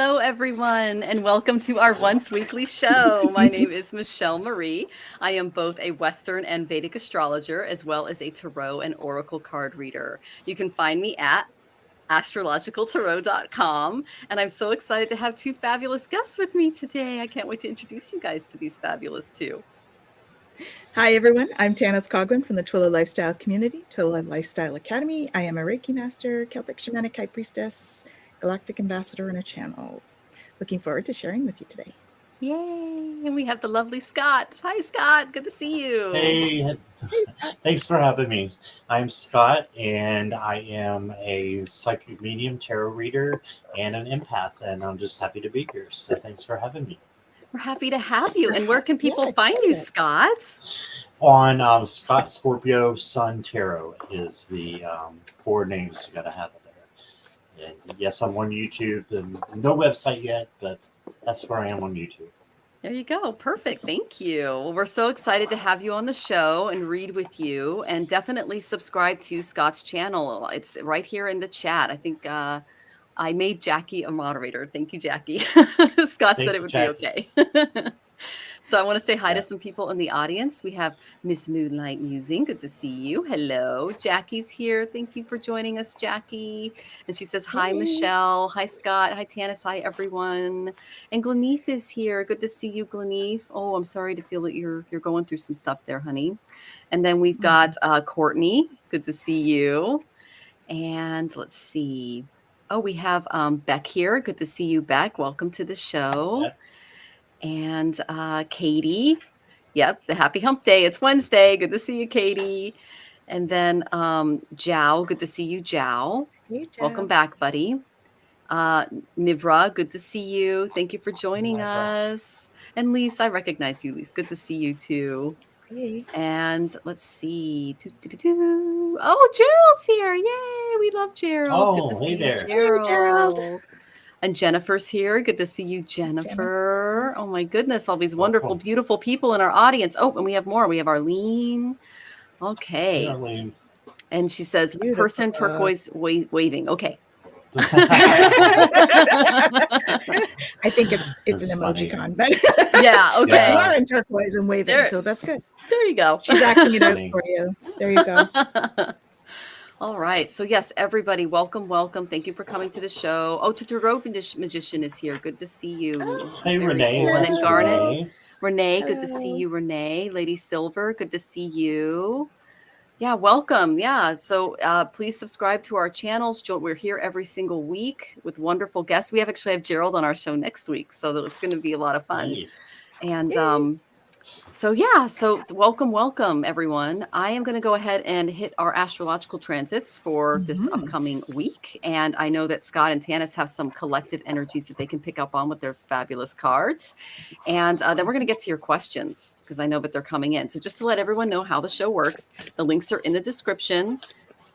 Hello, everyone, and welcome to our once weekly show. My name is Michelle Marie. I am both a Western and Vedic astrologer, as well as a tarot and oracle card reader. You can find me at astrologicaltarot.com, and I'm so excited to have two fabulous guests with me today. I can't wait to introduce you guys to these fabulous two. Hi, everyone. I'm Tanys Coughlan from the Twillow Lifestyle Community, Twillow Lifestyle Academy. I am a Reiki Master, Celtic Shamanic High Priestess, Galactic Ambassador, and a channel. Looking forward to sharing with you today. Yay! And we have the lovely Scott. Hi, Scott. Good to see you. Hey, thanks for having me. I'm Scott, and I am a psychic medium, tarot reader, and an empath, and I'm just happy to be here. So thanks for having me. We're happy to have you. And where can people find you, Scott? On Scott Scorpio Sun Tarot is the 4 names you got to have it there. And yes, I'm on YouTube, and no website yet, but that's where I am on YouTube. There you go. Perfect. Thank you. Well, we're so excited to have you on the show and read with you, and definitely subscribe to Scott's channel. It's right here in the chat. I think I made Jackie a moderator. Thank you, Jackie. Scott said it would be okay. So I want to say hi to some people in the audience. We have Miss Moonlight Musing. Good to see you. Hello. Jackie's here. Thank you for joining us, Jackie. And she says, hi, Michelle. Hi, Scott. Hi, Tanys. Hi, everyone. And Gleneef is here. Good to see you, Gleneef. Oh, I'm sorry to feel that you're going through some stuff there, honey. And then we've got Courtney. Good to see you. And let's see. Oh, we have Beck here. Good to see you, Beck. Welcome to the show. Yeah. And Katie. Yep, the happy hump day. It's Wednesday. Good to see you, Katie. And then Jao. Good to see you, Jao. Hey, Jao. Welcome back, buddy. Nivra, good to see you. Thank you for joining us. And Lise, I recognize you, Lise. Good to see you, too. Hey. And let's see. Oh, Gerald's here. Yay. We love Gerald. Oh, good to hey see there. You, Gerald. Hey, Gerald. And Jennifer's here. Good to see you, Jennifer. Oh, my goodness. All these wonderful, beautiful people in our audience. Oh, and we have more. We have Arlene. Okay. Hey, Arlene. And she says, person turquoise waving. Okay. I think it's an emoticon, but yeah, okay. You are in turquoise and waving, so that's good. There you go. She's acting it out for you. There you go. All right. So yes, everybody, welcome. Thank you for coming to the show. Oh, Tarot Magician is here. Good to see you. Hey, Very Renee. cool. And Garnet. Renee, Hello. good to see you, Renee. Lady Silver, good to see you. Yeah, welcome. Yeah. So please subscribe to our channels. We're here every single week with wonderful guests. We actually have Gerald on our show next week, so it's going to be a lot of fun. Hey. And so welcome, everyone. I am going to go ahead and hit our astrological transits for this upcoming week. And I know that Scott and Tanys have some collective energies that they can pick up on with their fabulous cards. And then we're going to get to your questions because I know that they're coming in. So just to let everyone know how the show works, the links are in the description.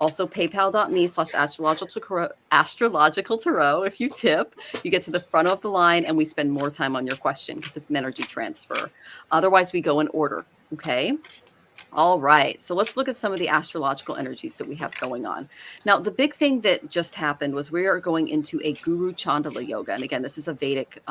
Also, paypal.me/astrological tarot. If you tip, you get to the front of the line and we spend more time on your question because it's an energy transfer. Otherwise, we go in order. Okay. All right. So let's look at some of the astrological energies that we have going on. Now, the big thing that just happened was we are going into a Guru Chandala Yoga. And again, this is a Vedic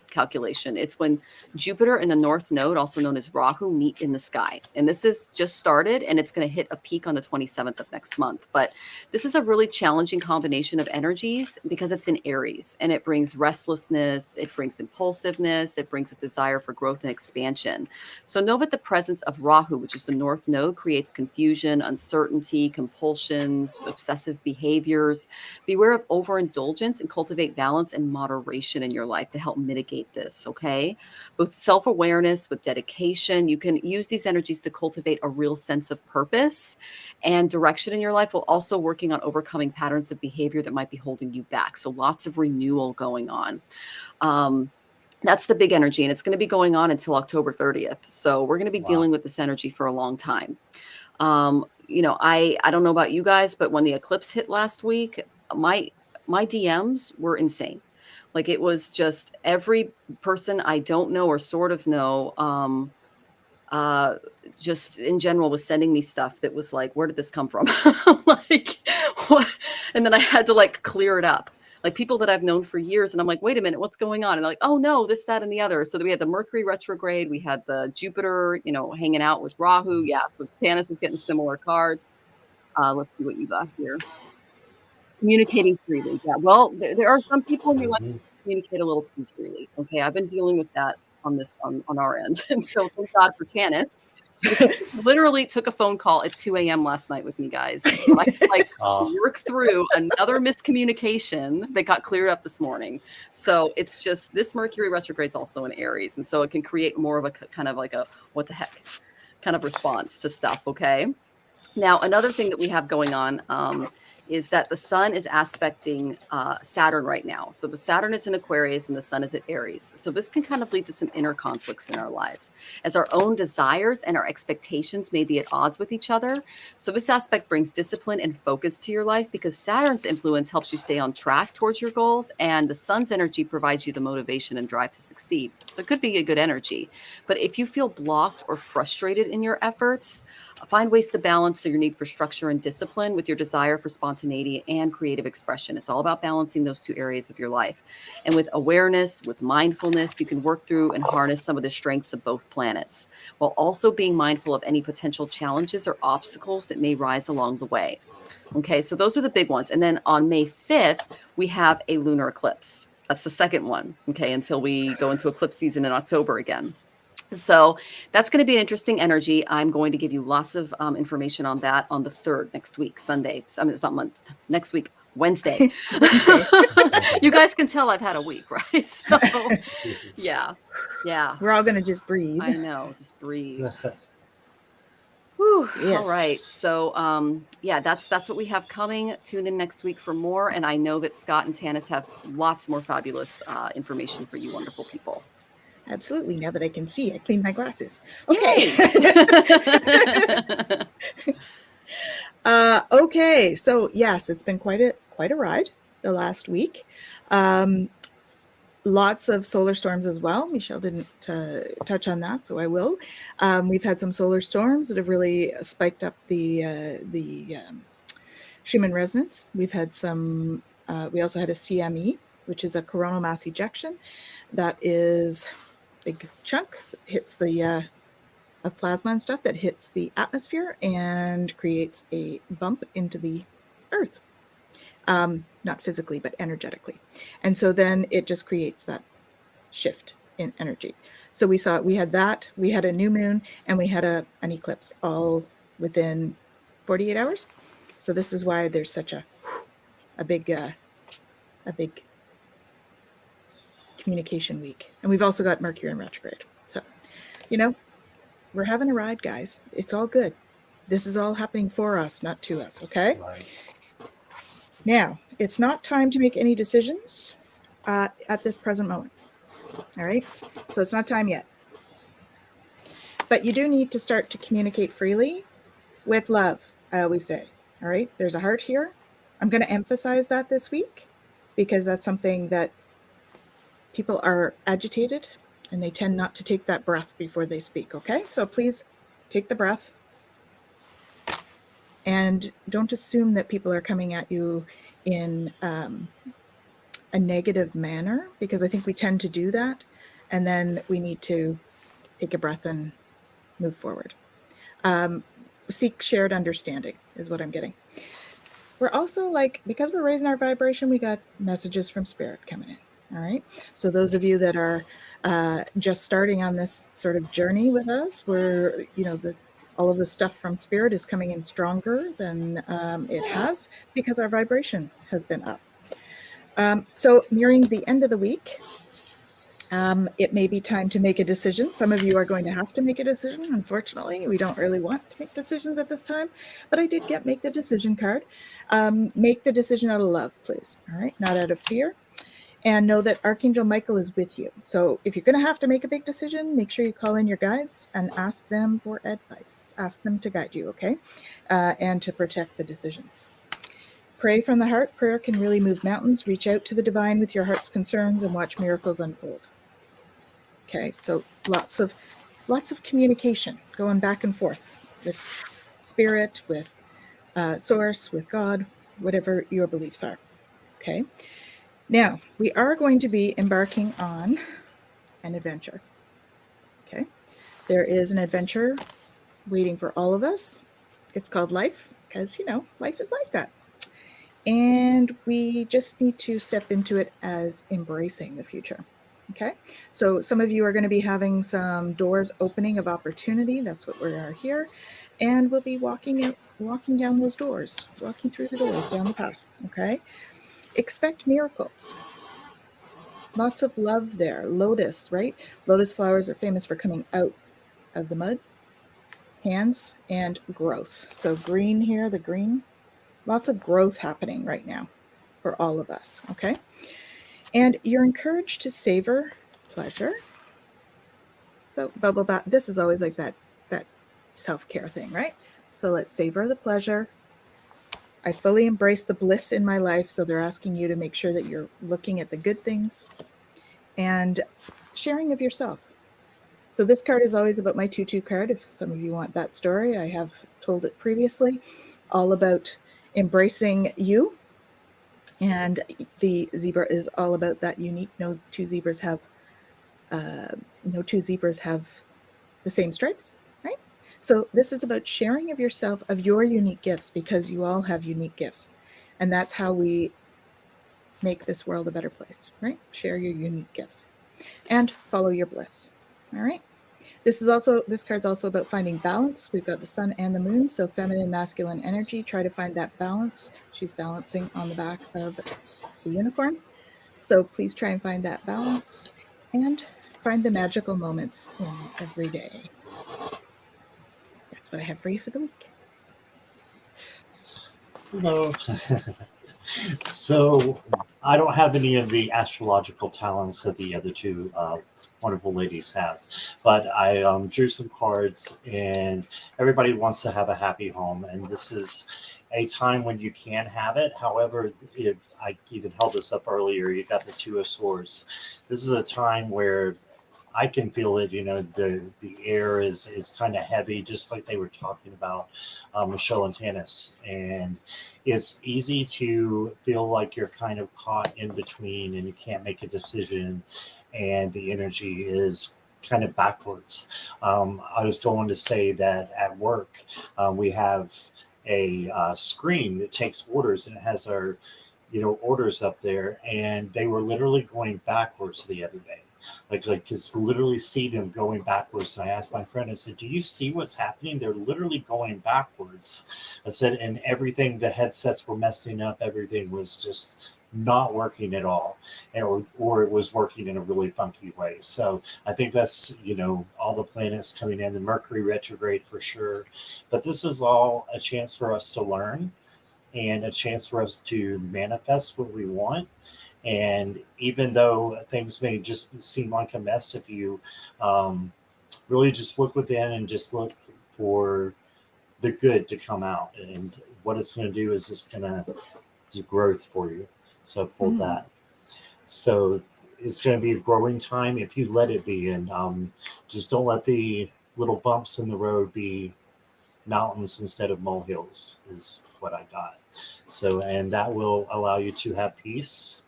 calculation. It's when Jupiter and the North Node, also known as Rahu, meet in the sky. And this is just started and it's going to hit a peak on the 27th of next month. But this is a really challenging combination of energies because it's in Aries and it brings restlessness, it brings impulsiveness, it brings a desire for growth and expansion. So know that the presence of Rahu, which is the North Node, creates confusion, uncertainty, compulsions, obsessive behaviors. Beware of overindulgence and cultivate balance and moderation in your life to help mitigate this, okay? With self-awareness, with dedication, you can use these energies to cultivate a real sense of purpose and direction in your life while also working on overcoming patterns of behavior that might be holding you back. So lots of renewal going on. That's the big energy, and it's going to be going on until October 30th. So we're going to be dealing with this energy for a long time. You know, I don't know about you guys, but when the eclipse hit last week, my DMs were insane. Like it was just every person I don't know or sort of know, just in general was sending me stuff that was like, where did this come from? Like, what? And then I had to like clear it up. like people that I've known for years. And I'm like, wait a minute, what's going on? And they're like, oh no, this, that, and the other. So we had the Mercury retrograde. We had the Jupiter, hanging out with Rahu. Yeah. So Tanys is getting similar cards. Let's see what you got here. Communicating freely. Yeah. Well, there are some people in your life who communicate a little too freely. Okay. I've been dealing with that on our end. And so thank God for Tanys. She literally took a phone call at 2 a.m. last night with me, guys. So I could work through another miscommunication that got cleared up this morning. So it's just this Mercury retrograde is also in Aries. And so it can create more of a kind of like a what the heck kind of response to stuff. Okay. Now, another thing that we have going on is that the sun is aspecting Saturn right now. So the Saturn is in Aquarius and the sun is at Aries. So this can kind of lead to some inner conflicts in our lives as our own desires and our expectations may be at odds with each other. So this aspect brings discipline and focus to your life because Saturn's influence helps you stay on track towards your goals, and the sun's energy provides you the motivation and drive to succeed. So it could be a good energy. But if you feel blocked or frustrated in your efforts, find ways to balance your need for structure and discipline with your desire for spontaneity and creative expression. It's all about balancing those two areas of your life. And with awareness, with mindfulness, you can work through and harness some of the strengths of both planets, while also being mindful of any potential challenges or obstacles that may rise along the way. Okay, so those are the big ones. And then on May 5th, we have a lunar eclipse. That's the second one, okay, until we go into eclipse season in October again. So that's going to be an interesting energy. I'm going to give you lots of information on that on the 3rd next week, Sunday. I mean, it's not month, next week, Wednesday. You guys can tell I've had a week, right? So, yeah. We're all going to just breathe. I know, just breathe. Whew. Yes. All right. So, yeah, that's what we have coming. Tune in next week for more. And I know that Scott and Tanys have lots more fabulous information for you wonderful people. Absolutely. Now that I can see, I cleaned my glasses. Okay. Okay. So yes, it's been quite a ride the last week. Lots of solar storms as well. Michelle didn't touch on that, so I will. We've had some solar storms that have really spiked up the Schumann resonance. We've had some. We also had a CME, which is a coronal mass ejection. That is big chunk that hits the of plasma and stuff that hits the atmosphere and creates a bump into the earth, not physically but energetically, and so then it just creates that shift in energy. So we had that, we had a new moon, and we had an eclipse all within 48 hours. So this is why there's such a big communication week. And we've also got Mercury in retrograde. So, we're having a ride, guys. It's all good. This is all happening for us, not to us, okay? Right. Now, it's not time to make any decisions at this present moment. All right? So it's not time yet. But you do need to start to communicate freely with love, I always say. All right? There's a heart here. I'm going to emphasize that this week because that's something that people are agitated and they tend not to take that breath before they speak, okay? So please take the breath and don't assume that people are coming at you in a negative manner, because I think we tend to do that, and then we need to take a breath and move forward. Seek shared understanding is what I'm getting. We're also because we're raising our vibration, we got messages from spirit coming in. All right. So those of you that are just starting on this sort of journey with us, where all of the stuff from spirit is coming in stronger than it has, because our vibration has been up. So nearing the end of the week, it may be time to make a decision. Some of you are going to have to make a decision. Unfortunately, we don't really want to make decisions at this time, but I did make the decision card. Make the decision out of love, please. All right. Not out of fear. And know that Archangel Michael is with you. So if you're going to have to make a big decision, make sure you call in your guides and ask them for advice. Ask them to guide you, okay? And to protect the decisions. Pray from the heart. Prayer can really move mountains. Reach out to the divine with your heart's concerns and watch miracles unfold. Okay, so lots of communication going back and forth with spirit, with source, with God, whatever your beliefs are. Okay. Now, we are going to be embarking on an adventure. Okay. There is an adventure waiting for all of us. It's called life because, life is like that. And we just need to step into it as embracing the future. Okay. So some of you are going to be having some doors opening of opportunity. That's what we are here. And we'll be walking down those doors, walking through the doors down the path. Okay. Expect miracles. Lots of love there. Lotus, right? Lotus flowers are famous for coming out of the mud, hands, and growth. So green here, the green, lots of growth happening right now for all of us, okay? And you're encouraged to savor pleasure. So bubble bath, this is always like that self-care thing, right? So let's savor the pleasure. I fully embrace the bliss in my life. So they're asking you to make sure that you're looking at the good things and sharing of yourself. So this card is always about my 2-2 card. If some of you want that story, I have told it previously, all about embracing you. And the zebra is all about that unique. No two zebras have the same stripes, right? So this is about sharing of yourself, of your unique gifts, because you all have unique gifts. And that's how we make this world a better place, right? Share your unique gifts and follow your bliss. All right. This card's also about finding balance. We've got the sun and the moon, so feminine, masculine energy. Try to find that balance. She's balancing on the back of the unicorn. So please try and find that balance and find the magical moments in every day. That's what I have for you for the week. Hello. So I don't have any of the astrological talents that the other two wonderful ladies have, but I drew some cards, and everybody wants to have a happy home, and this is a time when you can have it. However, I even held this up earlier, you got the Two of Swords. This is a time where I can feel it, the air is kind of heavy, just like they were talking about, Michelle and Tanys. And it's easy to feel like you're kind of caught in between and you can't make a decision. And the energy is kind of backwards. I was going to say that at work, we have a screen that takes orders, and it has our, orders up there. And they were literally going backwards the other day. Like just literally see them going backwards. And I asked my friend, I said, do you see what's happening? They're literally going backwards. I said, and everything, the headsets were messing up. Everything was just not working at all, or it was working in a really funky way. So I think that's, all the planets coming in, the Mercury retrograde for sure. But this is all a chance for us to learn and a chance for us to manifest what we want. And even though things may just seem like a mess, if you really just look within and just look for the good to come out, and what it's going to do is it's going to do growth for you. So hold that. So it's going to be a growing time if you let it be, and just don't let the little bumps in the road be mountains instead of molehills, is what I got. So, and that will allow you to have peace.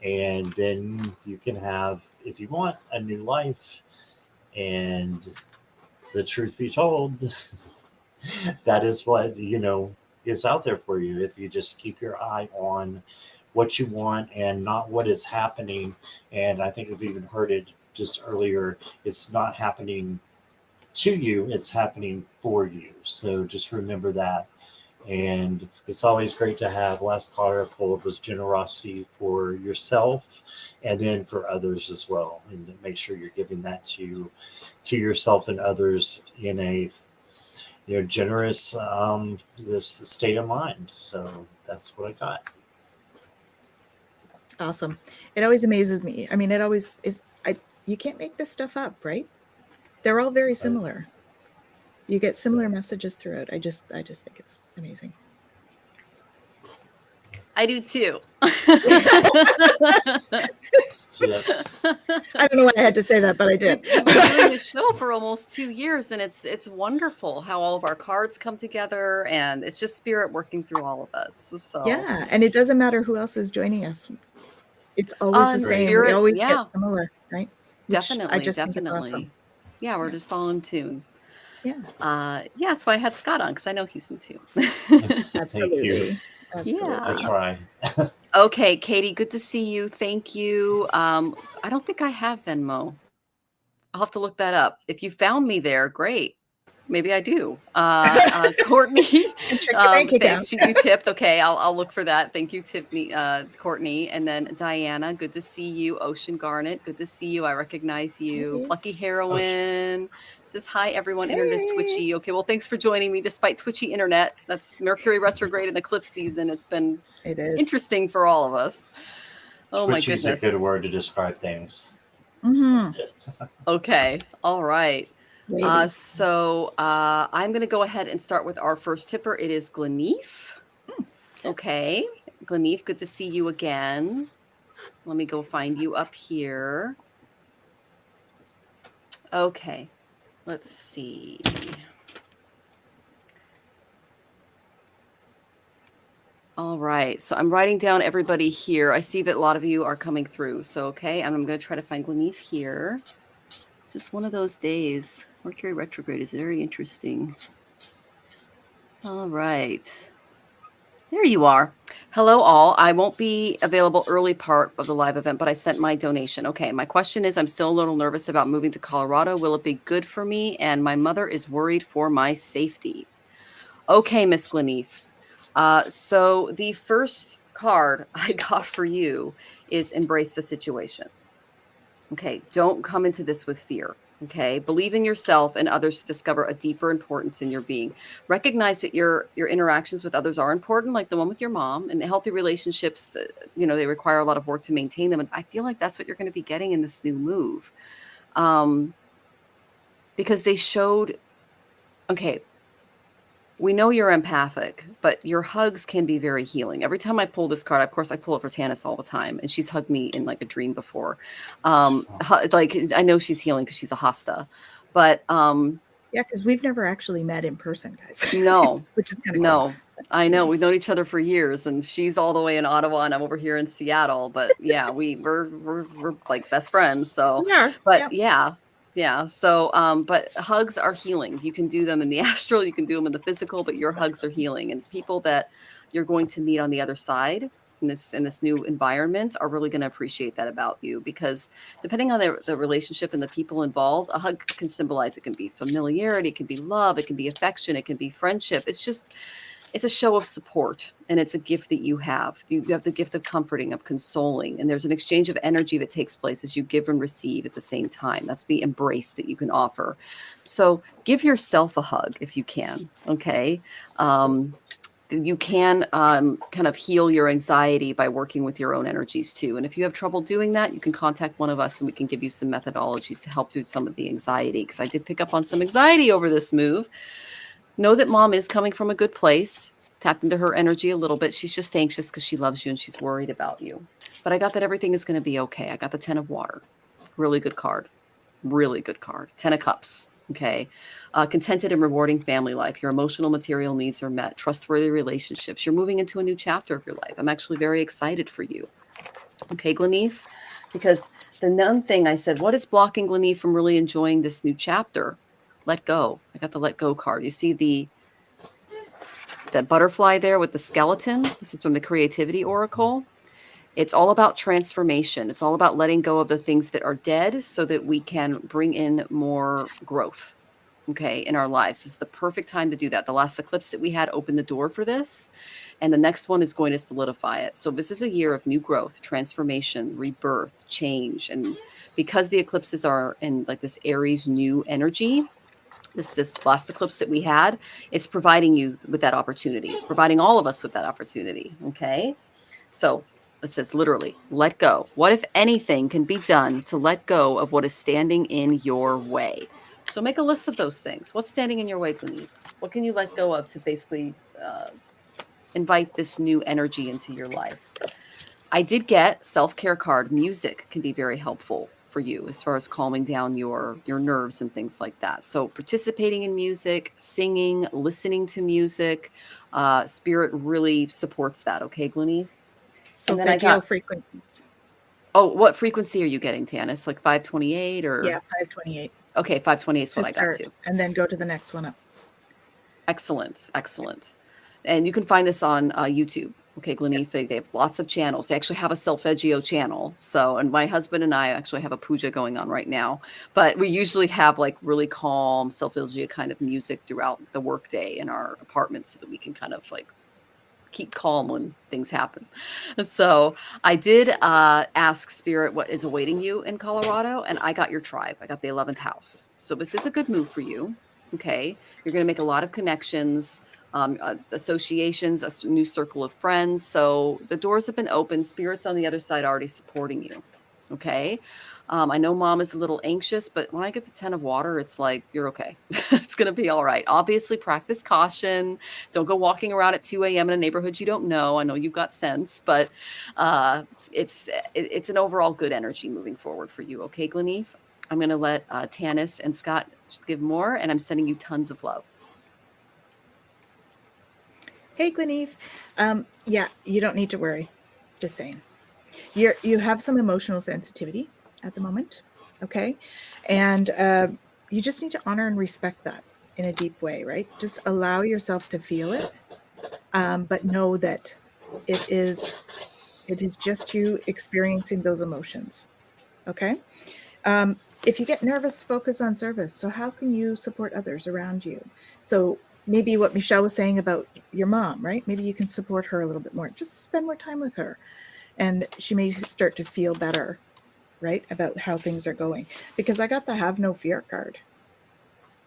And then you can have, if you want, a new life. And the truth be told, that is what, is out there for you. If you just keep your eye on what you want and not what is happening. And I think I've even heard it just earlier, it's not happening to you, it's happening for you. So just remember that. And it's always great to have, last card I pulled was generosity for yourself and then for others as well. And make sure you're giving that to yourself and others in a generous this state of mind. So that's what I got. Awesome. It always amazes me. I mean, you can't make this stuff up, right? They're all very similar. You get similar messages throughout. I just think it's amazing. I do too. I don't know why I had to say that, but I did. We've been doing the show for almost 2 years, and it's wonderful how all of our cards come together, and it's just spirit working through all of us. So yeah, and it doesn't matter who else is joining us. It's always the And same. We spirit, always yeah, get similar, right? Which I definitely, just think it's awesome. definitely. Yeah, we're Yeah. just all in tune. Yeah, Yeah, that's why I had Scott on, because I know he's in tune. Thank you. absolutely. I Yeah. try. Okay, Katie, good to see you. Thank you. I don't think I have Venmo. I'll have to look that up. If you found me there, great. Maybe I do. Courtney, And check your bank account. thanks. You tipped. Okay, I'll look for that. Thank you, Tiffany, Courtney, and then Diana. Good to see you. Ocean Garnet. Good to see you. I recognize you. Hey. Plucky Heroine says hi, everyone. Internet is Hey. twitchy. Okay, well, thanks for joining me despite twitchy internet. That's Mercury retrograde and eclipse season. It's been It is. interesting for all of us. Oh my Twitchy is a goodness. good word to describe things. Okay. All right. Lady. So I'm going to go ahead and start with our first tipper. It is Gleneef. Okay. Gleneef, good to see you again. Let me go find you up here. Okay. Let's see. All right. So I'm writing down everybody here. I see that a lot of you are coming through. So, okay. I'm going to try to find Gleneef here. Just one of those days. Mercury retrograde is very interesting. All right. There you are. Hello, all. I won't be available early part of the live event, but I sent my donation. Okay. My question is, I'm still a little nervous about moving to Colorado. Will it be good for me? And my mother is worried for my safety. Okay, Miss Gleneef. So the first card I got for you is embrace the situation. Okay. Don't come into this with fear. Okay. Believe in yourself and others to discover a deeper importance in your being. Recognize that your interactions with others are important, like the one with your mom, and healthy relationships, they require a lot of work to maintain them. And I feel like that's what you're going to be getting in this new move. Because they showed, okay, we know you're empathic, but your hugs can be very healing. Every time I pull this card, of course, I pull it for Tanys all the time, and she's hugged me in like a dream before. Like I know she's healing because she's a hosta, but yeah, because we've never actually met in person, guys. No, which is kind of no. I know we've known each other for years, and she's all the way in Ottawa, and I'm over here in Seattle. But yeah, we're like best friends. So, We are. but yeah. So, but hugs are healing. You can do them in the astral, you can do them in the physical, but your hugs are healing. And people that you're going to meet on the other side in this new environment are really going to appreciate that about you, because depending on the relationship and the people involved, a hug can symbolize, it can be familiarity, it can be love, it can be affection, it can be friendship. It's a show of support, and it's a gift that you have. You have the gift of comforting, of consoling, and there's an exchange of energy that takes place as you give and receive at the same time. That's the embrace that you can offer. So give yourself a hug if you can, okay? You can kind of heal your anxiety by working with your own energies too. And if you have trouble doing that, you can contact one of us and we can give you some methodologies to help through some of the anxiety, because I did pick up on some anxiety over this move. Know that mom is coming from a good place. Tap into her energy a little bit. She's just anxious because she loves you and she's worried about you. But I got that everything is going to be okay. I got the 10 of water. Really good card. Really good card. 10 of cups. Okay. Contented and rewarding family life. Your emotional, material needs are met. Trustworthy relationships. You're moving into a new chapter of your life. I'm actually very excited for you. Okay, Gleneef? Because the one thing I said, what is blocking Gleneef from really enjoying this new chapter? Let go. I got the let go card. You see that butterfly there with the skeleton? This is from the Creativity Oracle. It's all about transformation. It's all about letting go of the things that are dead so that we can bring in more growth, okay, in our lives. This is the perfect time to do that. The last eclipse that we had opened the door for this, and the next one is going to solidify it. So this is a year of new growth, transformation, rebirth, change. And because the eclipses are in like this Aries new energy, this last eclipse that we had, it's providing you with that opportunity. It's providing all of us with that opportunity. Okay. So it says literally, let go. What, if anything, can be done to let go of what is standing in your way? So make a list of those things. What's standing in your way, Gleneef? What can you let go of to basically invite this new energy into your life? I did get self-care card. Music can be very helpful for you as far as calming down your nerves and things like that. So participating in music, singing, listening to music, spirit really supports that. Okay, Gleneef? So and then I vegio got frequencies. Oh, what frequency are you getting, Tanys? Like 528 or? Yeah, 528. Okay, 528 is what I got start, too. and then go to the next one up. Excellent, excellent. And you can find this on YouTube. Okay, Gleneef, they have lots of channels. They actually have a Solfeggio channel. So, and my husband and I actually have a puja going on right now. But we usually have like really calm Solfeggio kind of music throughout the workday in our apartment so that we can kind of like keep calm when things happen. So I did ask Spirit what is awaiting you in Colorado, and I got your tribe. I got the 11th house. So this is a good move for you. Okay. You're going to make a lot of connections, associations, a new circle of friends. So the doors have been open. Spirit's on the other side already supporting you. Okay. I know mom is a little anxious, but when I get the 10 of water, it's like, you're okay. It's going to be all right. Obviously, practice caution. Don't go walking around at 2 a.m. in a neighborhood you don't know. I know you've got sense, but it's an overall good energy moving forward for you. Okay, Gleneef? I'm going to let Tanys and Scott give more, and I'm sending you tons of love. Hey, Gleneef. Yeah, you don't need to worry. Just saying. You have some emotional sensitivity at the moment, okay? And you just need to honor and respect that in a deep way, right? Just allow yourself to feel it, but know that it is just you experiencing those emotions, okay? If you get nervous, focus on service. So how can you support others around you? So maybe what Michelle was saying about your mom, right? Maybe you can support her a little bit more. Just spend more time with her. And she may start to feel better, right, about how things are going. Because I got the have no fear card,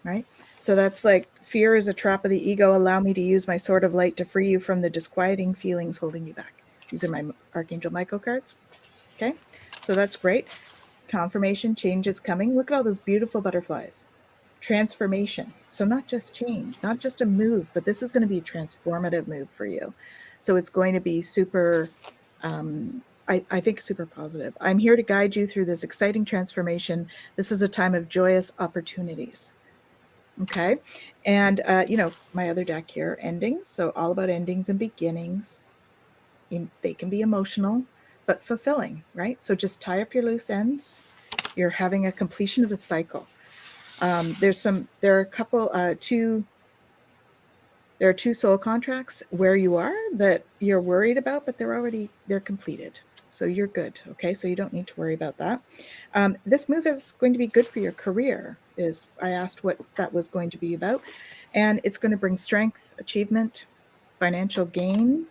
right? So that's like, fear is a trap of the ego. Allow me to use my sword of light to free you from the disquieting feelings holding you back. These are my Archangel Michael cards. Okay, so that's great. Confirmation, change is coming. Look at all those beautiful butterflies. Transformation. So not just change, not just a move, but this is going to be a transformative move for you. So it's going to be super, I think super positive. I'm here to guide you through this exciting transformation. This is a time of joyous opportunities. Okay. And, my other deck here, endings. So all about endings and beginnings. They can be emotional, but fulfilling, right? So just tie up your loose ends. You're having a completion of a cycle. There are two soul contracts where you are that you're worried about, but they're completed. So you're good. Okay. So you don't need to worry about that. This move is going to be good for your career. I asked what that was going to be about, and it's going to bring strength, achievement, financial gain,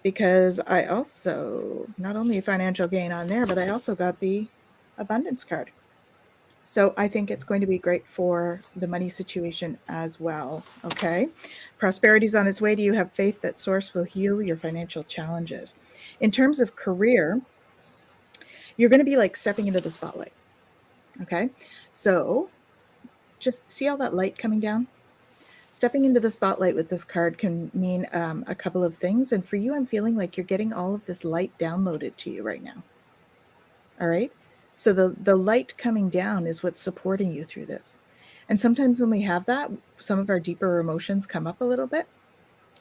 because I also, not only financial gain on there, but I also got the abundance card. So I think it's going to be great for the money situation as well. Okay. Prosperity is on its way to you. Have faith that Source will heal your financial challenges. In terms of career, you're going to be like stepping into the spotlight. Okay. So just see all that light coming down? Stepping into the spotlight with this card can mean a couple of things. And for you, I'm feeling like you're getting all of this light downloaded to you right now. All right. So the light coming down is what's supporting you through this. And sometimes when we have that, some of our deeper emotions come up a little bit.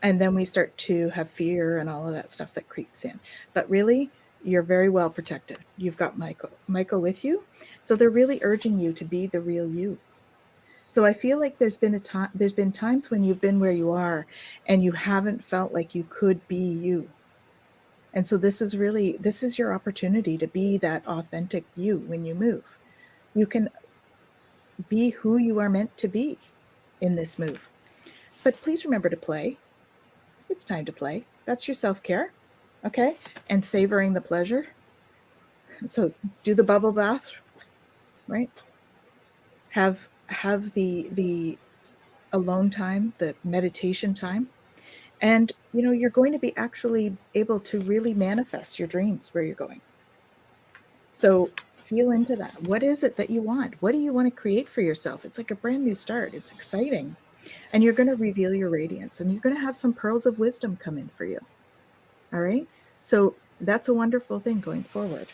And then we start to have fear and all of that stuff that creeps in. But really, you're very well protected. You've got Michael with you. So they're really urging you to be the real you. So I feel like there's been times when you've been where you are and you haven't felt like you could be you. And so this is your opportunity to be that authentic you when you move. You can be who you are meant to be in this move. But please remember to play. It's time to play. That's your self-care, okay? And savoring the pleasure. So do the bubble bath, right? Have the alone time, the meditation time. And, you're going to be actually able to really manifest your dreams where you're going. So feel into that. What is it that you want? What do you want to create for yourself? It's like a brand new start. It's exciting. And you're going to reveal your radiance, and you're going to have some pearls of wisdom come in for you. All right. So that's a wonderful thing going forward.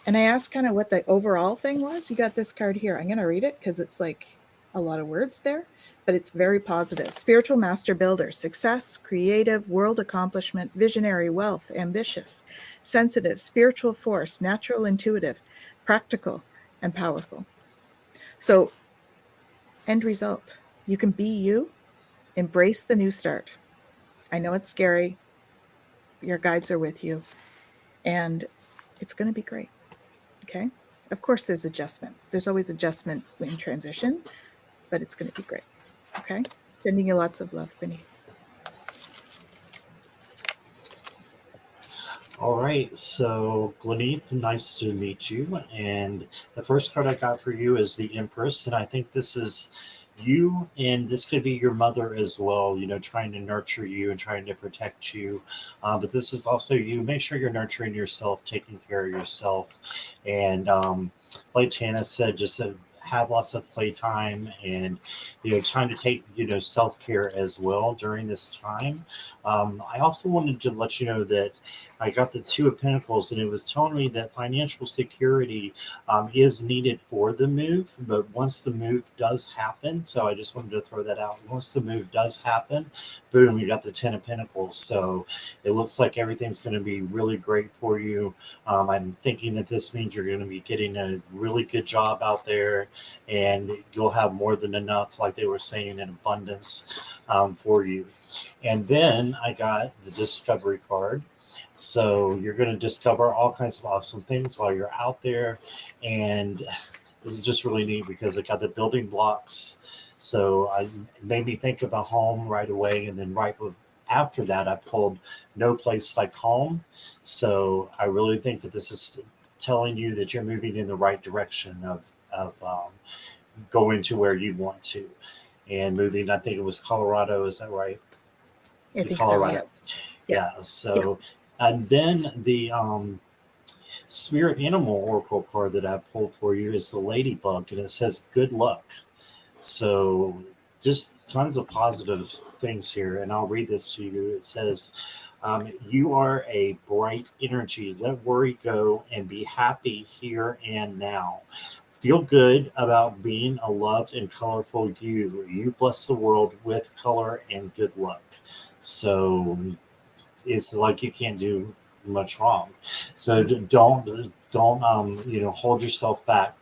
And I asked kind of what the overall thing was. You got this card here. I'm going to read it because it's like a lot of words there. but it's very positive. Spiritual master builder, success, creative, world accomplishment, visionary, wealth, ambitious, sensitive, spiritual force, natural, intuitive, practical, and powerful. So, end result, you can be you, embrace the new start. I know it's scary. Your guides are with you, and it's going to be great. Okay. Of course, there's adjustment. There's always adjustment in transition, but it's going to be great. Okay. Sending you lots of love, Glennie. All right, so Gleneve, nice to meet you. And the first card I got for you is the Empress, and I think this is you, and this could be your mother as well, you know, trying to nurture you and trying to protect you. But this is also you. Make sure you're nurturing yourself, taking care of yourself. And like Tana said, just have lots of playtime and, you know, time to take, you know, self-care as well during this time. I also wanted to let you know that I got the Two of Pentacles, and it was telling me that financial security is needed for the move. But once the move does happen, so I just wanted to throw that out. Once the move does happen, boom, you got the Ten of Pentacles. So it looks like everything's going to be really great for you. I'm thinking that this means you're going to be getting a really good job out there, and you'll have more than enough, like they were saying, in abundance for you. And then I got the Discovery card. So you're going to discover all kinds of awesome things while you're out there. And this is just really neat because it got the building blocks. So it made me think of a home right away. And then right after that, I pulled No Place Like Home. So I really think that this is telling you that you're moving in the right direction of going to where you want to. And moving, I think it was Colorado. Is that right? I think Colorado. So, yeah. So, and then the Spirit Animal Oracle card that I pulled for you is the Ladybug, and it says good luck. So just tons of positive things here. And I'll read this to you. It says, you are a bright energy. Let worry go and be happy here and now. Feel good about being a loved and colorful you. You bless the world with color and good luck. So it's like you can't do much wrong. So don't you know, hold yourself back.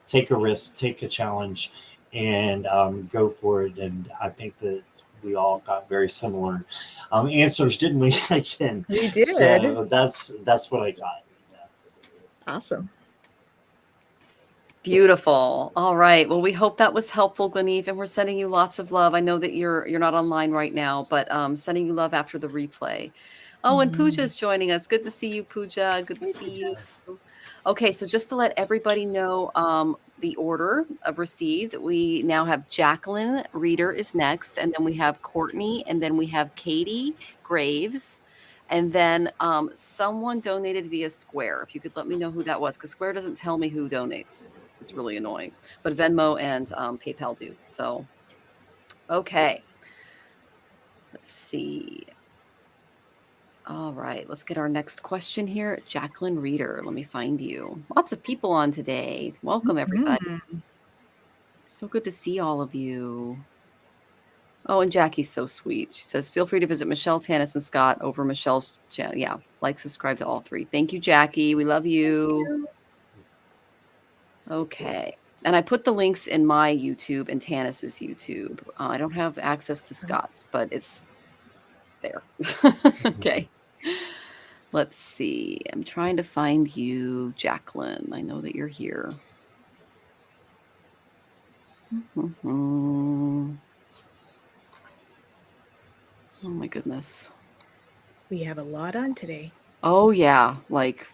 Take a risk, take a challenge, and go for it. And I think that we all got very similar answers, didn't we? Again, we did. So that's what I got. Yeah. Awesome. Beautiful. All right. Well, we hope that was helpful, Gleneve, and we're sending you lots of love. I know that you're not online right now, but sending you love after the replay. Oh, and Pooja's joining us. Good to see you, Pooja. Good to see you. Okay, so just to let everybody know the order of received, we now have Jacqueline Reader is next, and then we have Courtney, and then we have Katie Graves, and then someone donated via Square. If you could let me know who that was, because Square doesn't tell me who donates. It's really annoying, but Venmo and PayPal do. So, okay, let's see. All right, let's get our next question here. Jacqueline Reader, let me find you. Lots of people on today. Welcome, everybody. So good to see all of you. Oh, and Jackie's so sweet. She says, feel free to visit Michelle, Tanys, and Scott over Michelle's channel. Yeah, like, subscribe to all three. Thank you, Jackie. We love you. Okay. And I put the links in my YouTube and Tanys's YouTube. I don't have access to Scott's, but it's there. Okay. Let's see. I'm trying to find you, Jacqueline. I know that you're here. Oh my goodness. We have a lot on today. Oh yeah, like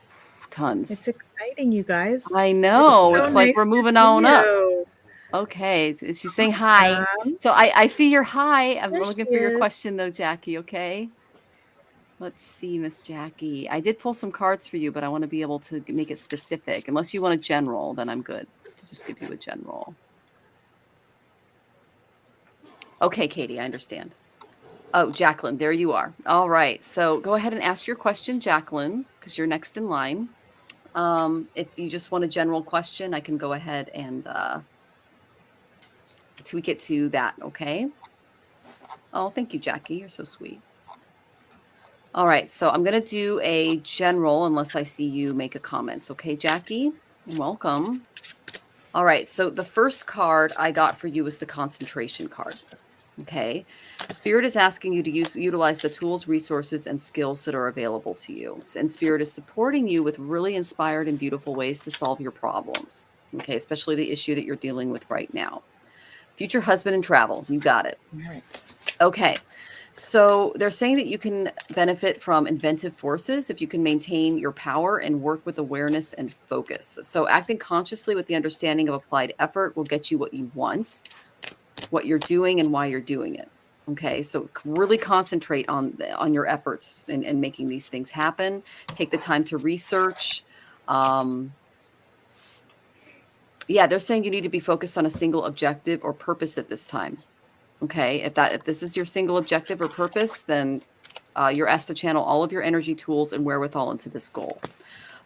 tons. It's exciting, you guys. I know. It's so like nice we're to moving see on up. you. Okay. She's saying hi. So I see your hi. I'm There looking she for your is. question though, Jackie. Okay. Let's see, Miss Jackie. I did pull some cards for you, but I want to be able to make it specific. Unless you want a general, then I'm good to just give you a general. Okay, Katie, I understand. Oh, Jacqueline, there you are. All right. So go ahead and ask your question, Jacqueline, because you're next in line. If you just want a general question, I can go ahead and tweak it to that. Okay. Oh, thank you, Jackie. You're so sweet. All right. So I'm going to do a general unless I see you make a comment. Okay, Jackie, welcome. All right. So the first card I got for you was the concentration card. Okay. Spirit is asking you to utilize the tools, resources, and skills that are available to you. And Spirit is supporting you with really inspired and beautiful ways to solve your problems. Okay. Especially the issue that you're dealing with right now. Future husband and travel. You got it. All right. Okay. So they're saying that you can benefit from inventive forces if you can maintain your power and work with awareness and focus. So acting consciously with the understanding of applied effort will get you what you want, what you're doing, and why you're doing it. Okay, so really concentrate on your efforts and making these things happen. Take the time to research. Yeah, they're saying you need to be focused on a single objective or purpose at this time. Okay, if this is your single objective or purpose, then you're asked to channel all of your energy, tools, and wherewithal into this goal.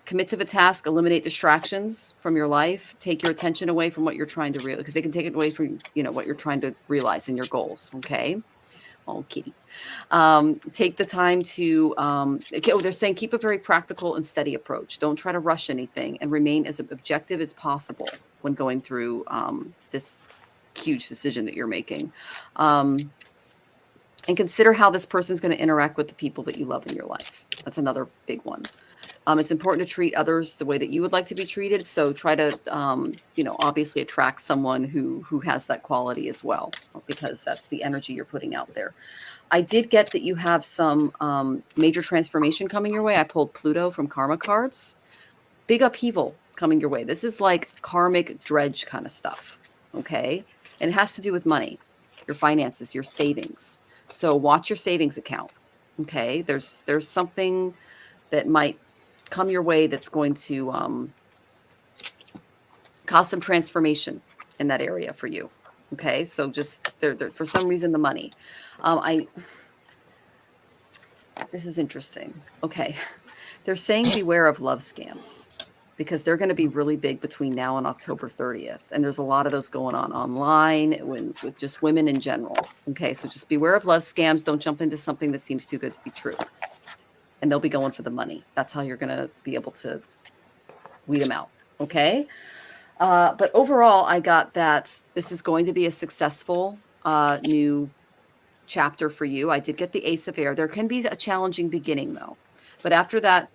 Commit to the task, eliminate distractions from your life, take your attention away from what you're trying to realize, because they can take it away from, what you're trying to realize in your goals. Okay. Oh, kitty. Take the time to, they're saying keep a very practical and steady approach. Don't try to rush anything and remain as objective as possible when going through this huge decision that you're making. And consider how this person's going to interact with the people that you love in your life. That's another big one. It's important to treat others the way that you would like to be treated. So try to, obviously attract someone who has that quality as well, because that's the energy you're putting out there. I did get that you have some major transformation coming your way. I pulled Pluto from Karma cards. Big upheaval coming your way. This is like karmic dredge kind of stuff. Okay. And it has to do with money, your finances, your savings. So watch your savings account. Okay. There's something that might come your way that's going to cause some transformation in that area for you. Okay. So just there for some reason, the money. This is interesting. Okay. They're saying beware of love scams, because they're going to be really big between now and October 30th. And there's a lot of those going on online with just women in general. Okay. So just beware of love scams. Don't jump into something that seems too good to be true. And they'll be going for the money. That's how you're going to be able to weed them out. Okay. But overall, I got that this is going to be a successful new chapter for you. I did get the Ace of Air. There can be a challenging beginning though. But after that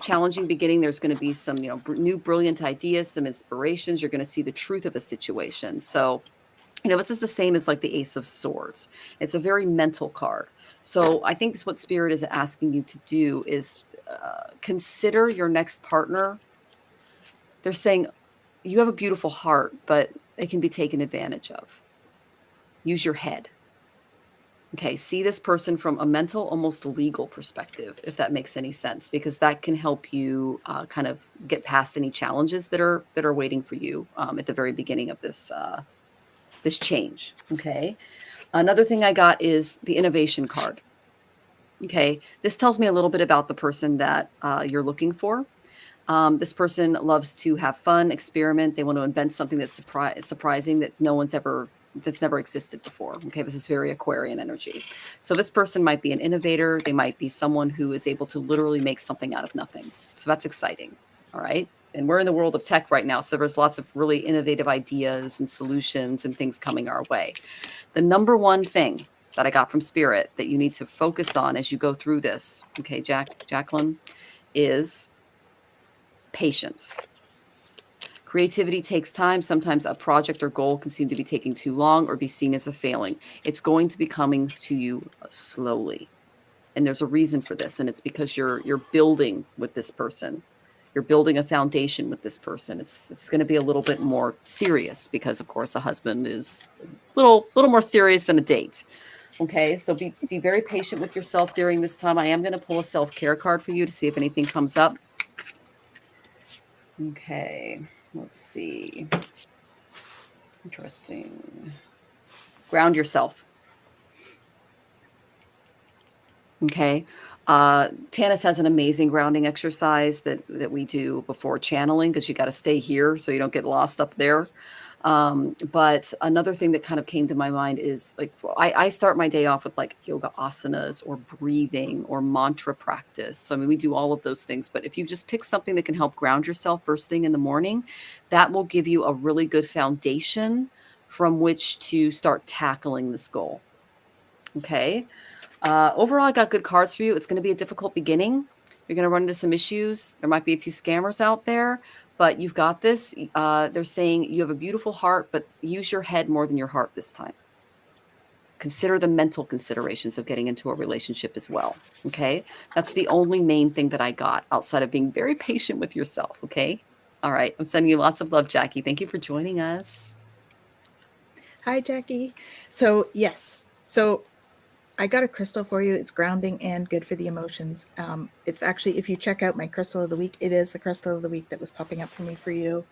challenging beginning, there's going to be some, new brilliant ideas, some inspirations. You're going to see the truth of a situation. So, this is the same as like the Ace of Swords. It's a very mental card. So I think what Spirit is asking you to do is consider your next partner. They're saying you have a beautiful heart, but it can be taken advantage of. Use your head. Okay, see this person from a mental, almost legal perspective, if that makes any sense, because that can help you kind of get past any challenges that are waiting for you at the very beginning of this this change. Okay. Another thing I got is the innovation card. Okay. This tells me a little bit about the person that you're looking for. This person loves to have fun, experiment. They want to invent something that's surprising that that's never existed before. Okay. This is very Aquarian energy. So this person might be an innovator. They might be someone who is able to literally make something out of nothing. So that's exciting. All right. And we're in the world of tech right now. So there's lots of really innovative ideas and solutions and things coming our way. The number one thing that I got from Spirit that you need to focus on as you go through this, okay, Jacqueline, is patience. Creativity takes time. Sometimes a project or goal can seem to be taking too long or be seen as a failing. It's going to be coming to you slowly. And there's a reason for this. And it's because you're building with this person. You're building a foundation with this person. It's going to be a little bit more serious because, of course, a husband is a little more serious than a date. Okay, so be very patient with yourself during this time. I am going to pull a self-care card for you to see if anything comes up. Okay, let's see. Interesting. Ground yourself. Okay. Tanys has an amazing grounding exercise that we do before channeling, because you got to stay here so you don't get lost up there. But another thing that kind of came to my mind is like, I start my day off with like yoga asanas or breathing or mantra practice. So, I mean, we do all of those things, but if you just pick something that can help ground yourself first thing in the morning, that will give you a really good foundation from which to start tackling this goal. Okay. Overall, I got good cards for you. It's going to be a difficult beginning. You're going to run into some issues. There might be a few scammers out there, but you've got this. They're saying you have a beautiful heart, but use your head more than your heart this time. Consider the mental considerations of getting into a relationship as well. Okay. That's the only main thing that I got outside of being very patient with yourself. Okay. All right. I'm sending you lots of love, Jackie. Thank you for joining us. Hi, Jackie. So, yes. So I got a crystal for you. It's grounding and good for the emotions. It's actually, if you check out my crystal of the week, it is the crystal of the week that was popping up for me for you.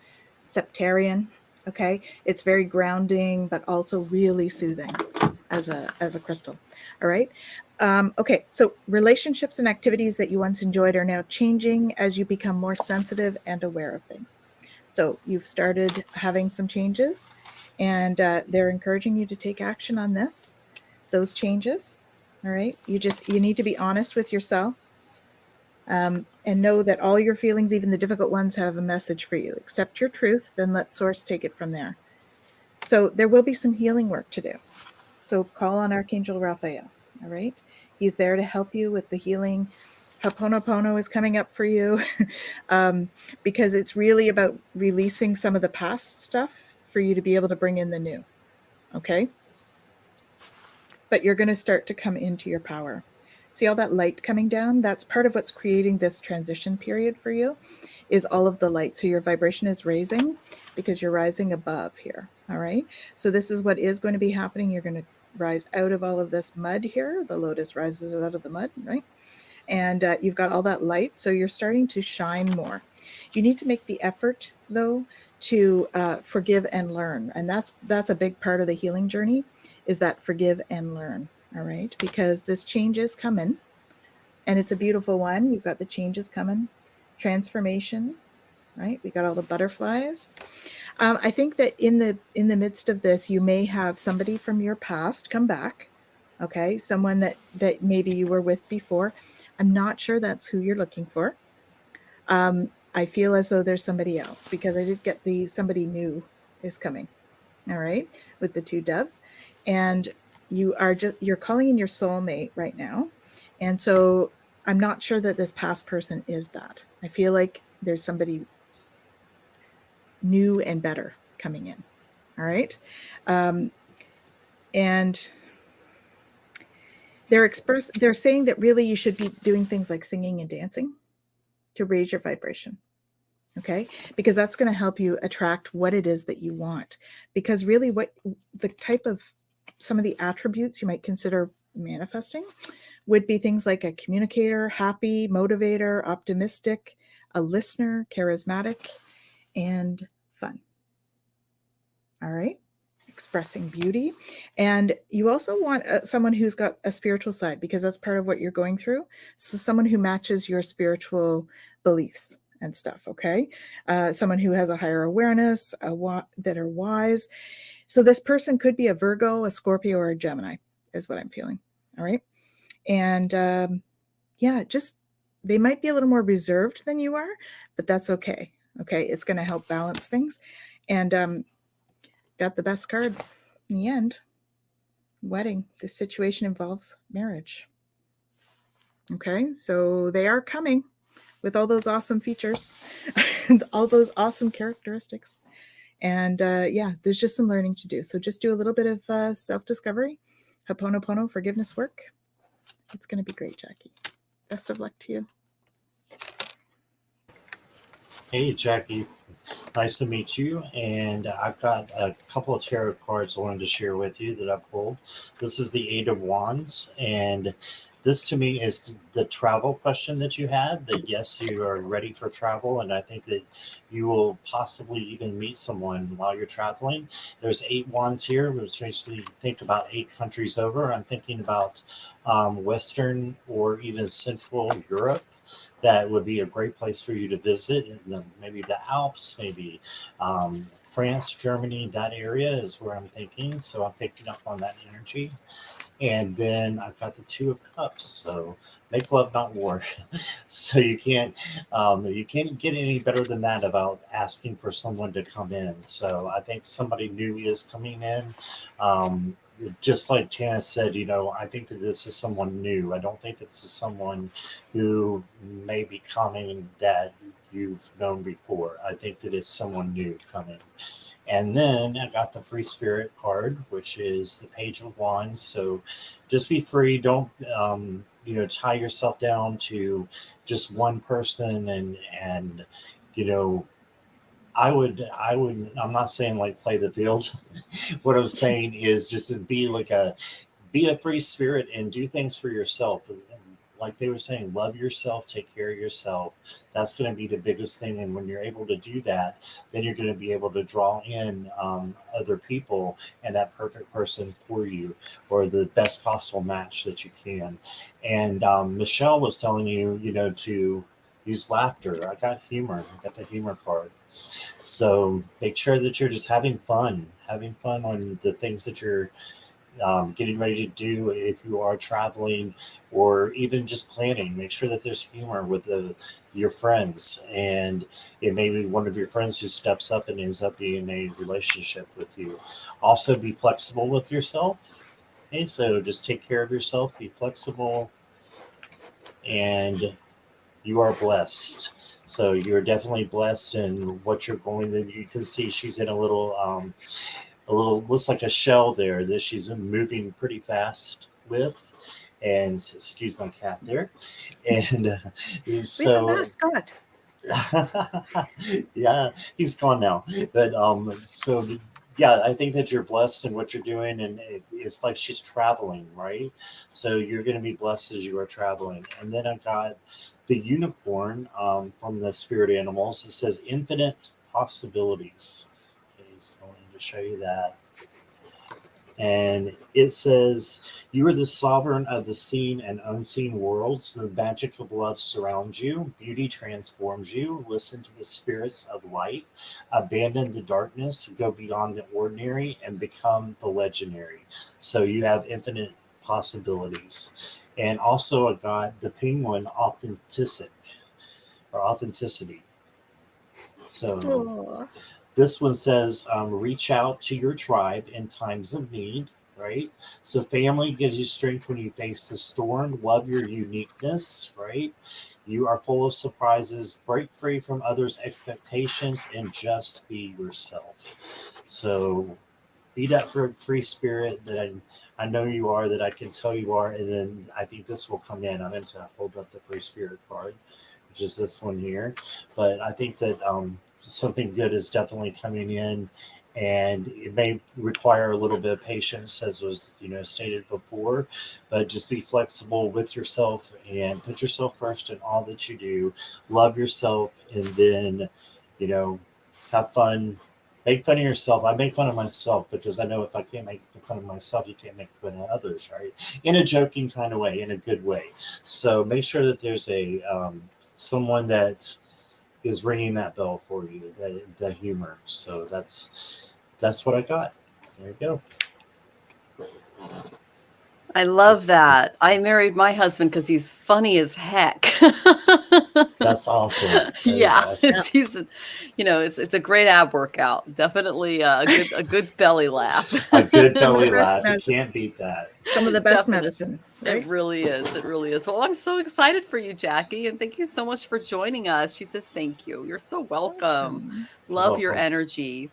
Septarian. Okay. It's very grounding, but also really soothing as a crystal. All right. Okay. So relationships and activities that you once enjoyed are now changing as you become more sensitive and aware of things. So you've started having some changes, and they're encouraging you to take action on those changes. All right. You need to be honest with yourself, and know that all your feelings, even the difficult ones, have a message for you. Accept your truth, then let source take it from there. So there will be some healing work to do. So call on Archangel Raphael. All right. He's there to help you with the healing. Ho'oponopono is coming up for you because it's really about releasing some of the past stuff for you to be able to bring in the new. Okay. But you're going to start to come into your power. See all that light coming down? That's part of what's creating this transition period for you, is all of the light. So your vibration is raising because you're rising above here. All right. So this is what is going to be happening. You're going to rise out of all of this mud here. The lotus rises out of the mud, right? And you've got all that light. So you're starting to shine more. You need to make the effort, though, to forgive and learn. And that's a big part of the healing journey, is that forgive and learn. All right. Because this change is coming, and it's a beautiful one. You've got the changes coming, transformation, right? We got all the butterflies. I think that in the midst of this, you may have somebody from your past come back. Okay. Someone that maybe you were with before. I'm not sure that's who you're looking for. I feel as though there's somebody else, because I did get somebody new is coming. All right. With the two doves. And you're calling in your soulmate right now. And so I'm not sure that this past person is that. I feel like there's somebody new and better coming in. All right. And they're saying that really you should be doing things like singing and dancing to raise your vibration. Okay. Because that's going to help you attract what it is that you want. Because really what the type of some of the attributes you might consider manifesting would be things like a communicator, happy, motivator, optimistic, a listener, charismatic, and fun. All right. Expressing beauty. And you also want someone who's got a spiritual side, because that's part of what you're going through. So someone who matches your spiritual beliefs and stuff. Okay. Someone who has a higher awareness, that are wise. So this person could be a Virgo, a Scorpio, or a Gemini, is what I'm feeling. All right. And they might be a little more reserved than you are, but that's okay. Okay. It's going to help balance things. And got the best card in the end. Wedding. This situation involves marriage. Okay. So they are coming with all those awesome features, all those awesome characteristics. And there's just some learning to do. So just do a little bit of self-discovery, Ho'oponopono, forgiveness work. It's going to be great, Jackie. Best of luck to you. Hey, Jackie. Nice to meet you. And I've got a couple of tarot cards I wanted to share with you that I pulled. This is the Eight of Wands. And this to me is the travel question that you had, that yes, you are ready for travel. And I think that you will possibly even meet someone while you're traveling. There's 8 wands here, which makes me think about 8 countries over. I'm thinking about Western or even Central Europe. That would be a great place for you to visit. Maybe the Alps, maybe France, Germany, that area is where I'm thinking. So I'm picking up on that energy. And then I've got the Two of Cups. So make love, not war. So you can't get any better than that about asking for someone to come in. So I think somebody new is coming in. Just like Janice said, I think that this is someone new. I don't think this is someone who may be coming that you've known before. I think that it's someone new coming. And then I got the Free Spirit card, which is the Page of Wands. So just be free. Don't, tie yourself down to just one person. And I'm not saying like play the field. What I'm saying is just to be a free spirit and do things for yourself. Like they were saying, love yourself, take care of yourself. That's going to be the biggest thing. And when you're able to do that, then you're going to be able to draw in other people and that perfect person for you, or the best possible match that you can. And Michelle was telling you, to use laughter. I got humor. I got the humor card. So make sure that you're just having fun on the things that you're getting ready to do. If you are traveling or even just planning, make sure that there's humor with your friends, and it may be one of your friends who steps up and ends up being in a relationship with you. Also be flexible with yourself. Okay, so just take care of yourself, be flexible, and you are blessed. So you're definitely blessed in what you're going to. You can see she's in a little looks like a shell there that she's moving pretty fast with. And excuse my cat there. And so We have a mascot. yeah, he's gone now. But so yeah, I think that you're blessed in what you're doing, and it's like she's traveling, right? So you're going to be blessed as you are traveling. And then I got the unicorn from the spirit animals. It says infinite possibilities. Okay, so I wanted to show you that. And it says, you are the sovereign of the seen and unseen worlds. The magic of love surrounds you. Beauty transforms you. Listen to the spirits of light. Abandon the darkness. Go beyond the ordinary and become the legendary. So you have infinite possibilities. And also I got the penguin authenticity. So Aw. this one says, reach out to your tribe in times of need, right? So family gives you strength when you face the storm. Love your uniqueness, right? You are full of surprises. Break free from others' expectations and just be yourself. So be that free spirit that I know you are, that I can tell you are. And then I think this will come in. I'm going to hold up the free spirit card, which is this one here. But I think that something good is definitely coming in, and it may require a little bit of patience, as was stated before, but just be flexible with yourself and put yourself first in all that you do. Love yourself, and then have fun. Make fun of yourself. I make fun of myself because I know if I can't make fun of myself, you can't make fun of others, right? In a joking kind of way, in a good way. So make sure that there's a someone that is ringing that bell for you, the humor. So that's what I got. There you go. I love that. I married my husband because he's funny as heck. That's awesome. That yeah, is awesome. It's a great ab workout. Definitely a good belly laugh. A good belly The best laugh. You medicine. can't beat that. Some of the best Definitely. medicine, right? It really is. It really is. Well, I'm so excited for you, Jackie, and thank you so much for joining us. She says thank you. You're so welcome. Awesome. Love your Welcome. energy.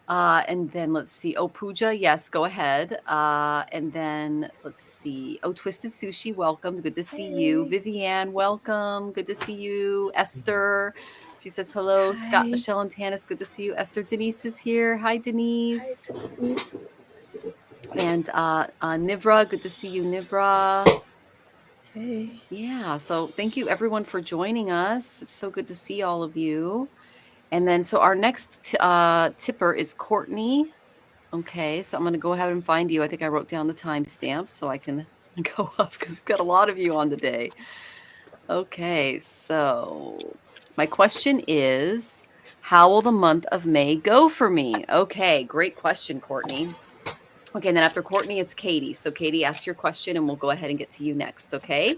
And then let's see. Oh, Pooja, yes, go ahead. And then let's see. Oh, Twisted Sushi, welcome. Good to see you. Hey. Vivian, welcome. Good to see you. Esther, she says hello. Hi. Scott, Michelle, and Tanys, good to see you. Esther, Denise is here. Hi, Denise. And Nivra, good to see you, Nivra. Hey. Yeah, so thank you everyone for joining us. It's so good to see all of you. And then, so our next tipper is Courtney. Okay, so I'm going to go ahead and find you. I think I wrote down the timestamp so I can go up because we've got a lot of you on today. Okay, so my question is, How will the month of May go for me? Okay, great question, Courtney. Okay, and then after Courtney, it's Katie. So Katie, ask your question and we'll go ahead and get to you next, okay?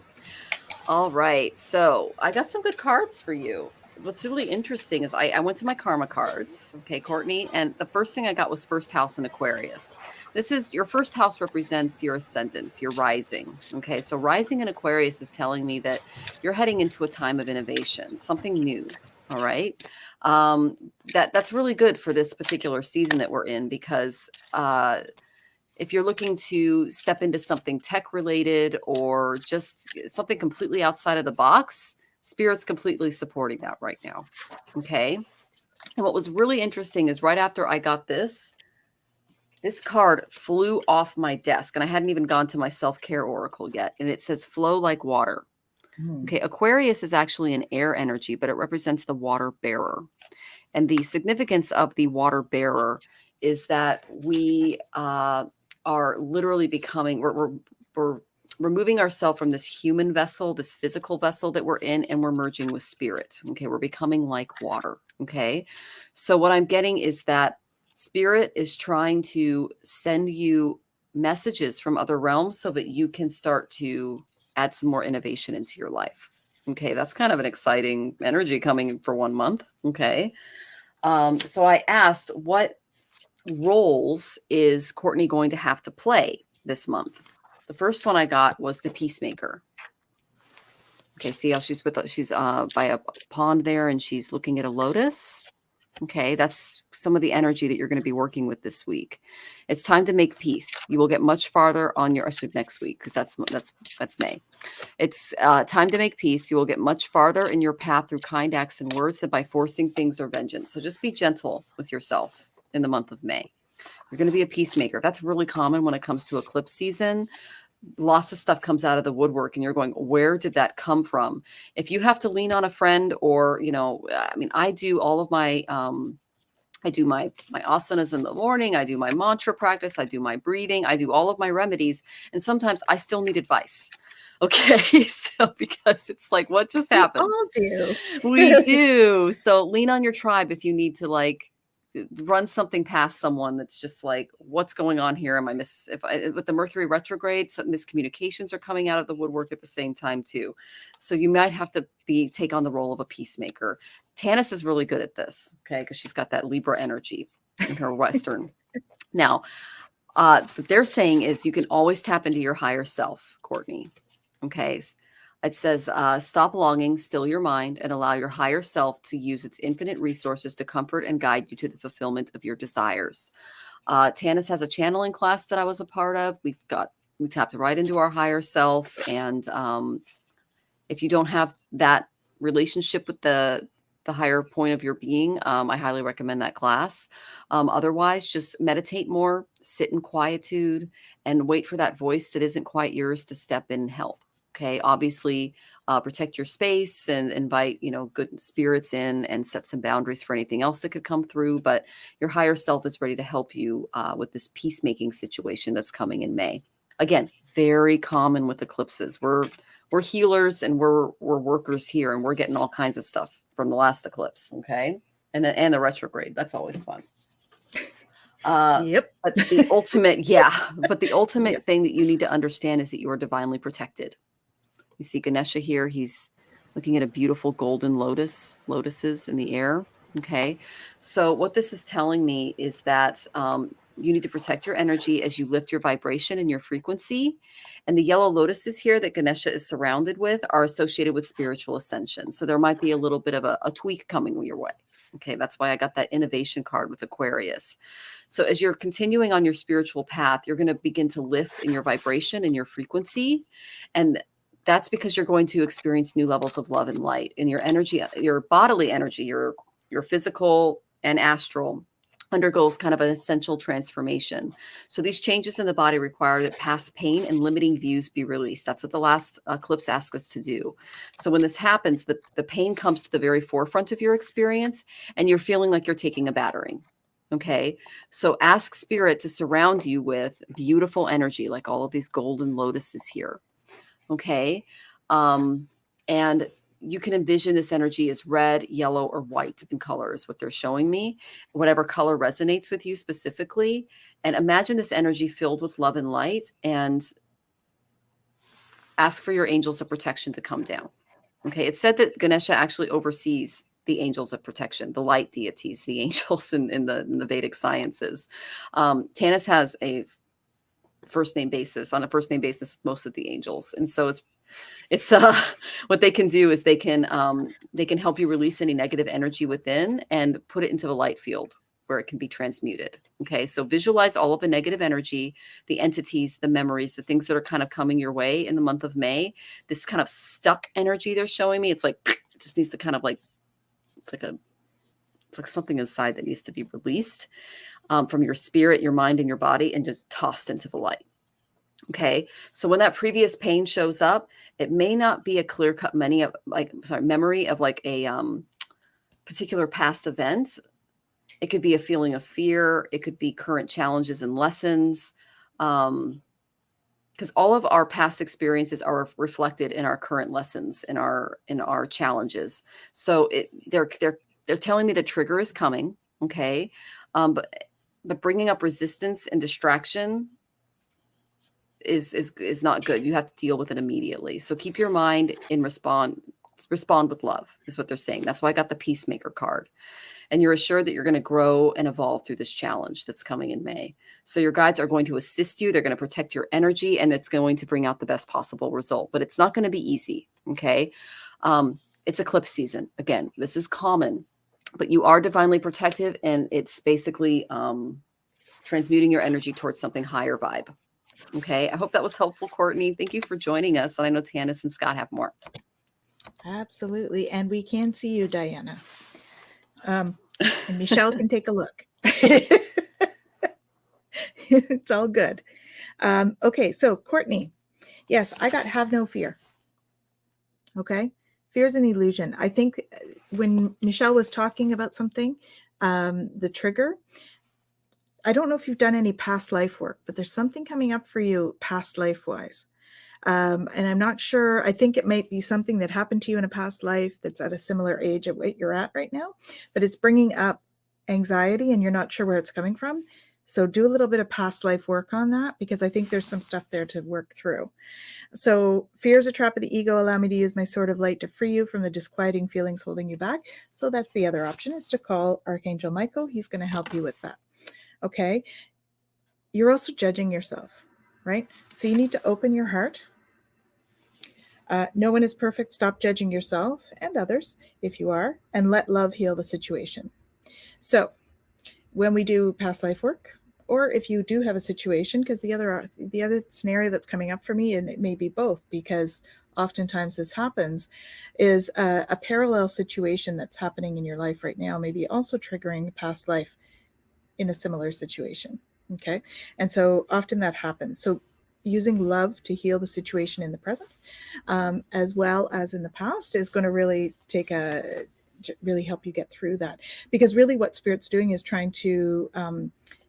All right, so I got some good cards for you. What's really interesting is I went to my karma cards, okay, Courtney, and the first thing I got was first house in Aquarius. This is your first house represents your ascendant, your rising, okay? So rising in Aquarius is telling me that you're heading into a time of innovation, something new, all right? That's really good for this particular season that we're in because if you're looking to step into something tech related or just something completely outside of the box, Spirit's completely supporting that right now. Okay. And what was really interesting is right after I got this card flew off my desk and I hadn't even gone to my self-care oracle yet. And it says flow like water. Okay. Aquarius is actually an air energy, but it represents the water bearer. And the significance of the water bearer is that we, are literally becoming, we're removing ourselves from this human vessel, this physical vessel that we're in, and we're merging with spirit. Okay. We're becoming like water. Okay. So what I'm getting is that Spirit is trying to send you messages from other realms so that you can start to add some more innovation into your life. Okay. That's kind of an exciting energy coming for 1 month. Okay. So I asked, what roles is Courtney going to have to play this month? The first one I got was the peacemaker. Okay, see how she's by a pond there and she's looking at a lotus. Okay, that's some of the energy that you're going to be working with this week. It's time to make peace. You will get much farther on your next week because that's May. It's time to make peace. You will get much farther in your path through kind acts and words than by forcing things or vengeance. So just be gentle with yourself in the month of May. You're going to be a peacemaker. That's really common when it comes to eclipse season. Lots of stuff comes out of the woodwork and you're going, where did that come from? If you have to lean on a friend or, I do all of my, I do my asanas in the morning. I do my mantra practice. I do my breathing. I do all of my remedies. And sometimes I still need advice. Okay. So because it's like, what just happened? We all do. We do. So lean on your tribe if you need to run something past someone that's just like, what's going on here? With the Mercury retrograde, some miscommunications are coming out of the woodwork at the same time too. So you might have to take on the role of a peacemaker. Tanys is really good at this, okay, because she's got that Libra energy in her Western. Now, what they're saying is you can always tap into your higher self, Courtney. Okay. It says, stop longing, still your mind, and allow your higher self to use its infinite resources to comfort and guide you to the fulfillment of your desires. Tanys has a channeling class that I was a part of. We tapped right into our higher self. And if you don't have that relationship with the higher point of your being, I highly recommend that class. Otherwise, just meditate more, sit in quietude, and wait for that voice that isn't quite yours to step in and help. Okay. Obviously, protect your space and invite, good spirits in and set some boundaries for anything else that could come through. But your higher self is ready to help you with this peacemaking situation that's coming in May. Again, very common with eclipses. We're healers and we're workers here, and we're getting all kinds of stuff from the last eclipse. Okay. And the retrograde. That's always fun. Yep. But the ultimate thing that you need to understand is that you are divinely protected. You see Ganesha here. He's looking at a beautiful golden lotuses in the air. Okay. So what this is telling me is that you need to protect your energy as you lift your vibration and your frequency. And the yellow lotuses here that Ganesha is surrounded with are associated with spiritual ascension. So there might be a little bit of a tweak coming your way. Okay. That's why I got that innovation card with Aquarius. So as you're continuing on your spiritual path, you're going to begin to lift in your vibration and your frequency. And that's because you're going to experience new levels of love and light in your energy, your bodily energy, your physical and astral undergoes kind of an essential transformation. So these changes in the body require that past pain and limiting views be released. That's what the last eclipse asked us to do. So when this happens, the pain comes to the very forefront of your experience and you're feeling like you're taking a battering. Okay. So ask Spirit to surround you with beautiful energy, like all of these golden lotuses here. Okay. And you can envision this energy as red, yellow, or white in color is what they're showing me, whatever color resonates with you specifically. And imagine this energy filled with love and light, and ask for your angels of protection to come down. Okay. It's said that Ganesha actually oversees the angels of protection, the light deities, the angels in the Vedic sciences. Tanys has a first name basis with most of the angels. And so it's what they can do is they can help you release any negative energy within and put it into the light field where it can be transmuted. Okay. So visualize all of the negative energy, the entities, the memories, the things that are kind of coming your way in the month of May. This kind of stuck energy they're showing me. It's like, it just needs to kind of like, it's like something inside that needs to be released from your spirit, your mind, and your body, and just tossed into the light. Okay. So when that previous pain shows up, it may not be a clear-cut memory of like a particular past event. It could be a feeling of fear. It could be current challenges and lessons. Because all of our past experiences are reflected in our current lessons, in our challenges. So they're telling me the trigger is coming. Okay. But bringing up resistance and distraction is not good. You have to deal with it immediately. So keep your mind in respond with love is what they're saying. That's why I got the Peacemaker card. And you're assured that you're going to grow and evolve through this challenge that's coming in May. So your guides are going to assist you. They're going to protect your energy, and it's going to bring out the best possible result. But it's not going to be easy. Okay. It's eclipse season. Again, this is common, but you are divinely protective, and it's basically transmuting your energy towards something higher vibe. Okay. I hope that was helpful, Courtney. Thank you for joining us. And I know Tanys and Scott have more. Absolutely. And we can see you, Diana. And Michelle can take a look. It's all good. Okay. So Courtney, yes, I got have no fear. Okay. Fear is an illusion. I think when Michelle was talking about something, the trigger, I don't know if you've done any past life work, but there's something coming up for you past life wise. And I'm not sure. I think it might be something that happened to you in a past life that's at a similar age at what you're at right now, but it's bringing up anxiety and you're not sure where it's coming from. So do a little bit of past life work on that, because I think there's some stuff there to work through. So fear is a trap of the ego. Allow me to use my sword of light to free you from the disquieting feelings holding you back. So that's the other option, is to call Archangel Michael. He's going to help you with that. Okay. You're also judging yourself, right? So you need to open your heart. No one is perfect. Stop judging yourself and others if you are, and let love heal the situation. So when we do past life work, or if you do have a situation, because the other scenario that's coming up for me, and it may be both, because oftentimes this happens, is a parallel situation that's happening in your life right now, maybe also triggering past life in a similar situation. Okay. And so often that happens. So using love to heal the situation in the present, as well as in the past, is going to really really help you get through that. Because really what Spirit's doing is trying to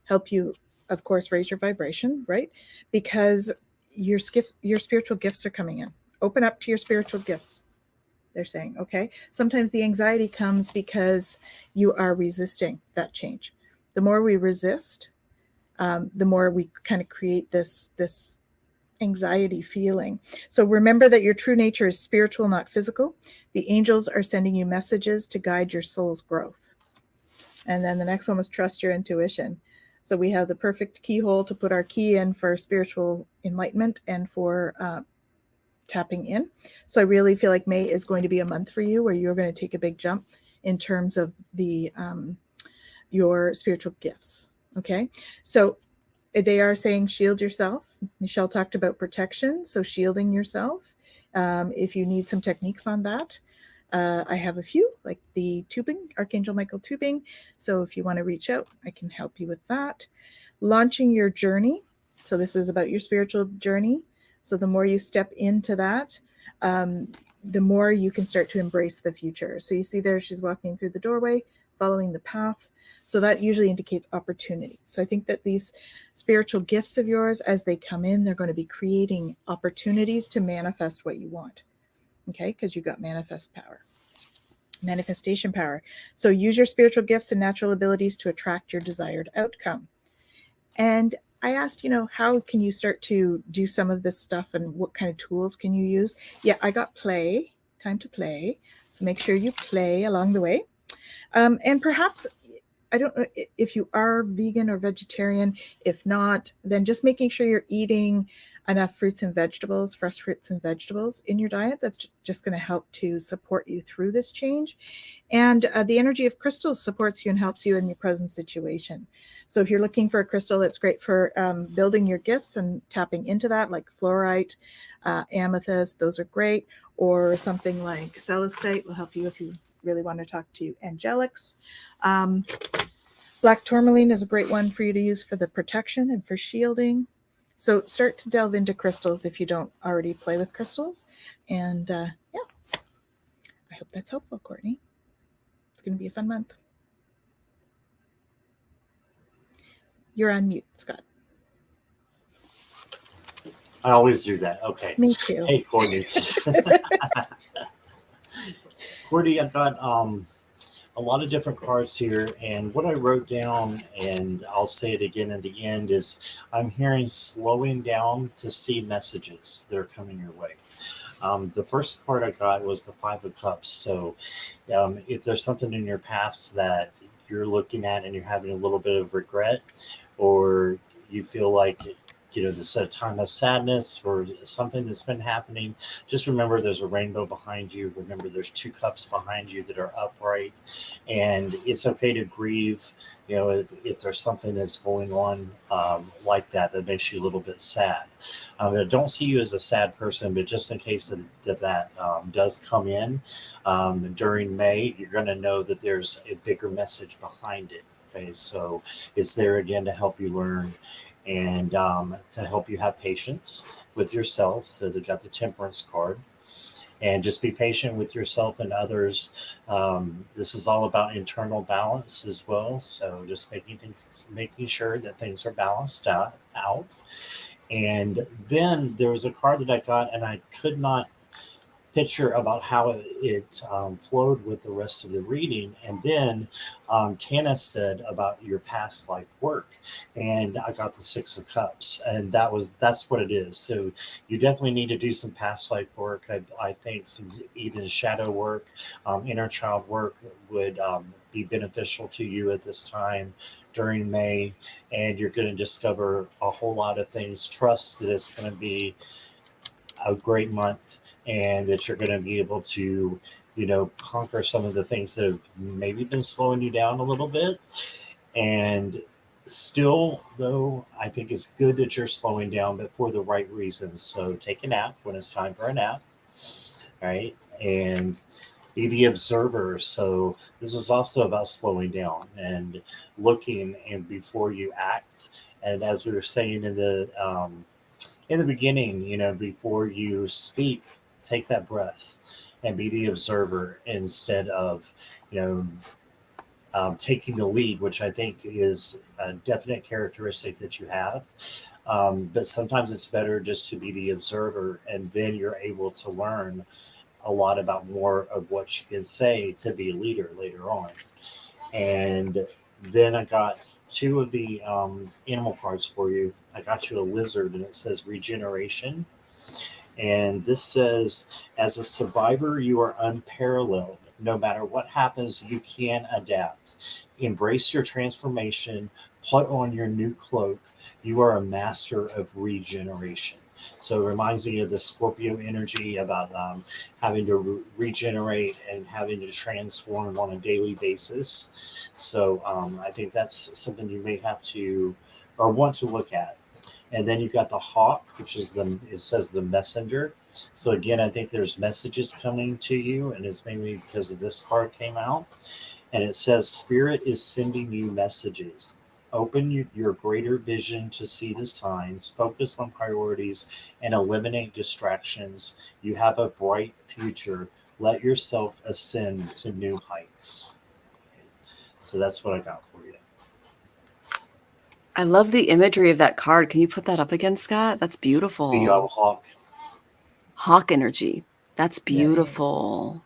help you, of course, raise your vibration, right? Because your spiritual gifts are coming in. Open up to your spiritual gifts, they're saying. Okay. Sometimes the anxiety comes because you are resisting that change. The more we resist, the more we kind of create this anxiety feeling. So remember that your true nature is spiritual, not physical. The angels are sending you messages to guide your soul's growth. And then the next one was trust your intuition. So we have the perfect keyhole to put our key in for spiritual enlightenment and for tapping in. So I really feel like May is going to be a month for you where you're going to take a big jump in terms of the your spiritual gifts. Okay. So they are saying shield yourself. Michelle talked about protection. So shielding yourself. If you need some techniques on that, I have a few, like the tubing, Archangel Michael tubing. So if you want to reach out, I can help you with that. Launching your journey. So this is about your spiritual journey. So the more you step into that, the more you can start to embrace the future. So you see there, she's walking through the doorway, following the path. So that usually indicates opportunity. So I think that these spiritual gifts of yours, as they come in, they're going to be creating opportunities to manifest what you want. okay, because you got manifestation power. So use your spiritual gifts and natural abilities to attract your desired outcome. And I asked, how can you start to do some of this stuff and what kind of tools can you use? Yeah, I got time to play. So make sure you play along the way. And perhaps, I don't know if you are vegan or vegetarian. If not, then just making sure you're eating enough fresh fruits and vegetables in your diet. That's just going to help to support you through this change. And the energy of crystals supports you and helps you in your present situation. So if you're looking for a crystal that's great for building your gifts and tapping into that, like fluorite, amethyst, those are great. Or something like celestite will help you if you really want to talk to angelics. Black tourmaline is a great one for you to use for the protection and for shielding. So start to delve into crystals if you don't already play with crystals. And I hope that's helpful, Courtney. It's going to be a fun month. You're on mute, Scott. I always do that. Okay. Me too. Hey, Courtney. Courtney, I've got a lot of different cards here, and what I wrote down, and I'll say it again at the end, is I'm hearing slowing down to see messages that are coming your way. The first card I got was the Five of Cups. So if there's something in your past that you're looking at and you're having a little bit of regret, or you feel like this is a time of sadness or something that's been happening, just remember there's a rainbow behind you. Remember there's two cups behind you that are upright, and it's okay to grieve. If there's something that's going on like that makes you a little bit sad. I don't see you as a sad person, but just in case that does come in during May, you're going to know that there's a bigger message behind it. Okay, so it's there again to help you learn and to help you have patience with yourself. So they've got the Temperance card. And just be patient with yourself and others. This is all about internal balance as well. So just making sure that things are balanced out. And then there was a card that I got, and I could not picture about how it flowed with the rest of the reading. And then Tanys said about your past life work, and I got the Six of Cups, and that's what it is. So you definitely need to do some past life work. I think some even shadow work, inner child work would be beneficial to you at this time during May, and you're going to discover a whole lot of things. Trust that it's going to be a great month, and that you're going to be able to, conquer some of the things that have maybe been slowing you down a little bit. And still, though, I think it's good that you're slowing down, but for the right reasons. So take a nap when it's time for a nap, right? And be the observer. So this is also about slowing down and looking and before you act. And as we were saying in the beginning, before you speak, take that breath and be the observer instead of, taking the lead, which I think is a definite characteristic that you have. But sometimes it's better just to be the observer, and then you're able to learn a lot about more of what you can say to be a leader later on. And then I got two of the animal cards for you. I got you a lizard, and it says regeneration. And this says, as a survivor, you are unparalleled. No matter what happens, you can adapt. Embrace your transformation. Put on your new cloak. You are a master of regeneration. So it reminds me of the Scorpio energy about having to regenerate and having to transform on a daily basis. So I think that's something you may have to or want to look at. And then you got the hawk, which is it says the messenger. So again, I think there's messages coming to you, and it's mainly because of this card came out. And it says, Spirit is sending you messages. Open your greater vision to see the signs, focus on priorities, and eliminate distractions. You have a bright future. Let yourself ascend to new heights. So that's what I got for you. I love the imagery of that card. Can you put that up again, Scott? That's beautiful. The hawk. Hawk energy. That's beautiful.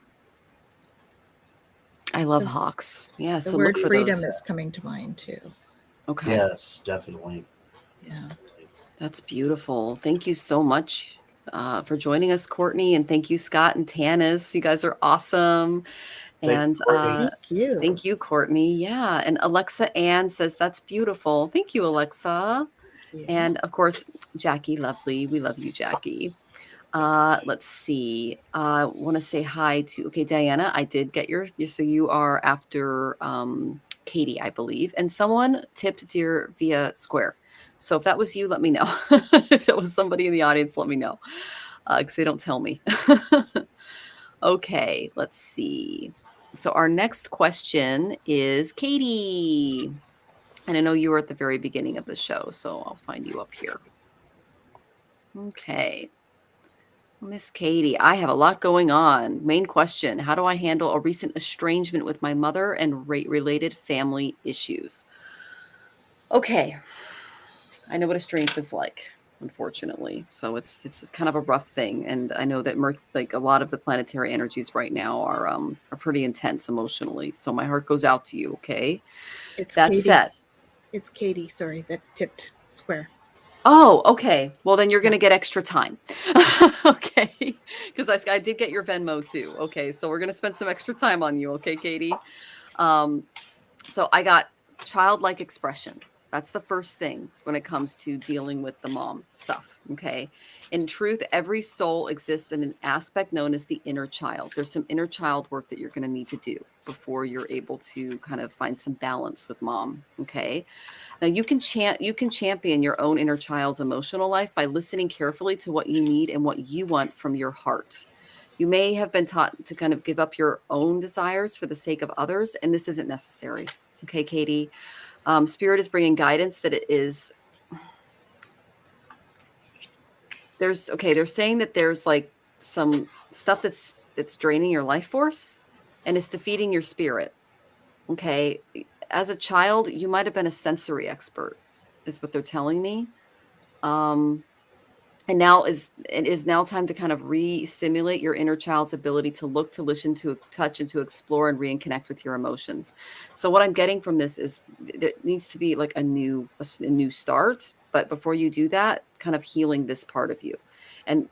I love hawks. Yeah, The so word look for freedom those. is coming to mind too. Okay. Yes, definitely. Yeah. That's beautiful. Thank you so much for joining us, Courtney. And thank you, Scott and Tanys. You guys are awesome. And Thank you. thank you, Courtney. Yeah. And Alexa Ann says, that's beautiful. Thank you, Alexa. Thank you. And of course, Jackie, lovely. We love you, Jackie. Let's see. Want to say hi to, okay, Diana, I did get so you are after Katie, I believe. And someone tipped dear via Square. So if that was you, let me know. If it was somebody in the audience, let me know. Because they don't tell me. Okay, let's see. So our next question is Katie. And I know you were at the very beginning of the show, so I'll find you up here. Okay. Miss Katie, I have a lot going on. Main question, how do I handle a recent estrangement with my mother and related family issues? Okay. I know what estrangement's like, unfortunately. So it's kind of a rough thing. And I know that like a lot of the planetary energies right now are pretty intense emotionally. So my heart goes out to you, okay? It's That Katie. said. It's Katie, sorry, that tipped Square. Oh, okay. Well, then you're going to get extra time. Okay. Because I did get your Venmo too. Okay. So we're going to spend some extra time on you. Okay, Katie. So I got childlike expression. That's the first thing when it comes to dealing with the mom stuff. Okay. In truth, every soul exists in an aspect known as the inner child. There's some inner child work that you're going to need to do before you're able to kind of find some balance with mom. Okay. Now you can champion your own inner child's emotional life by listening carefully to what you need and what you want from your heart. You may have been taught to kind of give up your own desires for the sake of others, and this isn't necessary. Okay, Katie. Spirit is bringing guidance that it is. They're saying that there's like some stuff that's draining your life force, and it's defeating your spirit. Okay. As a child, you might have been a sensory expert, is what they're telling me. And now it is now time to kind of re-stimulate your inner child's ability to look, to listen, to touch, and to explore and reconnect with your emotions. So what I'm getting from this is there needs to be like a new start. But before you do that, kind of healing this part of you. And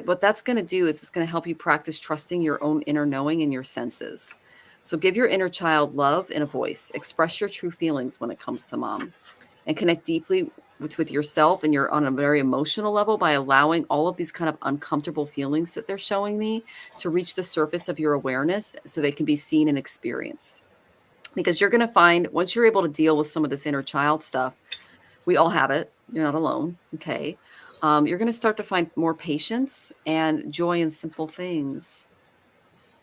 what that's going to do is it's going to help you practice trusting your own inner knowing and your senses. So give your inner child love and a voice. Express your true feelings when it comes to mom. And connect deeply with yourself, and you're on a very emotional level by allowing all of these kind of uncomfortable feelings that they're showing me to reach the surface of your awareness so they can be seen and experienced. Because you're going to find once you're able to deal with some of this inner child stuff, we all have it. You're not alone. Okay. You're going to start to find more patience and joy in simple things.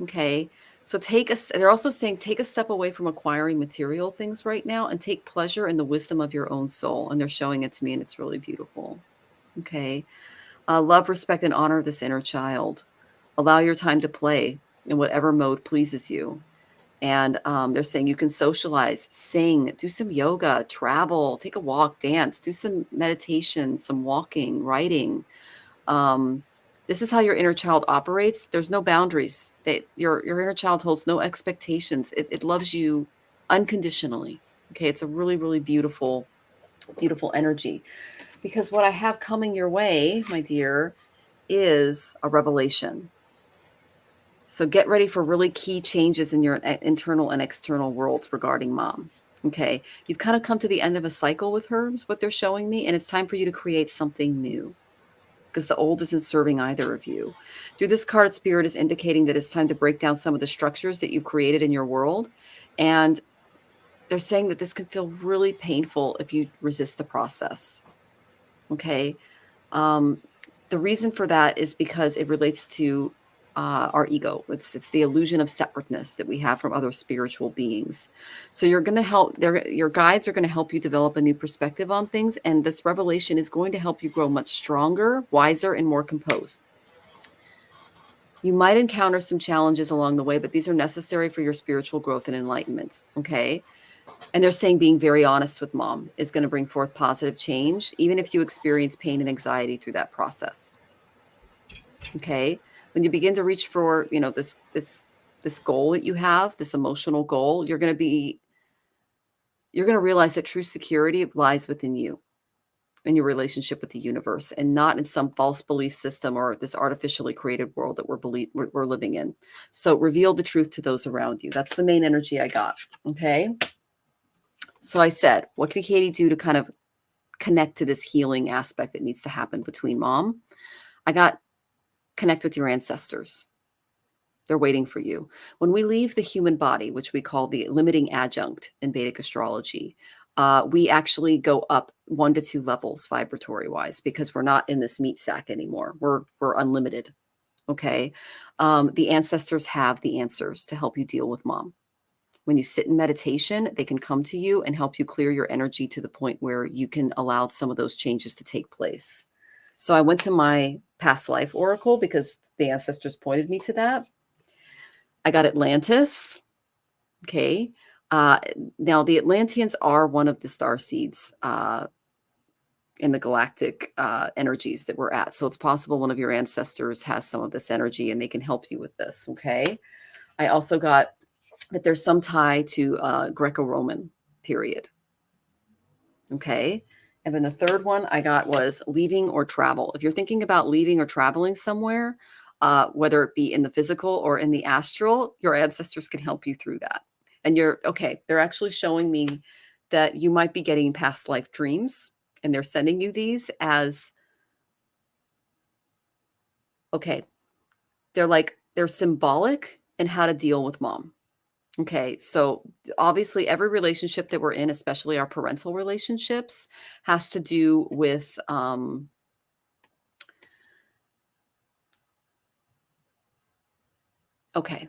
Okay. So they're also saying take a step away from acquiring material things right now and take pleasure in the wisdom of your own soul. And they're showing it to me, and it's really beautiful. Okay. Love, respect, and honor this inner child. Allow your time to play in whatever mode pleases you. And they're saying you can socialize, sing, do some yoga, travel, take a walk, dance, do some meditation, some walking, writing. This is how your inner child operates. There's no boundaries. Your inner child holds no expectations. It loves you unconditionally. Okay. It's a really, really beautiful, beautiful energy. Because what I have coming your way, my dear, is a revelation. So get ready for really key changes in your internal and external worlds regarding mom. Okay. You've kind of come to the end of a cycle with her, is what they're showing me. And it's time for you to create something new, because the old isn't serving either of you. Through this card, Spirit is indicating that it's time to break down some of the structures that you've created in your world. And they're saying that this can feel really painful if you resist the process. Okay. The reason for that is because it relates to our ego. It's the illusion of separateness that we have from other spiritual beings. So you're going to help, your guides are going to help you develop a new perspective on things. And this revelation is going to help you grow much stronger, wiser, and more composed. You might encounter some challenges along the way, but these are necessary for your spiritual growth and enlightenment. Okay. And they're saying being very honest with mom is going to bring forth positive change, even if you experience pain and anxiety through that process. Okay. When you begin to reach for, this goal that you have, this emotional goal, you're going to realize that true security lies within you, in your relationship with the universe, and not in some false belief system or this artificially created world that we're living in. So reveal the truth to those around you. That's the main energy I got. Okay. So I said, what can Katie do to kind of connect to this healing aspect that needs to happen between mom? I got connect with your ancestors. They're waiting for you. When we leave the human body, which we call the limiting adjunct in Vedic astrology, we actually go up 1 to 2 levels vibratory wise, because we're not in this meat sack anymore. We're unlimited. Okay. The ancestors have the answers to help you deal with mom. When you sit in meditation, they can come to you and help you clear your energy to the point where you can allow some of those changes to take place. So I went to my past life oracle because the ancestors pointed me to that. I got Atlantis. Okay. Now, the Atlanteans are one of the star seeds in the galactic energies that we're at. So it's possible one of your ancestors has some of this energy and they can help you with this. Okay. I also got that there's some tie to Greco-Roman period. Okay. And then the third one I got was leaving or travel. If you're thinking about leaving or traveling somewhere, whether it be in the physical or in the astral, your ancestors can help you through that. And they're actually showing me that you might be getting past life dreams, and they're sending you these as, okay, they're symbolic in how to deal with mom. Okay, so obviously every relationship that we're in, especially our parental relationships, has to do with okay.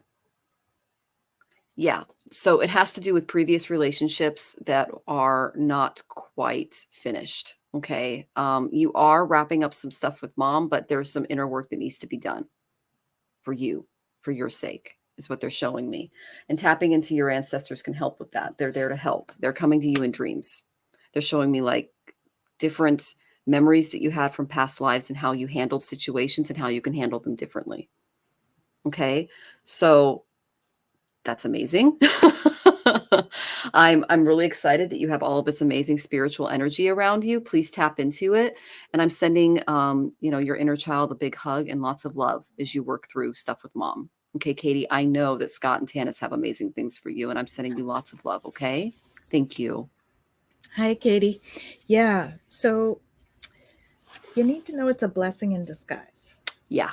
Yeah, so it has to do with previous relationships that are not quite finished. Okay, you are wrapping up some stuff with mom, but there's some inner work that needs to be done for you, for your sake, is what they're showing me. And tapping into your ancestors can help with that. They're there to help. They're coming to you in dreams. They're showing me like different memories that you had from past lives and how you handled situations and how you can handle them differently. Okay, so that's amazing. I'm really excited that you have all of this amazing spiritual energy around you. Please tap into it. And I'm sending your inner child a big hug and lots of love as you work through stuff with mom. Okay, Katie, I know that Scott and Tanys have amazing things for you, and I'm sending you lots of love. Okay. Thank you. Hi, Katie. Yeah. So you need to know it's a blessing in disguise. Yeah.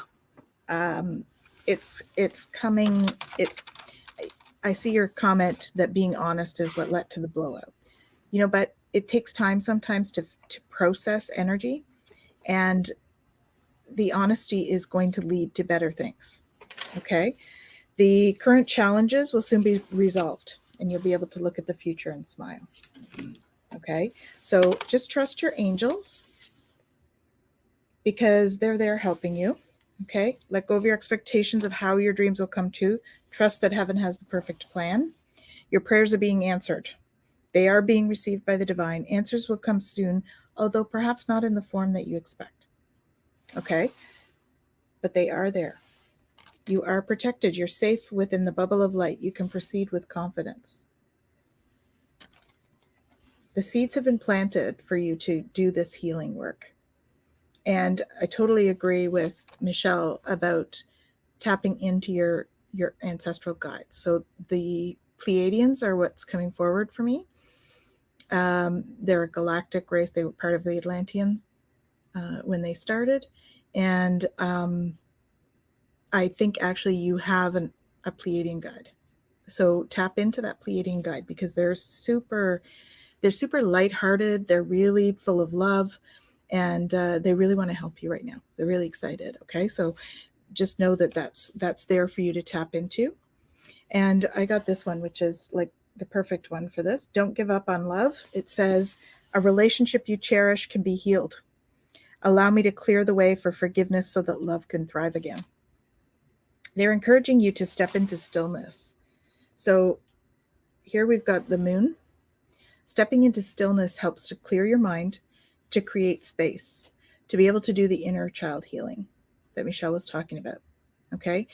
It's coming. I see your comment that being honest is what led to the blowout. But it takes time sometimes to process energy, and the honesty is going to lead to better things. Okay. The current challenges will soon be resolved, and you'll be able to look at the future and smile. Okay. So just trust your angels because they're there helping you. Okay. Let go of your expectations of how your dreams will come true. Trust that heaven has the perfect plan. Your prayers are being answered. They are being received by the divine. Answers will come soon, although perhaps not in the form that you expect. Okay. But they are there. You are protected. You're safe within the bubble of light. You can proceed with confidence. The seeds have been planted for you to do this healing work. And I totally agree with Michelle about tapping into your ancestral guides. So the Pleiadians are what's coming forward for me. They're a galactic race. They were part of the Atlantean when they started. And I think actually you have a Pleiadian guide. So tap into that Pleiadian guide because they're super lighthearted. They're really full of love, and they really want to help you right now. They're really excited. Okay, so just know that that's there for you to tap into. And I got this one, which is like the perfect one for this. Don't give up on love. It says, a relationship you cherish can be healed. Allow me to clear the way for forgiveness so that love can thrive again. They're encouraging you to step into stillness. So here we've got the moon. Stepping into stillness helps to clear your mind, to create space, to be able to do the inner child healing that Michelle was talking about. Okay.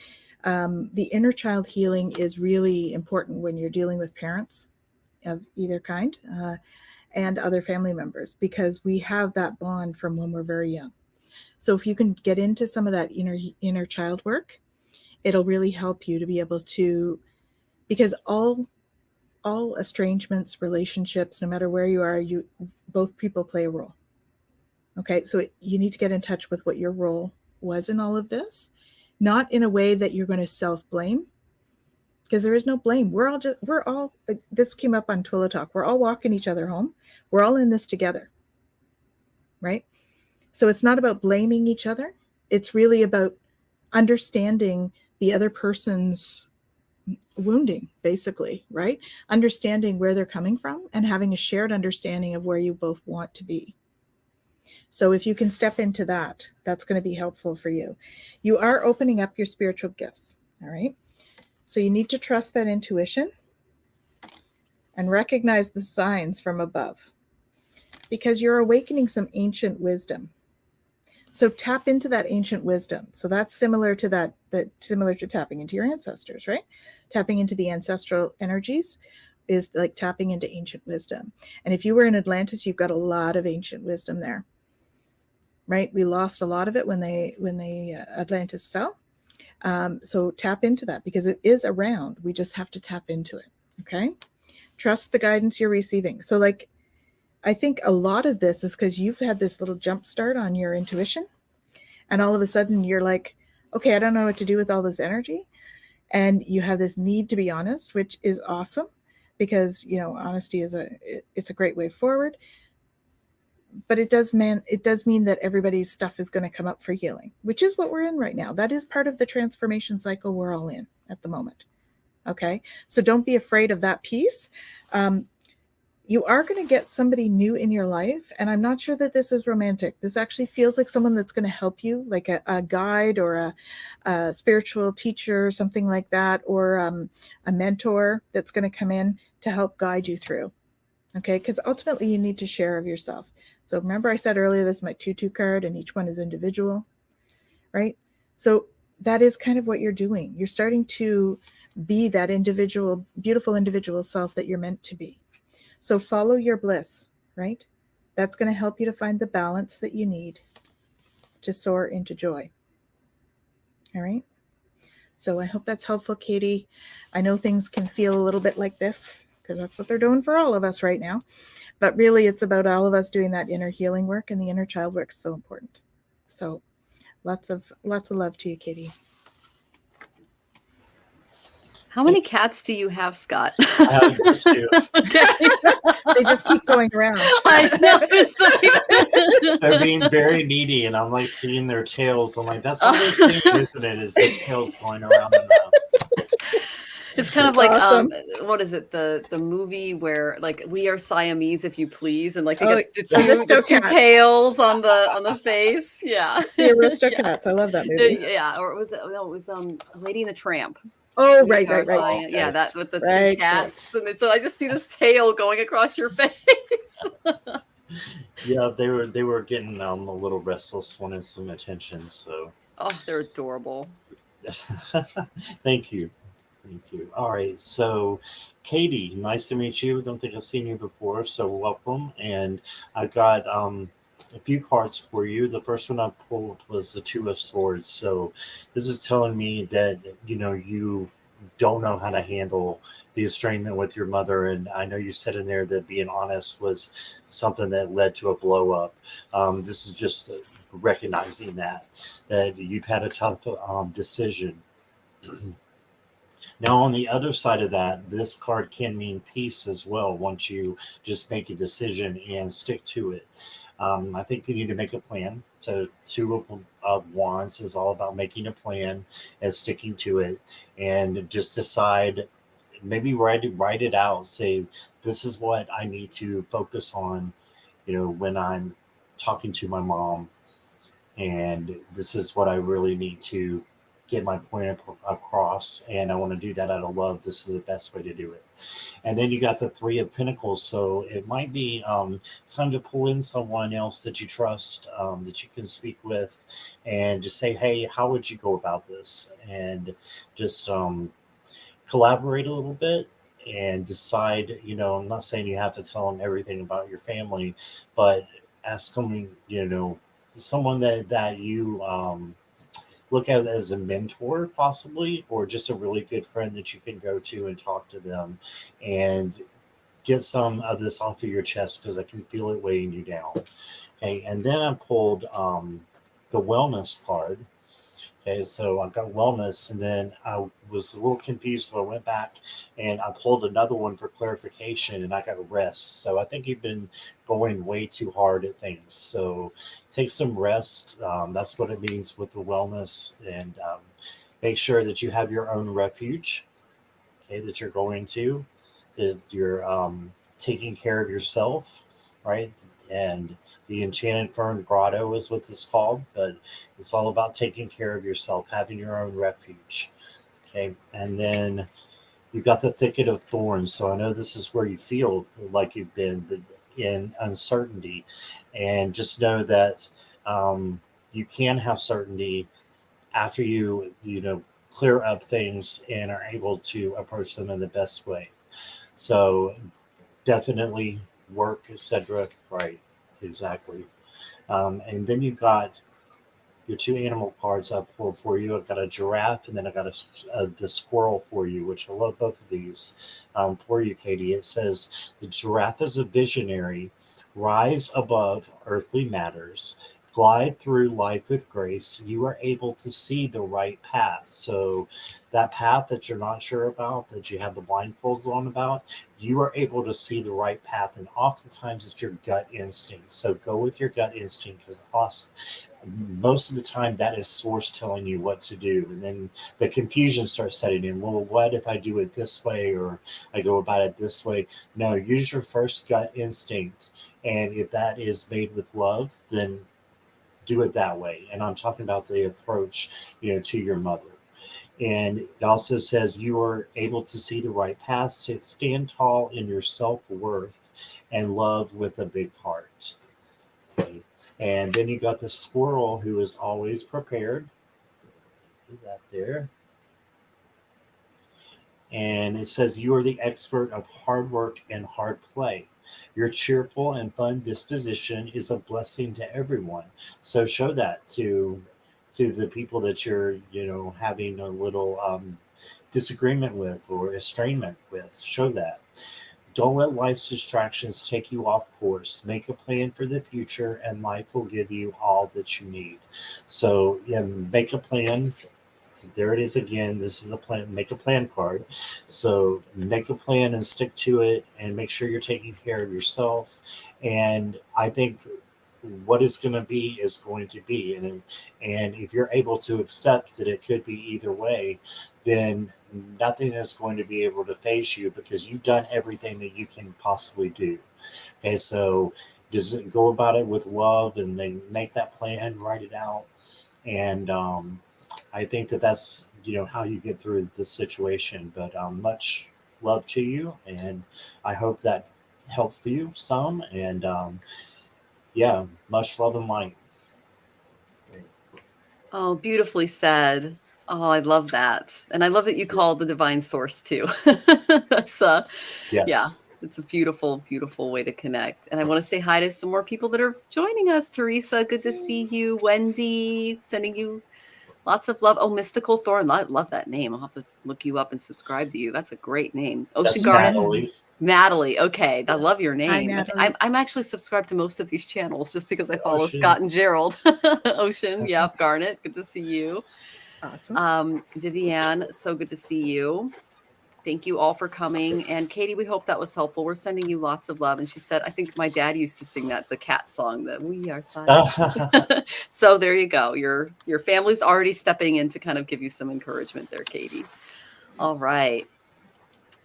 The inner child healing is really important when you're dealing with parents of either kind and other family members, because we have that bond from when we're very young. So if you can get into some of that inner child work, it'll really help you to be able to, because all estrangements, relationships, no matter where you are, both people play a role. Okay, so you need to get in touch with what your role was in all of this, not in a way that you're going to self-blame, because there is no blame. We're all, this came up on Twillow Talk, we're all walking each other home. We're all in this together, right? So it's not about blaming each other. It's really about understanding the other person's wounding, basically, right? Understanding where they're coming from and having a shared understanding of where you both want to be. So if you can step into that, that's going to be helpful for you. You are opening up your spiritual gifts, all right? So you need to trust that intuition and recognize the signs from above, because you're awakening some ancient wisdom. So tap into that ancient wisdom. So that's similar to similar to tapping into your ancestors, right? Tapping into the ancestral energies is like tapping into ancient wisdom. And if you were in Atlantis, you've got a lot of ancient wisdom there, right? We lost a lot of it when Atlantis fell. So tap into that, because it is around. We just have to tap into it. Okay. Trust the guidance you're receiving. So like, I think a lot of this is because you've had this little jump start on your intuition, and all of a sudden you're like, okay, I don't know what to do with all this energy. And you have this need to be honest, which is awesome, because, you know, honesty it's a great way forward. But it does mean that everybody's stuff is going to come up for healing, which is what we're in right now. That is part of the transformation cycle we're all in at the moment. Okay. So don't be afraid of that piece. You are going to get somebody new in your life. And I'm not sure that this is romantic. This actually feels like someone that's going to help you, like a guide or a spiritual teacher or something like that, or a mentor that's going to come in to help guide you through. Okay. Because ultimately you need to share of yourself. So remember I said earlier, this is my 2-2 card, and each one is individual, right? So that is kind of what you're doing. You're starting to be that individual, beautiful individual self that you're meant to be. So follow your bliss, right? That's going to help you to find the balance that you need to soar into joy. All right. So I hope that's helpful, Katie. I know things can feel a little bit like this, because that's what they're doing for all of us right now. But really, it's about all of us doing that inner healing work, and the inner child work is so important. So lots of love to you, Katie. How many cats do you have, Scott? Just two. Okay. They just keep going around. I know. It's like... They're being very needy, and I'm like seeing their tails. I'm like, that's what they're seeing, isn't it? Is the tails going around and around. It's kind of That's like awesome. What is it, the movie where like we are Siamese, if you please, and like they get the two tails on the face. Yeah, the Aristocats. I love that movie. Or it was Lady and the Tramp. Oh, right. Yeah, that with the two cats. And so I just see this tail going across your face. Yeah, they were getting a little restless, wanting some attention. So. Oh, they're adorable. Thank you. All right, so Katie, nice to meet you. Don't think I've seen you before, so welcome. And I got a few cards for you. The first one I pulled was the Two of Swords. So this is telling me that, you know, you don't know how to handle the estrangement with your mother. And I know you said in there that being honest was something that led to a blow up. This is just recognizing that you've had a tough decision. Now, on the other side of that, this card can mean peace as well once you just make a decision and stick to it. I think you need to make a plan. So Two of Wands is all about making a plan and sticking to it, and just decide, maybe write it out. Say, this is what I need to focus on, you know, when I'm talking to my mom, and this is what I really need to get my point across, and I want to do that out of love. This is the best way to do it. And then you got the Three of Pentacles. So it might be it's time to pull in someone else that you trust, that you can speak with, and just say, hey, how would you go about this? And just collaborate a little bit and decide, I'm not saying you have to tell them everything about your family, but ask them, someone that you look at it as a mentor possibly, or just a really good friend that you can go to and talk to them and get some of this off of your chest, because I can feel it weighing you down. Okay, and then I pulled the wellness card. Okay, so I got wellness, and then I was a little confused, so I went back and I pulled another one for clarification, and I got rest. So I think you've been going way too hard at things. So take some rest. That's what it means with the wellness, and make sure that you have your own refuge. Okay, that you're going to, that you're taking care of yourself, right? And the Enchanted Fern Grotto is what it's called, but it's all about taking care of yourself, having your own refuge. Okay, and then you've got the Thicket of Thorns. So I know this is where you feel like you've been in uncertainty, and just know that you can have certainty after you clear up things and are able to approach them in the best way. So definitely work, etc. Right, exactly. And then you've got your two animal cards I pulled for you. I've got a giraffe, and then I got the squirrel for you, which I love both of these for you, Katie. It says the giraffe is a visionary, rise above earthly matters, glide through life with grace. You are able to see the right path. So that path that you're not sure about, that you have the blindfolds on about, you are able to see the right path. And oftentimes it's your gut instinct. So go with your gut instinct, because most of the time that is source telling you what to do. And then the confusion starts setting in. Well, what if I do it this way, or I go about it this way? No, use your first gut instinct. And if that is made with love, then do it that way. And I'm talking about the approach, to your mother. And it also says you are able to see the right path. Stand tall in your self-worth and love with a big heart. Okay. And then you got the squirrel, who is always prepared. Do that there. And it says you are the expert of hard work and hard play. Your cheerful and fun disposition is a blessing to everyone. So show that to the people that you're, having a little disagreement with or estrangement with. Show that. Don't let life's distractions take you off course. Make a plan for the future, and life will give you all that you need. So, yeah, make a plan. So there it is again. This is the plan. Make a plan card. So make a plan and stick to it, and make sure you're taking care of yourself. And I think what is going to be is going to be. And if you're able to accept that it could be either way, then nothing is going to be able to phase you, because you've done everything that you can possibly do. Okay, so just go about it with love, and then make that plan, write it out. And I think that's how you get through this situation. But much love to you, and I hope that helped you some. And yeah, much love and light. Oh, beautifully said. Oh, I love that. And I love that you called the divine source too. That's Yes. yeah, it's a beautiful, beautiful way to connect. And I want to say hi to some more people that are joining us. Teresa, good to see you. Wendy, sending you lots of love. Oh, Mystical Thorn. I love that name. I'll have to look you up and subscribe to you. That's a great name. Ocean That's Garden. Natalie. Natalie. Okay. I love your name. Hi, Natalie. I'm actually subscribed to most of these channels just because I follow Ocean. Scott and Gerald. Ocean. Yep. Garnet. Good to see you. Awesome. Viviane, so good to see you. Thank you all for coming. And Katie, we hope that was helpful. We're sending you lots of love. And she said, I think my dad used to sing the cat song, that we are silent. So there you go. Your family's already stepping in to kind of give you some encouragement there, Katie. All right.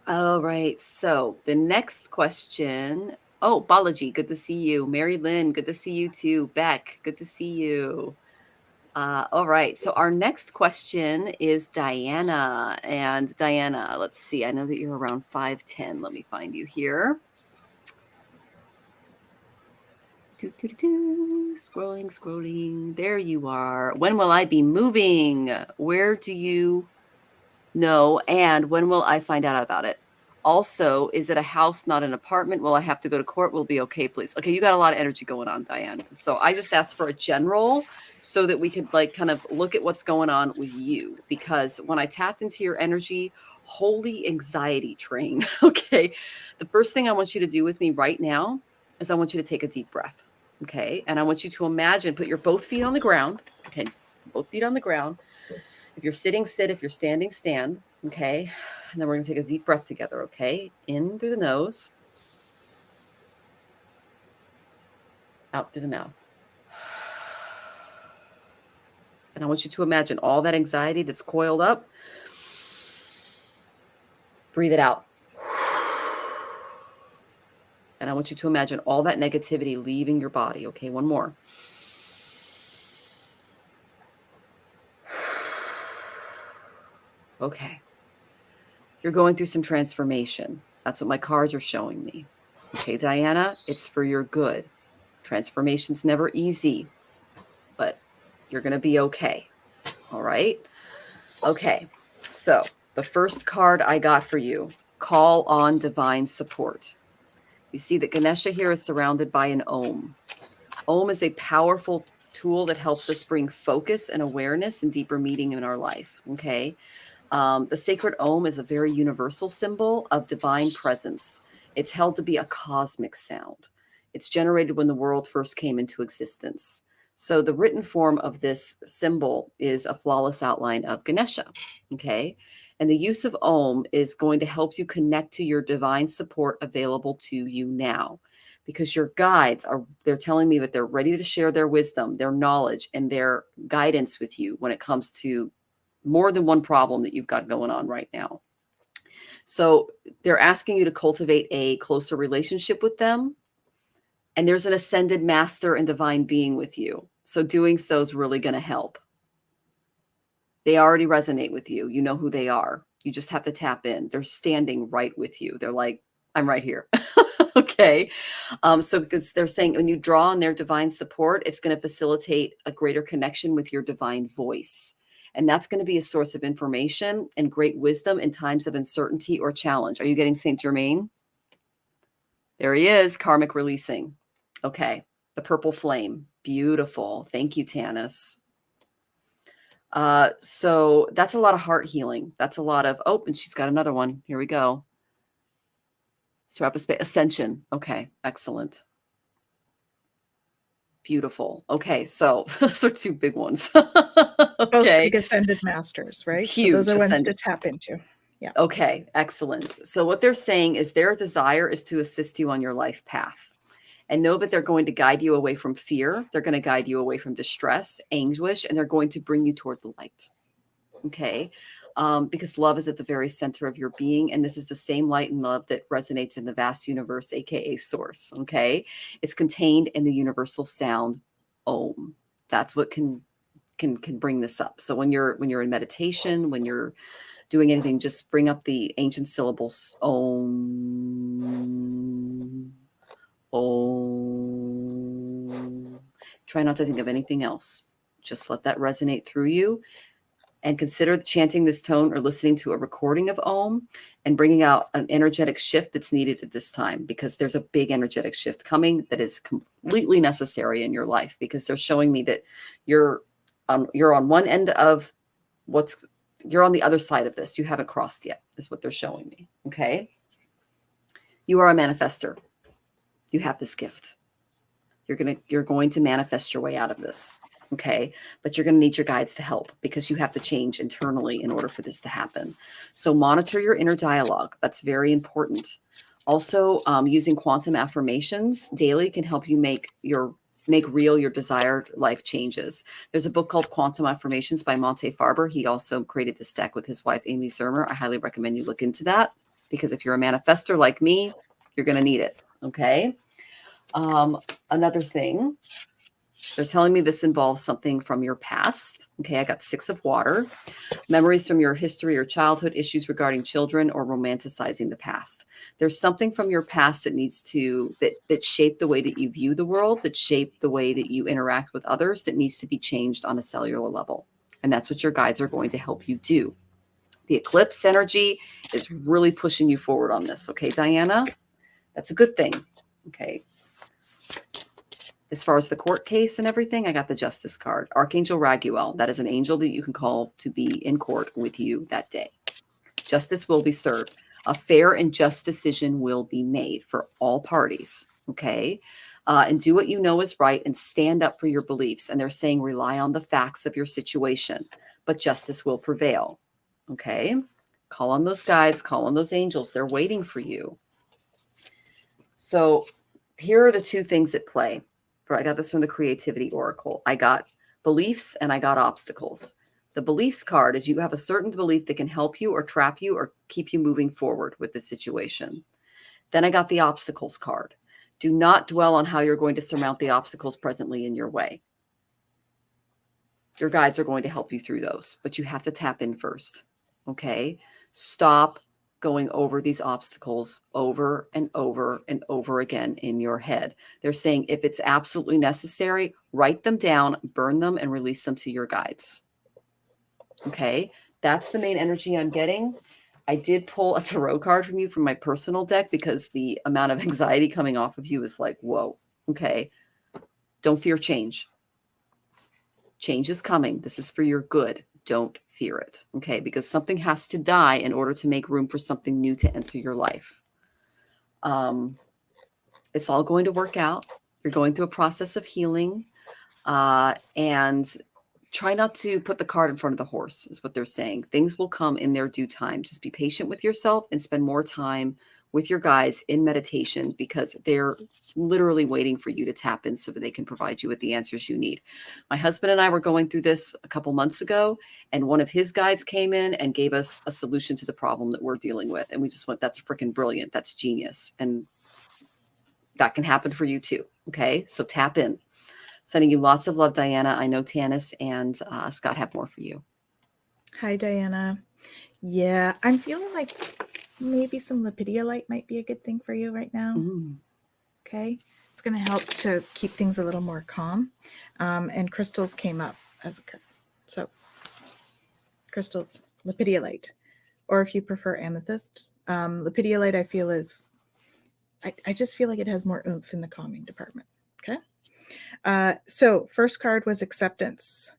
All right. So the next question. Oh, Balaji, good to see you. Mary Lynn, good to see you too. Beck, good to see you. All right. So our next question is Diana. And Diana, let's see. I know that you're around 5'10". Let me find you here. Scrolling. There you are. When will I be moving? Where do you know? And when will I find out about it? Also, is it a house, not an apartment? Will I have to go to court? Will be okay, please. Okay, you got a lot of energy going on, Diane. So I just asked for a general so that we could like kind of look at what's going on with you. Because when I tapped into your energy, holy anxiety train. Okay. The first thing I want you to do with me right now is I want you to take a deep breath. Okay. And I want you to imagine, put your both feet on the ground. Okay. Both feet on the ground. If you're sitting, sit. If you're standing, stand. Okay. And then we're going to take a deep breath together. Okay. In through the nose. Out through the mouth. And I want you to imagine all that anxiety that's coiled up. Breathe it out. And I want you to imagine all that negativity leaving your body. Okay. One more. Okay. You're going through some transformation. That's what my cards are showing me. Okay, Diana, it's for your good. Transformation's never easy, but you're going to be okay. All right. Okay. So the first card I got for you, call on divine support. You see that Ganesha here is surrounded by an Om. Om is a powerful tool that helps us bring focus and awareness and deeper meaning in our life. Okay. The sacred Om is a very universal symbol of divine presence. It's held to be a cosmic sound. It's generated when the world first came into existence. So the written form of this symbol is a flawless outline of Ganesha. Okay. And the use of Om is going to help you connect to your divine support available to you now. Because your guides they're telling me that they're ready to share their wisdom, their knowledge, and their guidance with you when it comes to more than one problem that you've got going on right now. So they're asking you to cultivate a closer relationship with them. And there's an ascended master and divine being with you. So doing so is really going to help. They already resonate with you. You know who they are. You just have to tap in. They're standing right with you. They're like, I'm right here. Okay. So because they're saying when you draw on their divine support, it's going to facilitate a greater connection with your divine voice. And that's going to be a source of information and great wisdom in times of uncertainty or challenge. Are you getting Saint Germain? There he is, karmic releasing. Okay. The purple flame. Beautiful. Thank you, Tanys. So that's a lot of heart healing. That's a lot of, and she's got another one. Here we go. Ascension. Okay. Excellent. Beautiful. Okay. So those are two big ones. Both Okay. big ascended masters, right? Huge so those are ones ascended. to tap into. Yeah. Okay. Excellent. So what they're saying is their desire is to assist you on your life path. And know that they're going to guide you away from fear. They're going to guide you away from distress, anguish, and they're going to bring you toward the light. Okay. Because love is at the very center of your being. And this is the same light and love that resonates in the vast universe, AKA source. Okay. It's contained in the universal sound Om. That's what can bring this up. So when you're in meditation, when you're doing anything, just bring up the ancient syllables Om. Om. Try not to think of anything else. Just let that resonate through you. And consider chanting this tone or listening to a recording of Om and bringing out an energetic shift that's needed at this time, because there's a big energetic shift coming that is completely necessary in your life, because they're showing me that you're on one end of you're on the other side of this. You haven't crossed yet, is what they're showing me. Okay. You are a manifester. You have this gift. You're going to manifest your way out of this. Okay. But you're going to need your guides to help, because you have to change internally in order for this to happen. So monitor your inner dialogue. That's very important. Also, using quantum affirmations daily can help you make real your desired life changes. There's a book called Quantum Affirmations by Monte Farber. He also created this deck with his wife, Amy Zermer. I highly recommend you look into that, because if you're a manifester like me, you're going to need it. Okay. Another thing They're telling me this involves something from your past. Okay, I got 6 of water. Memories from your history or childhood, issues regarding children, or romanticizing the past. There's something from your past that needs to, that shaped the way that you view the world, that shaped the way that you interact with others, that needs to be changed on a cellular level. And that's what your guides are going to help you do. The eclipse energy is really pushing you forward on this. Okay, Diana? That's a good thing. Okay. As far as the court case and everything, I got the Justice card. Archangel Raguel, that is an angel that you can call to be in court with you that day. Justice will be served. A fair and just decision will be made for all parties, okay? And do what you know is right and stand up for your beliefs. And they're saying rely on the facts of your situation, but justice will prevail, okay? Call on those guides, call on those angels. They're waiting for you. So here are the 2 things at play. I got this from the Creativity Oracle. I got beliefs and I got obstacles. The beliefs card is you have a certain belief that can help you or trap you or keep you moving forward with the situation. Then I got the obstacles card. Do not dwell on how you're going to surmount the obstacles presently in your way. Your guides are going to help you through those, but you have to tap in first. Okay? Stop going over these obstacles over and over and over again in your head. They're saying if it's absolutely necessary, write them down, burn them, and release them to your guides. Okay, that's the main energy I'm getting. I did pull a tarot card from you from my personal deck because the amount of anxiety coming off of you is like, whoa, okay. Don't fear change. Change is coming. This is for your good. Don't fear it, okay? Because something has to die in order to make room for something new to enter your life. It's all going to work out. You're going through a process of healing, and try not to put the cart in front of the horse is what they're saying. Things will come in their due time. Just be patient with yourself and spend more time with your guides in meditation because they're literally waiting for you to tap in so that they can provide you with the answers you need. My husband and I were going through this a couple months ago, and one of his guides came in and gave us a solution to the problem that we're dealing with. And we just went, that's freaking brilliant. That's genius. And that can happen for you too. Okay. So tap in. Sending you lots of love, Diana. I know Tanys and Scott have more for you. Hi, Diana. Yeah, I'm feeling like maybe some Lepidiolite might be a good thing for you right now. Okay. It's going to help to keep things a little more calm. And crystals came up as a card. So crystals, Lepidiolite, or if you prefer amethyst. Lepidiolite, I feel is, I just feel like it has more oomph in the calming department. Okay. So first card was acceptance.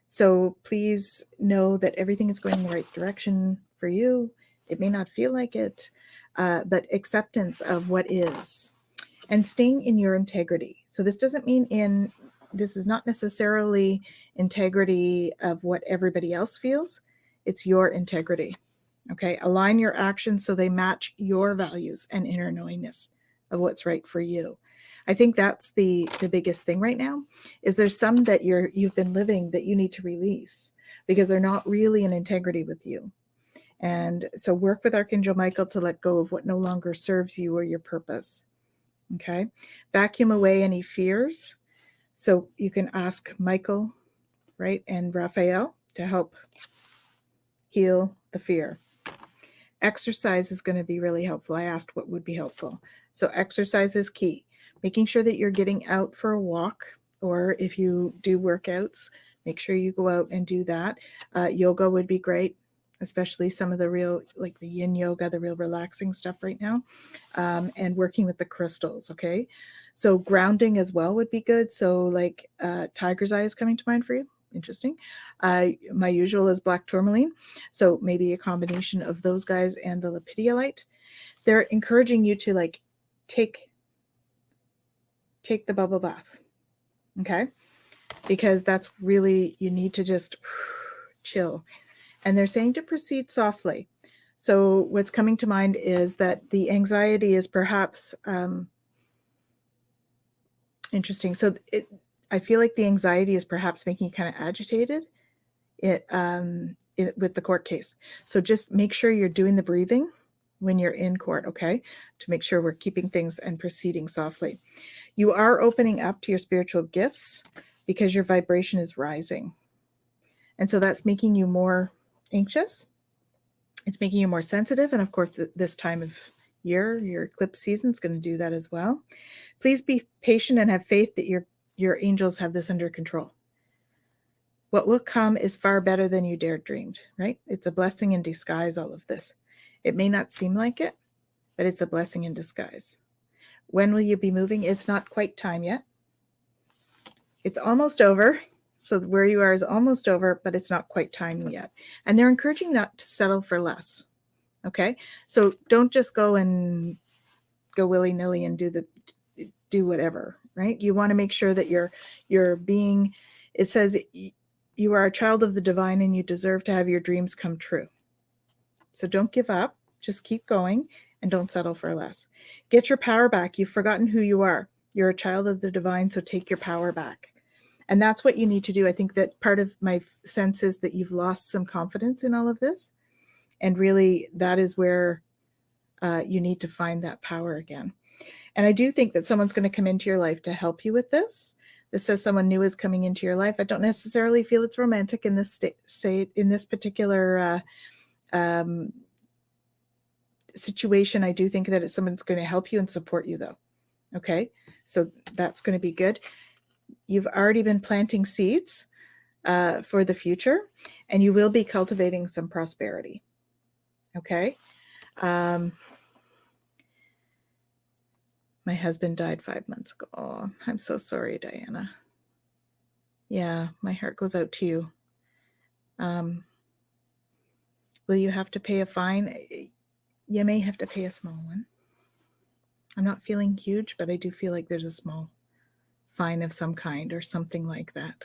So please know that everything is going in the right direction for you. It may not feel like it, but acceptance of what is and staying in your integrity. So this doesn't mean this is not necessarily integrity of what everybody else feels. It's your integrity. Okay. Align your actions so they match your values and inner knowingness of what's right for you. I think that's the biggest thing right now is there's some that you've been living that you need to release because they're not really in integrity with you. And so work with Archangel Michael to let go of what no longer serves you or your purpose. Okay. Vacuum away any fears. So you can ask Michael, right, and Raphael to help heal the fear. Exercise is going to be really helpful. I asked what would be helpful. So exercise is key. Making sure that you're getting out for a walk, or if you do workouts, make sure you go out and do that. Yoga would be great, especially some of the real, like the yin yoga, the real relaxing stuff right now, and working with the crystals, okay? So grounding as well would be good. So like tiger's eye is coming to mind for you. Interesting. My usual is black tourmaline. So maybe a combination of those guys and the Lepidiolite. They're encouraging you to like take the bubble bath, okay? Because that's really, you need to just chill. And they're saying to proceed softly. So what's coming to mind is that the anxiety is perhaps interesting. So I feel like the anxiety is perhaps making you kind of agitated with the court case. So just make sure you're doing the breathing when you're in court, okay? To make sure we're keeping things and proceeding softly. You are opening up to your spiritual gifts. because your vibration is rising. And so that's making you more anxious. It's making you more sensitive. And of course, this time of year, your eclipse season is going to do that as well. Please be patient and have faith that your angels have this under control. What will come is far better than you dared dreamed, right? It's a blessing in disguise, all of this. It may not seem like it, but it's a blessing in disguise. When will you be moving? It's not quite time yet. It's almost over. So where you are is almost over, but it's not quite time yet. And they're encouraging you not to settle for less. Okay. So don't just go willy-nilly and do whatever, right? You want to make sure that you're being, it says you are a child of the divine and you deserve to have your dreams come true. So don't give up, just keep going and don't settle for less. Get your power back. You've forgotten who you are. You're a child of the divine, so take your power back. And that's what you need to do. I think that part of my sense is that you've lost some confidence in all of this. And really, that is where you need to find that power again. And I do think that someone's going to come into your life to help you with this. This says someone new is coming into your life. I don't necessarily feel it's romantic in this in this particular situation. I do think that it's someone's going to help you and support you, though. Okay, so that's going to be good. You've already been planting seeds for the future, and you will be cultivating some prosperity. Okay. My husband died 5 months ago. Oh, I'm so sorry, Diana. Yeah, my heart goes out to you. Will you have to pay a fine? You may have to pay a small one. I'm not feeling huge, but I do feel like there's a small fine of some kind or something like that.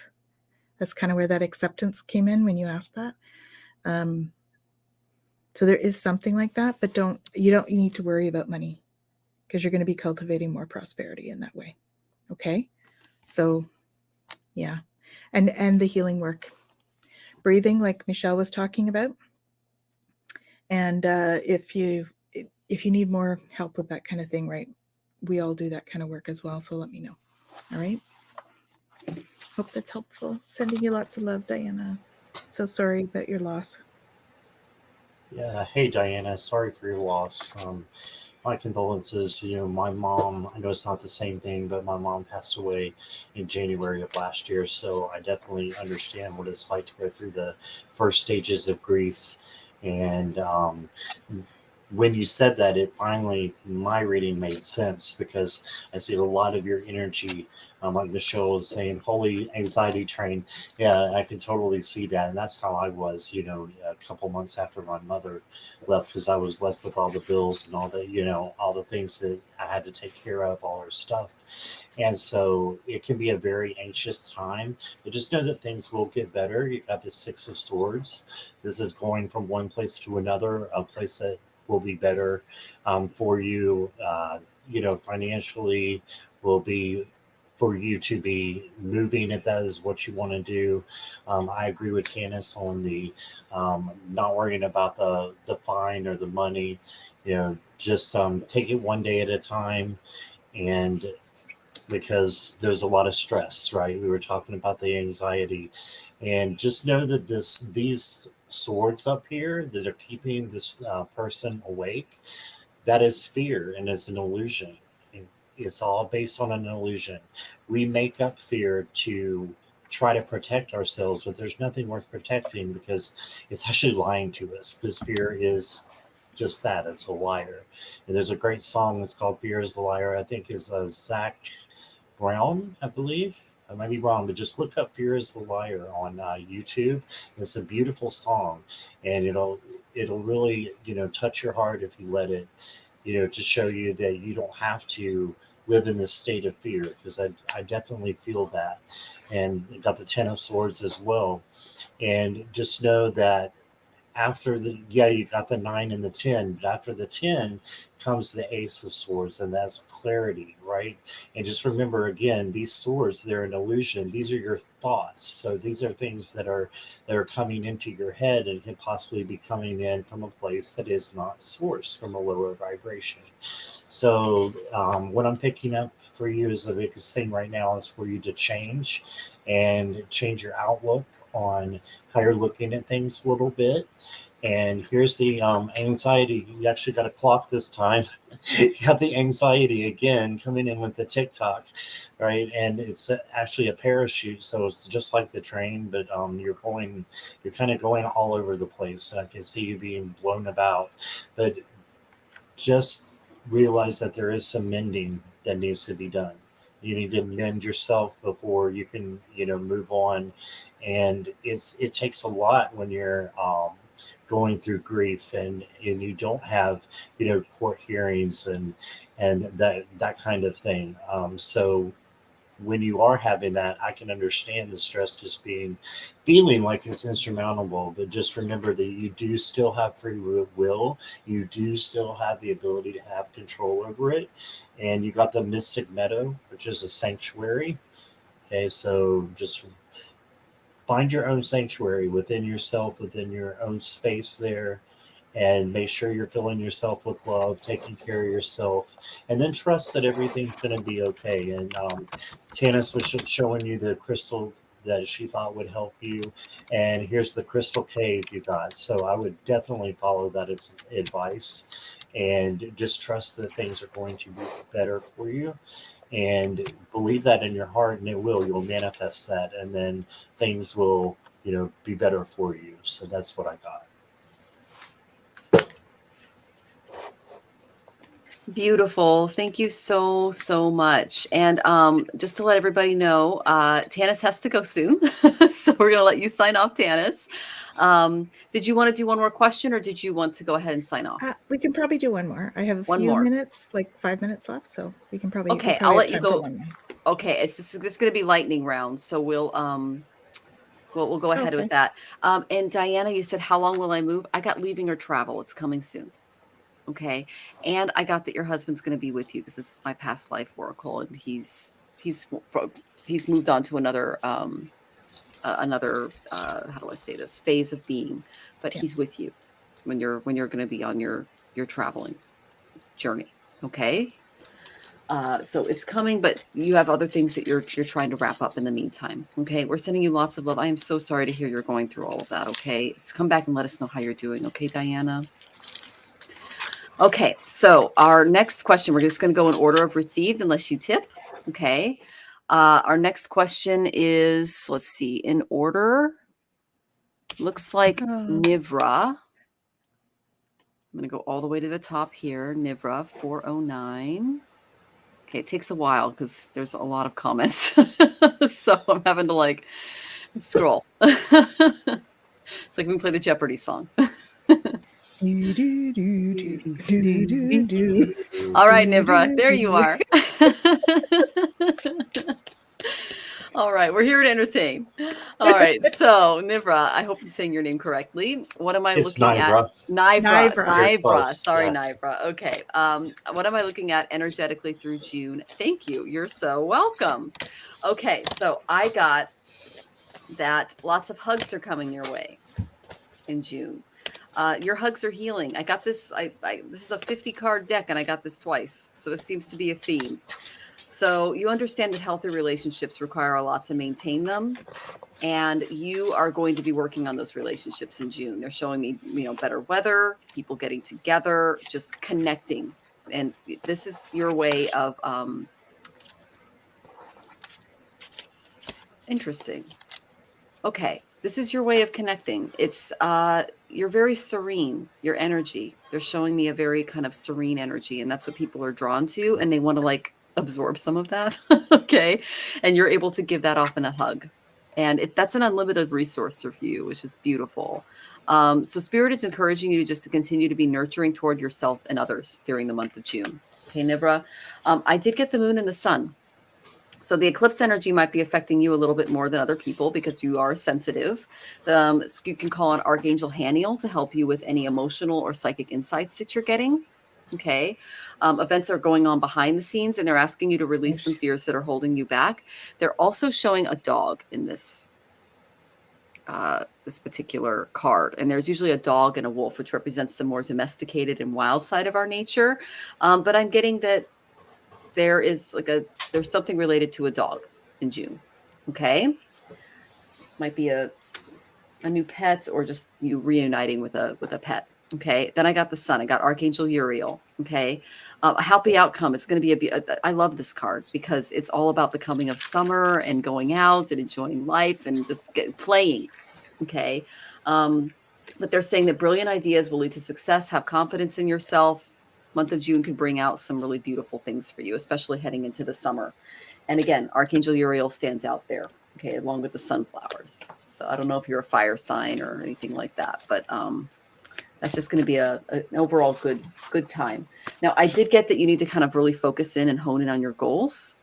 That's kind of where that acceptance came in when you asked that. So there is something like that, but you don't need to worry about money because you're going to be cultivating more prosperity in that way. Okay. So yeah. And the healing work, breathing, like Michelle was talking about. And if you need more help with that kind of thing, right, we all do that kind of work as well. So let me know. All right. Hope that's helpful. Sending you lots of love, Diana. So sorry about your loss. Yeah. Hey, Diana. Sorry for your loss. My condolences. My mom, I know it's not the same thing, but my mom passed away in January of last year. So I definitely understand what it's like to go through the first stages of grief. And when you said that, it finally, my reading made sense because I see a lot of your energy, like Michelle was saying, holy anxiety train. Yeah, I can totally see that. And that's how I was, a couple months after my mother left, because I was left with all the bills and all the, all the things that I had to take care of, all her stuff. And so it can be a very anxious time, but just know that things will get better. You got the Six of Swords. This is going from one place to another, a place that will be better for you, financially, will be for you to be moving if that is what you want to do. I agree with Tanys on the not worrying about the fine or the money. Just take it one day at a time, and because there's a lot of stress, right? We were talking about the anxiety, and just know that these swords up here that are keeping this person awake, that is fear, and it's an illusion. It's all based on an illusion. We make up fear to try to protect ourselves, but there's nothing worth protecting because it's actually lying to us, because fear is just that. It's a liar. And there's a great song that's called Fear is the Liar. I think is Zach Brown, I believe. I might be wrong, but just look up Fear is the Liar on YouTube. It's a beautiful song, and it'll really, touch your heart if you let it, to show you that you don't have to live in this state of fear, because I definitely feel that. And got the Ten of Swords as well. And just know that after you got the 9 and the 10, but after the 10 comes the Ace of Swords, and that's clarity, right? right? And just remember, again, these swords, they're an illusion. These are your thoughts. So these are things that are coming into your head and can possibly be coming in from a place that is not sourced from a lower vibration. So what I'm picking up for you is the biggest thing right now is for you to change and change your outlook on how you're looking at things a little bit. And here's the anxiety. You actually got a clock this time. You got the anxiety again coming in with the TikTok, right? And it's actually a parachute, so it's just like the train, but you're kind of going all over the place. I can see you being blown about, but just realize that there is some mending that needs to be done. You need to mend yourself before you can, move on. And it takes a lot when you're going through grief and you don't have, court hearings and that kind of thing. So when you are having that, I can understand the stress just feeling like it's insurmountable, but just remember that you do still have free will. You do still have the ability to have control over it. And you got the Mystic Meadow, which is a sanctuary. Okay, so just find your own sanctuary within yourself, within your own space there, and make sure you're filling yourself with love, taking care of yourself, and then trust that everything's going to be okay. And Tanys was showing you the crystal that she thought would help you. And here's the crystal cave, you guys. So I would definitely follow that advice and just trust that things are going to be better for you. And believe that in your heart, and it will. You'll manifest that, and then things will, be better for you. So that's what I got. Beautiful. Thank you so, so much. And just to let everybody know, Tanys has to go soon. So we're going to let you sign off, Tanys. Did you want to do one more question, or did you want to go ahead and sign off? We can probably do one more. I have a few minutes, like 5 minutes left. So we can probably. Okay, I'll let you go. Okay, it's going to be lightning round. So we'll go ahead with that. And Diana, you said, how long will I move? I got leaving or travel. It's coming soon. Okay. And I got that your husband's going to be with you because this is my past life oracle, and he's moved on to another how do I say this, phase of being, but he's with you when you're going to be on your traveling journey. Okay. So it's coming, but you have other things that you're trying to wrap up in the meantime. Okay. We're sending you lots of love. I am so sorry to hear you're going through all of that. Okay. So come back and let us know how you're doing. Okay, Diana. Okay, so our next question, we're just going to go in order of received unless you tip. Okay. Our next question is, let's see, in order. Looks like Nivra. I'm going to go all the way to the top here. Nivra 409. Okay, it takes a while because there's a lot of comments. So I'm having to scroll. It's like we can play the Jeopardy song. All right, Nivra, there you are. All right, we're here to entertain. All right, so Nivra, I hope I'm saying your name correctly. What am I looking at? Nivra. Sorry, yeah. Nivra. Okay. What am I looking at energetically through June? Thank you. You're so welcome. Okay, so I got that lots of hugs are coming your way in June. Your hugs are healing. I got this. This is a 50 card deck, and I got this twice. So it seems to be a theme. So you understand that healthy relationships require a lot to maintain them, and you are going to be working on those relationships in June. They're showing me, better weather, people getting together, just connecting, and this is your way of interesting. Okay, this is your way of connecting. It's you're very serene, your energy. They're showing me a very kind of serene energy, and that's what people are drawn to, and they want to absorb some of that. Okay, and you're able to give that off in a hug, and that's an unlimited resource for you, which is beautiful. So Spirit is encouraging you to continue to be nurturing toward yourself and others during the month of June. Okay, Nivra, I did get the moon and the sun. So the eclipse energy might be affecting you a little bit more than other people because you are sensitive. So you can call on Archangel Haniel to help you with any emotional or psychic insights that you're getting. Okay. Events are going on behind the scenes, and they're asking you to release some fears that are holding you back. They're also showing a dog in this this particular card, and there's usually a dog and a wolf, which represents the more domesticated and wild side of our nature. But I'm getting that there is there's something related to a dog in June. Okay. Might be a new pet, or just you reuniting with a pet. Okay. Then I got the sun. I got Archangel Uriel. Okay. A happy outcome. It's going to be I love this card because it's all about the coming of summer and going out and enjoying life and just playing. Okay. But they're saying that brilliant ideas will lead to success. Have confidence in yourself. Month of June could bring out some really beautiful things for you, especially heading into the summer. And again, Archangel Uriel stands out there. Okay, along with the sunflowers. So I don't know if you're a fire sign or anything like that, but that's just going to be an overall good time. Now, I did get that you need to kind of really focus in and hone in on your goals,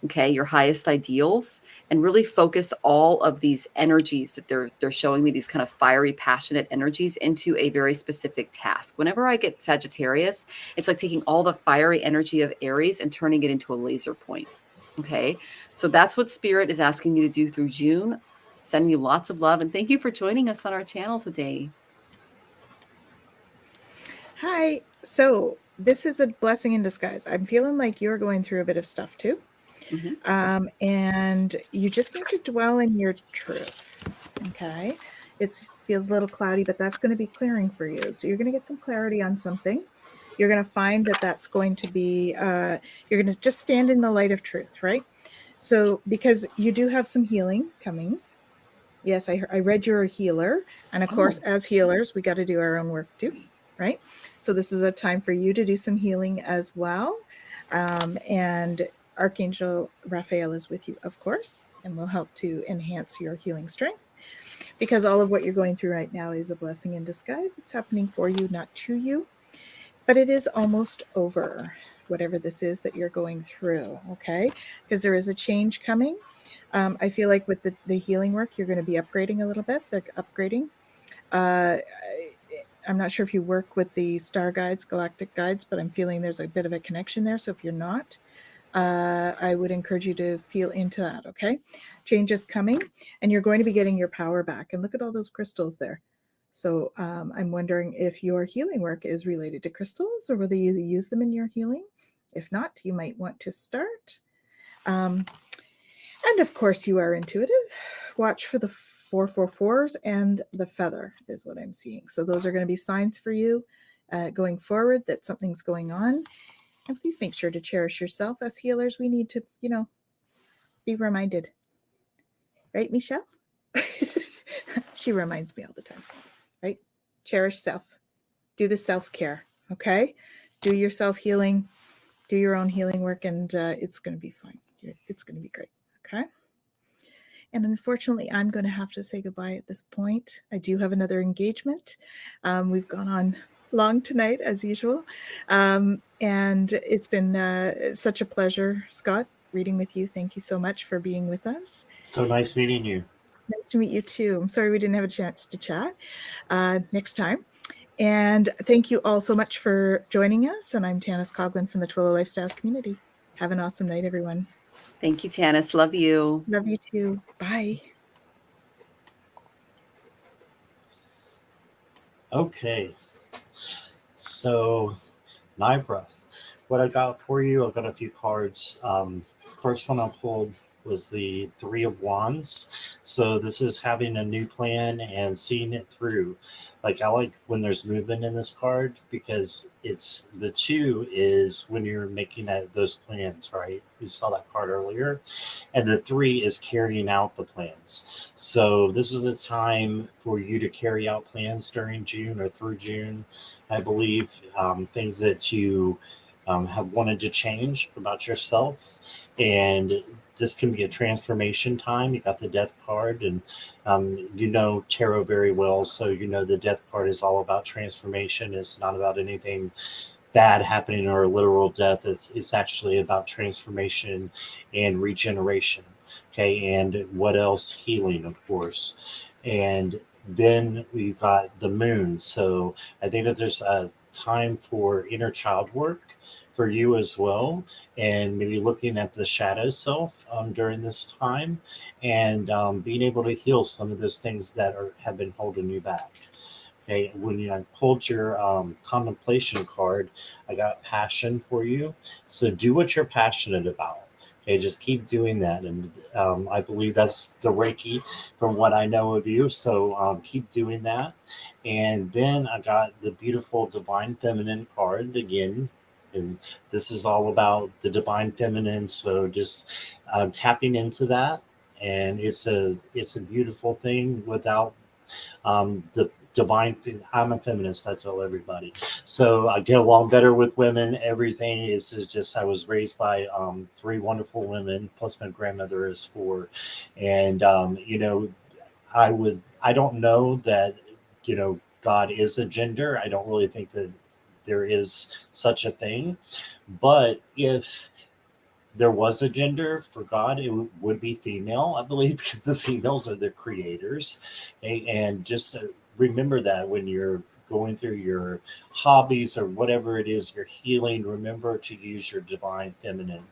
okay, your highest ideals, and really focus all of these energies that they're showing me, these kind of fiery, passionate energies, into a very specific task. Whenever I get Sagittarius, it's like taking all the fiery energy of Aries and turning it into a laser point. Okay, so that's what Spirit is asking you to do through June. Sending you lots of love, and thank you for joining us on our channel today. Hi. So this is a blessing in disguise. I'm feeling like you're going through a bit of stuff too. Mm-hmm. And you just need to dwell in your truth. Okay. It feels a little cloudy, but that's going to be clearing for you. So you're going to get some clarity on something. You're going to find that that's going to be, you're going to just stand in the light of truth, right? So because you do have some healing coming. Yes, I read you're a healer. And of course, as healers, we got to do our own work too, right? So this is a time for you to do some healing as well. And Archangel Raphael is with you, of course, and will help to enhance your healing strength, because all of what you're going through right now is a blessing in disguise. It's happening for you, not to you, but it is almost over, whatever this is that you're going through, okay? Because there is a change coming. I feel like with the healing work, you're going to be upgrading a little bit. They're upgrading. I'm not sure if you work with the star guides, galactic guides, but I'm feeling there's a bit of a connection there. So if you're not, I would encourage you to feel into that, okay? Change is coming, and you're going to be getting your power back. And look at all those crystals there. So I'm wondering if your healing work is related to crystals, or whether you use them in your healing. If not, you might want to start. And of course, you are intuitive. Watch for the 444s and the feather is what I'm seeing. So those are going to be signs for you going forward that something's going on. And please make sure to cherish yourself. As healers, we need to, be reminded. Right, Michelle? She reminds me all the time, right? Cherish self. Do the self-care, okay? Do your self-healing. Do your own healing work, and it's going to be fine. It's going to be great, okay? And unfortunately, I'm going to have to say goodbye at this point. I do have another engagement. We've gone on long tonight, as usual. And it's been such a pleasure, Scott, reading with you. Thank you so much for being with us. So nice meeting you. Nice to meet you too. I'm sorry we didn't have a chance to chat next time. And thank you all so much for joining us. And I'm Tanys Coughlan from the Twillow Lifestyle Community. Have an awesome night, everyone. Thank you, Tanys. Love you. Love you too. Bye. Okay. So, Nivra, what I got for you, I've got a few cards. First one I pulled was the Three of Wands. So this is having a new plan and seeing it through. Like, I like when there's movement in this card, because it's the two is when you're making those plans, right? We saw that card earlier. And the three is carrying out the plans. So this is the time for you to carry out plans during June or through June, I believe. Things that you have wanted to change about yourself. And this can be a transformation time. You got the Death card, and you know tarot very well, so you know the Death card is all about transformation. It's not about anything bad happening or a literal death. It's actually about transformation and regeneration. Okay, and what else? Healing, of course. And then we've got the moon. So I think that there's time for inner child work for you as well, and maybe looking at the shadow self during this time, and being able to heal some of those things that have been holding you back. Okay, when I pulled your contemplation card, I got passion for you. So do what you're passionate about. Okay, just keep doing that. And I believe that's the Reiki from what I know of you. So keep doing that. And then I got the beautiful Divine Feminine card again. And this is all about the Divine Feminine. So just tapping into that. And it's a beautiful thing without the divine. I'm a feminist, I tell everybody, so I get along better with women. Everything is just, I was raised by 3 wonderful women, plus my grandmother is 4. And I don't know that God is a gender. I don't really think that there is such a thing, but if there was a gender for God, it would be female, I believe, because the females are the creators. And just remember that when you're going through your hobbies or whatever it is you're healing, remember to use your divine feminine,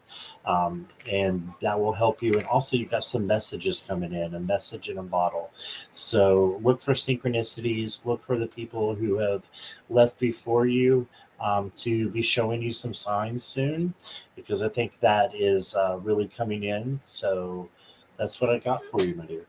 and that will help you. And also, you got some messages coming in, a message in a bottle. So look for synchronicities, look for the people who have left before you, to be showing you some signs soon, because I think that is really coming in. So that's what I got for you, my dear.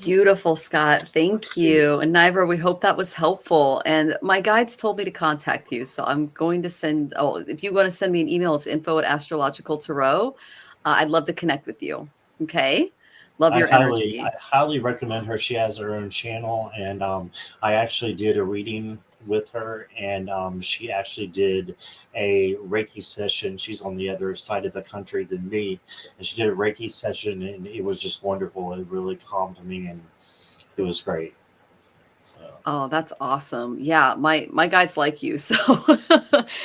Beautiful, Scott. Thank you. And Nivra, we hope that was helpful. And my guides told me to contact you. So I'm going to send, if you want to send me an email, it's info@astrologicaltarot. I'd love to connect with you. Okay. Love your energy. I highly recommend her. She has her own channel, and I actually did a reading with her, and she actually did a Reiki session. She's on the other side of the country than me, and she did a Reiki session, and it was just wonderful. It really calmed me, and it was great. So. Oh, that's awesome. Yeah, my guides like you. So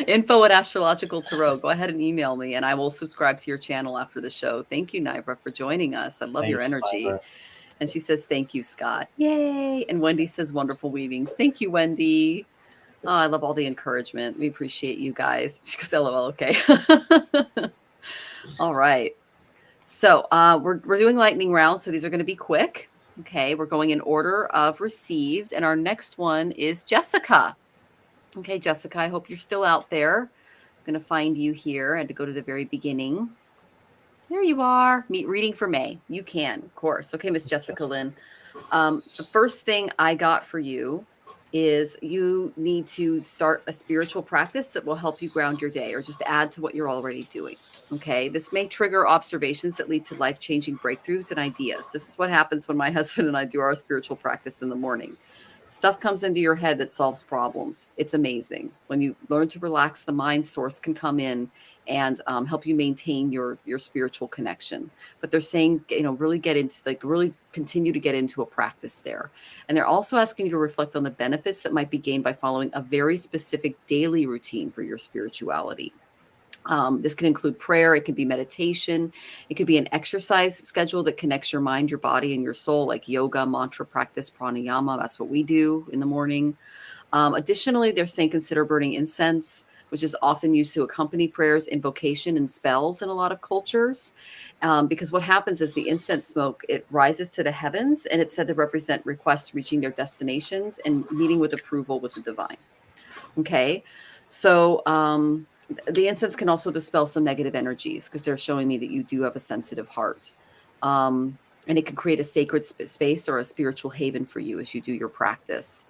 info@astrologicaltarot. Go ahead and email me, and I will subscribe to your channel after the show. Thank you, Nivra, for joining us. I love your Thanks, energy. Nivra. And she says, thank you, Scott. Yay. And Wendy says, wonderful readings. Thank you, Wendy. Oh, I love all the encouragement. We appreciate you guys. She goes, LOL, okay. All right. So we're doing lightning rounds. So these are going to be quick. Okay. We're going in order of received. And our next one is Jessica. Okay, Jessica, I hope you're still out there. I'm going to find you here. I had to go to the very beginning. There you are. Meet reading for May. You can, of course. Okay, Miss Jessica Lynn. The first thing I got for you is you need to start a spiritual practice that will help you ground your day or just add to what you're already doing. Okay, this may trigger observations that lead to life-changing breakthroughs and ideas. This is what happens when my husband and I do our spiritual practice in the morning. Stuff comes into your head that solves problems. It's amazing. When you learn to relax the mind, source can come in and help you maintain your spiritual connection. But they're saying, really get into, really continue to get into a practice there. And they're also asking you to reflect on the benefits that might be gained by following a very specific daily routine for your spirituality. This can include prayer. It could be meditation. It could be an exercise schedule that connects your mind, your body, and your soul, like yoga, mantra practice, pranayama. That's what we do in the morning. Additionally, they're saying consider burning incense, which is often used to accompany prayers, invocation, and spells in a lot of cultures. Because what happens is the incense smoke, it rises to the heavens, and it's said to represent requests reaching their destinations and meeting with approval with the divine. Okay, so the incense can also dispel some negative energies because they're showing me that you do have a sensitive heart. And it can create a sacred space or a spiritual haven for you as you do your practice.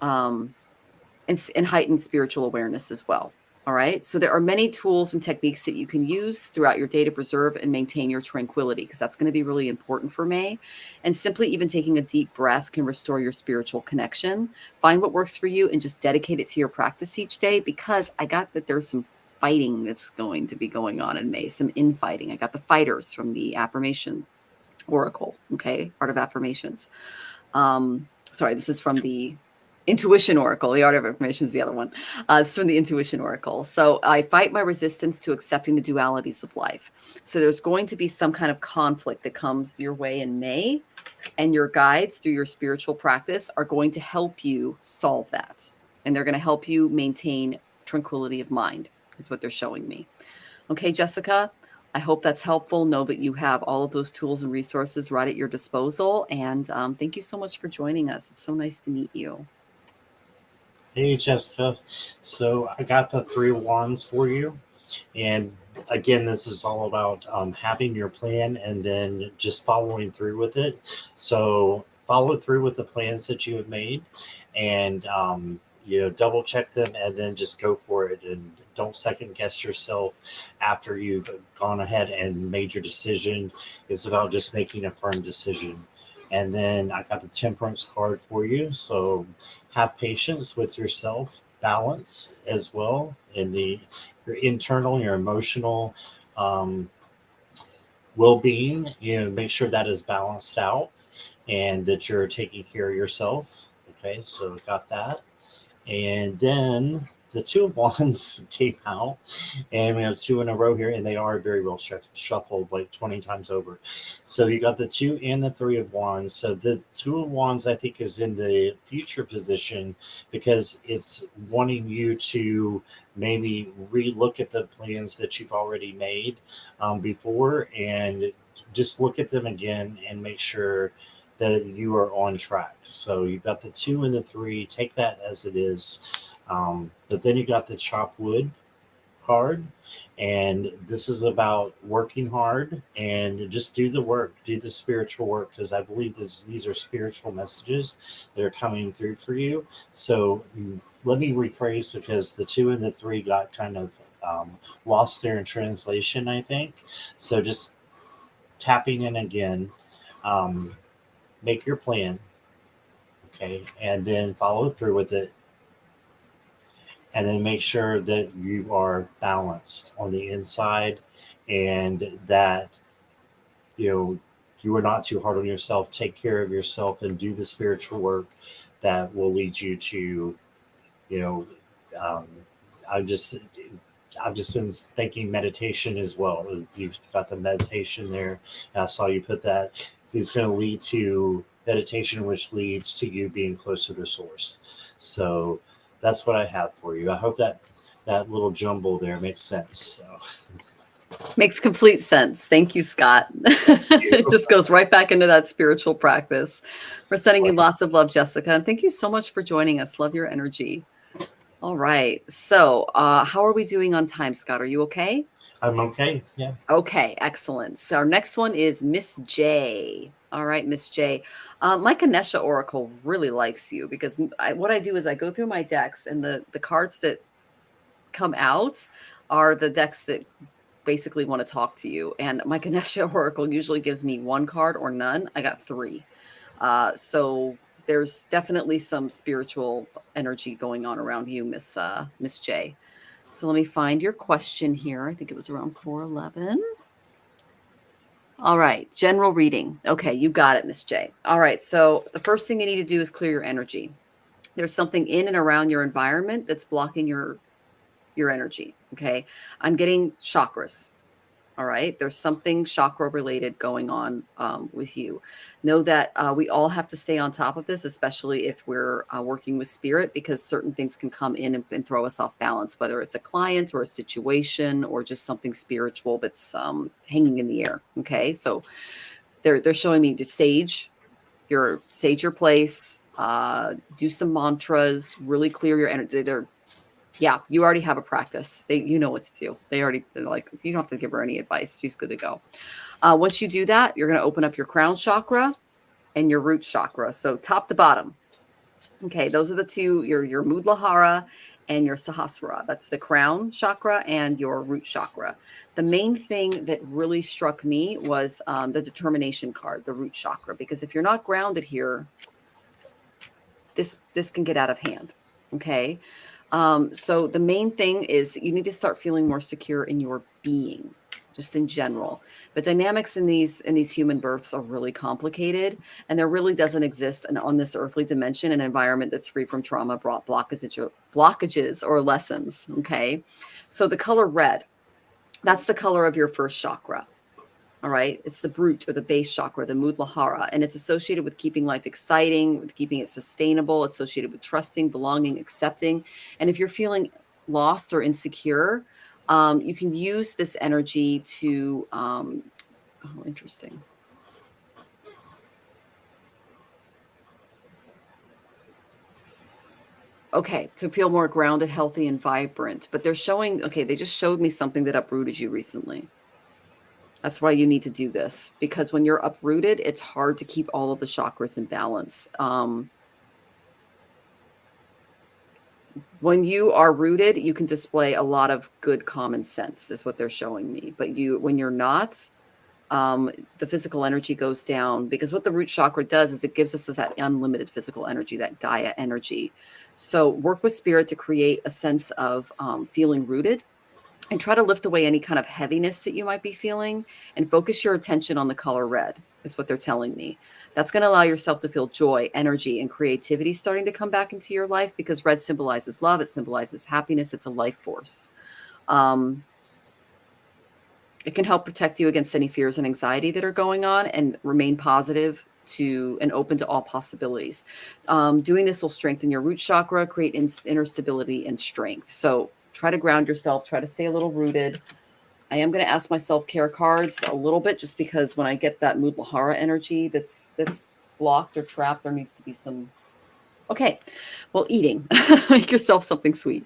And heighten spiritual awareness as well. All right. So there are many tools and techniques that you can use throughout your day to preserve and maintain your tranquility, because that's going to be really important for May. And simply even taking a deep breath can restore your spiritual connection. Find what works for you and just dedicate it to your practice each day, because I got that there's some fighting that's going to be going on in May, some infighting. I got the fighters from the affirmation oracle. Okay. Art of affirmations. Sorry, this is from the Intuition Oracle. The Art of Information is the other one. It's from the Intuition Oracle. So I fight my resistance to accepting the dualities of life. So there's going to be some kind of conflict that comes your way in May, and your guides through your spiritual practice are going to help you solve that. And they're going to help you maintain tranquility of mind, is what they're showing me. Okay, Jessica, I hope that's helpful. Know that you have all of those tools and resources right at your disposal. And thank you so much for joining us. It's so nice to meet you. Hey, Jessica. So I got the 3 of Wands for you. And again, this is all about having your plan and then just following through with it. So follow through with the plans that you have made, and double check them, and then just go for it. And don't second guess yourself after you've gone ahead and made your decision. It's about just making a firm decision. And then I got the Temperance card for you. So have patience with yourself, balance as well in your internal, your emotional well-being. Make sure that is balanced out and that you're taking care of yourself. Okay, so got that. And then the 2 of Wands came out, and we have 2 in a row here, and they are very well shuffled, like 20 times over. So you got the 2 and the 3 of Wands. So the 2 of Wands, I think, is in the future position because it's wanting you to maybe relook at the plans that you've already made before, and just look at them again and make sure that you are on track. So you've got the 2 and the 3, take that as it is. But then you got the Chop Wood card, and this is about working hard and just do the work, do the spiritual work, because I believe these are spiritual messages that are coming through for you. So let me rephrase, because the 2 and the 3 got kind of lost there in translation, I think. So just tapping in again. Make your plan, okay, and then follow through with it, and then make sure that you are balanced on the inside, and that you are not too hard on yourself. Take care of yourself and do the spiritual work that will lead you to, I've just been thinking meditation as well. You've got the meditation there. I saw you put that. It's going to lead to meditation, which leads to you being close to the source. So that's what I have for you. I hope that little jumble there makes sense. So. Makes complete sense. Thank you, Scott. It just goes right back into that spiritual practice. We're sending you lots of love, Jessica. And thank you so much for joining us. Love your energy. All right. So how are we doing on time, Scott? Are you okay? I'm okay. Yeah. Okay. Excellent. So our next one is Miss J. All right, Miss J. My Ganesha Oracle really likes you, because what I do is I go through my decks, and the cards that come out are the decks that basically want to talk to you. And my Ganesha Oracle usually gives me 1 card or none. I got 3. So there's definitely some spiritual energy going on around you, Miss J. So let me find your question here. I think it was around 411. All right, general reading. Okay, you got it, Miss J. All right, so the first thing you need to do is clear your energy. There's something in and around your environment that's blocking your energy. Okay, I'm getting chakras. All right, there's something chakra related going on with you. Know that we all have to stay on top of this, especially if we're working with spirit, because certain things can come in and throw us off balance, whether it's a client or a situation or just something spiritual that's hanging in the air. Okay, so they're showing me to sage your place, do some mantras, really clear your energy. Yeah, you already have a practice. You know what to do. They're like, you don't have to give her any advice. She's good to go. Once you do that, you're going to open up your crown chakra and your root chakra. So top to bottom. Okay, those are the 2, your Mudlahara and your Sahasrara. That's the crown chakra and your root chakra. The main thing that really struck me was the determination card, the root chakra, because if you're not grounded here, this can get out of hand. Okay. So the main thing is that you need to start feeling more secure in your being. just in general. But dynamics in these human births are really complicated, and there really doesn't exist on this earthly dimension an environment that's free from trauma, blockages or lessons. Okay, so the color red, that's the color of your first chakra. All right, it's the Brut or the base chakra, the Muladhara, and it's associated with keeping life exciting, with keeping it sustainable, associated with trusting, belonging, accepting. And if you're feeling lost or insecure, you can use this energy to, oh, interesting. Okay, to feel more grounded, healthy, and vibrant. But they're showing, okay, they just showed me something that uprooted you recently. That's why you need to do this, because when you're uprooted, it's hard to keep all of the chakras in balance. When you are rooted, you can display a lot of good common sense, is what they're showing me. But when you're not, the physical energy goes down, because what the root chakra does is it gives us that unlimited physical energy, that Gaia energy. So work with spirit to create a sense of feeling rooted, and try to lift away any kind of heaviness that you might be feeling, and focus your attention on the color red, is what they're telling me. That's going to allow yourself to feel joy, energy, and creativity starting to come back into your life, because red symbolizes love. It symbolizes happiness. It's a life force. It can help protect you against any fears and anxiety that are going on, and remain positive and open to all possibilities. Doing this will strengthen your root chakra, create inner stability and strength. So try to ground yourself, try to stay a little rooted. I am going to ask my self-care cards a little bit, just because when I get that Muladhara energy that's blocked or trapped, there needs to be some. Okay, well, eating. Make yourself something sweet.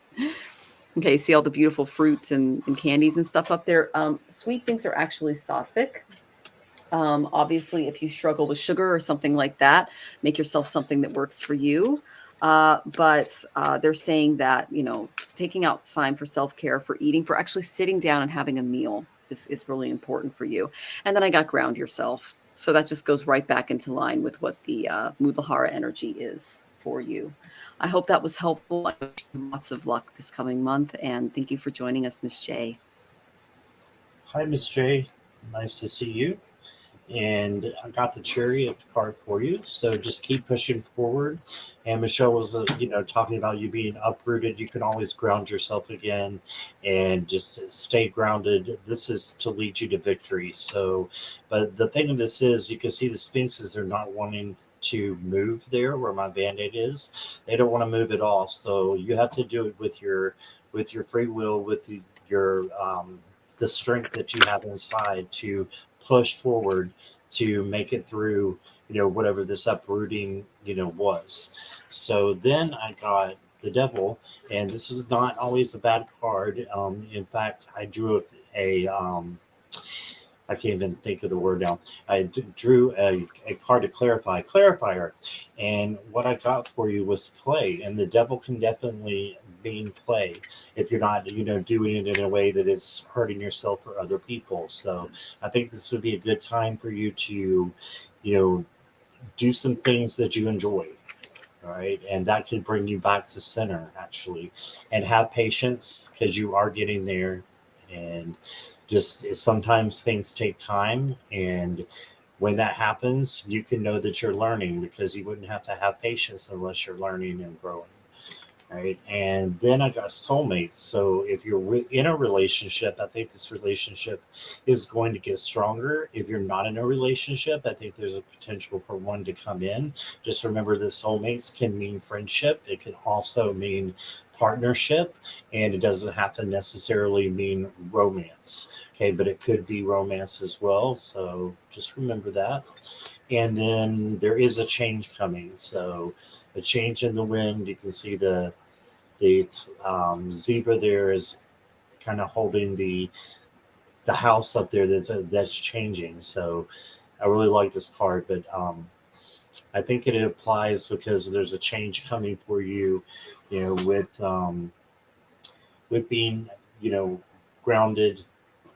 Okay, see all the beautiful fruits and candies and stuff up there. Sweet things are actually sattvic. Obviously, if you struggle with sugar or something like that, make yourself something that works for you. But they're saying that, just taking out time for self-care, for eating, for actually sitting down and having a meal is really important for you. And then I got ground yourself. So that just goes right back into line with what the Muladhara energy is for you. I hope that was helpful. I wish you lots of luck this coming month. And thank you for joining us, Miss J. Hi, Miss J. Nice to see you. And I got the chariot card for you. So just keep pushing forward. And Michelle was, talking about you being uprooted. You can always ground yourself again and just stay grounded. This is to lead you to victory. So, but the thing of this is, you can see the sphinxes are not wanting to move there where my Band-Aid is. They don't want to move at all. So you have to do it with your free will, with the strength that you have inside to push forward to make it through, whatever this uprooting, was. So then I got the Devil, and this is not always a bad card. In fact, I drew I can't even think of the word now. I drew a card to clarifier. And what I got for you was play. And the Devil can definitely mean play if you're not, doing it in a way that is hurting yourself or other people. So I think this would be a good time for you to, do some things that you enjoy. All right. And that can bring you back to center, actually. And have patience, because you are getting there. And just sometimes things take time, and when that happens, you can know that you're learning, because you wouldn't have to have patience unless you're learning and growing. Right. And then I got soulmates. So if you're in a relationship, I think this relationship is going to get stronger. If you're not in a relationship, I think there's a potential for one to come in. Just remember that soulmates can mean friendship. It can also mean partnership, and it doesn't have to necessarily mean romance. Okay, but it could be romance as well. So just remember that. And then there is a change coming. So a change in the wind. You can see the zebra there is kind of holding the house up there that's changing. So I really like this card, but I think it applies because there's a change coming for you, with being, grounded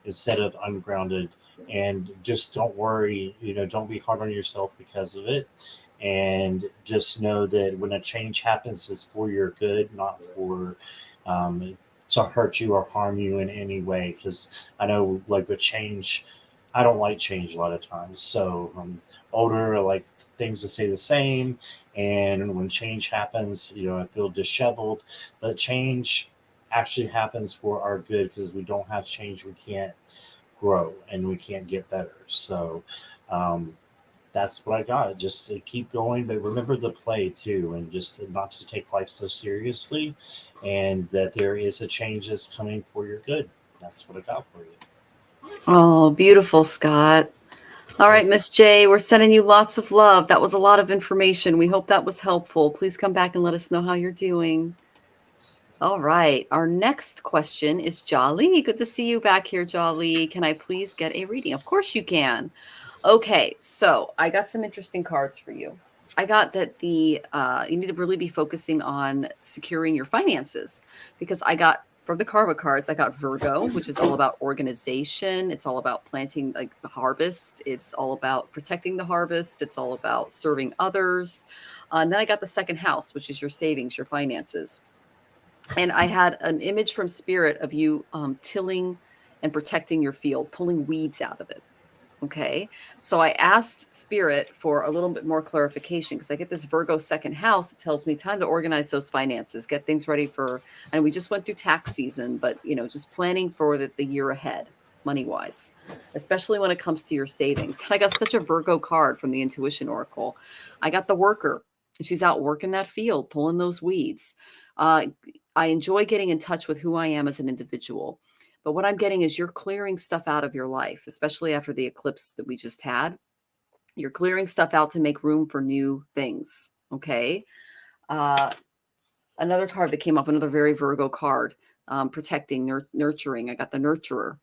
instead of ungrounded. And just don't worry, don't be hard on yourself because of it. And just know that when a change happens, it's for your good, not for to hurt you or harm you in any way. Because I know, like with change, I don't like change a lot of times. So I'm older, I like things to stay the same. And when change happens, I feel disheveled. But change actually happens for our good, because we don't have change, we can't grow and we can't get better. So that's what I got. Just to keep going, but remember the play too, and just not to take life so seriously, and that there is a change that's coming for your good. That's what I got for you. Oh, beautiful, Scott. All right, Miss J, we're sending you lots of love. That was a lot of information. We hope that was helpful. Please come back and let us know how you're doing. All right. Our next question is Jolly. Good to see you back here, Jolly. Can I please get a reading? Of course you can. Okay, so I got some interesting cards for you. I got that you need to really be focusing on securing your finances, because I got, from the karma cards, I got Virgo, which is all about organization. It's all about planting like the harvest. It's all about protecting the harvest. It's all about serving others. And then I got the second house, which is your savings, your finances. And I had an image from Spirit of you tilling and protecting your field, pulling weeds out of it. Okay. So I asked Spirit for a little bit more clarification, because I get this Virgo second house. It tells me time to organize those finances, get things ready for, and we just went through tax season, but just planning for the year ahead, money wise, especially when it comes to your savings. I got such a Virgo card from the Intuition Oracle. I got the worker. She's out working that field, pulling those weeds. I enjoy getting in touch with who I am as an individual. But what I'm getting is you're clearing stuff out of your life, especially after the eclipse that we just had. You're clearing stuff out to make room for new things. Okay. Another card that came up, another very Virgo card, protecting, nurturing. I got the nurturer.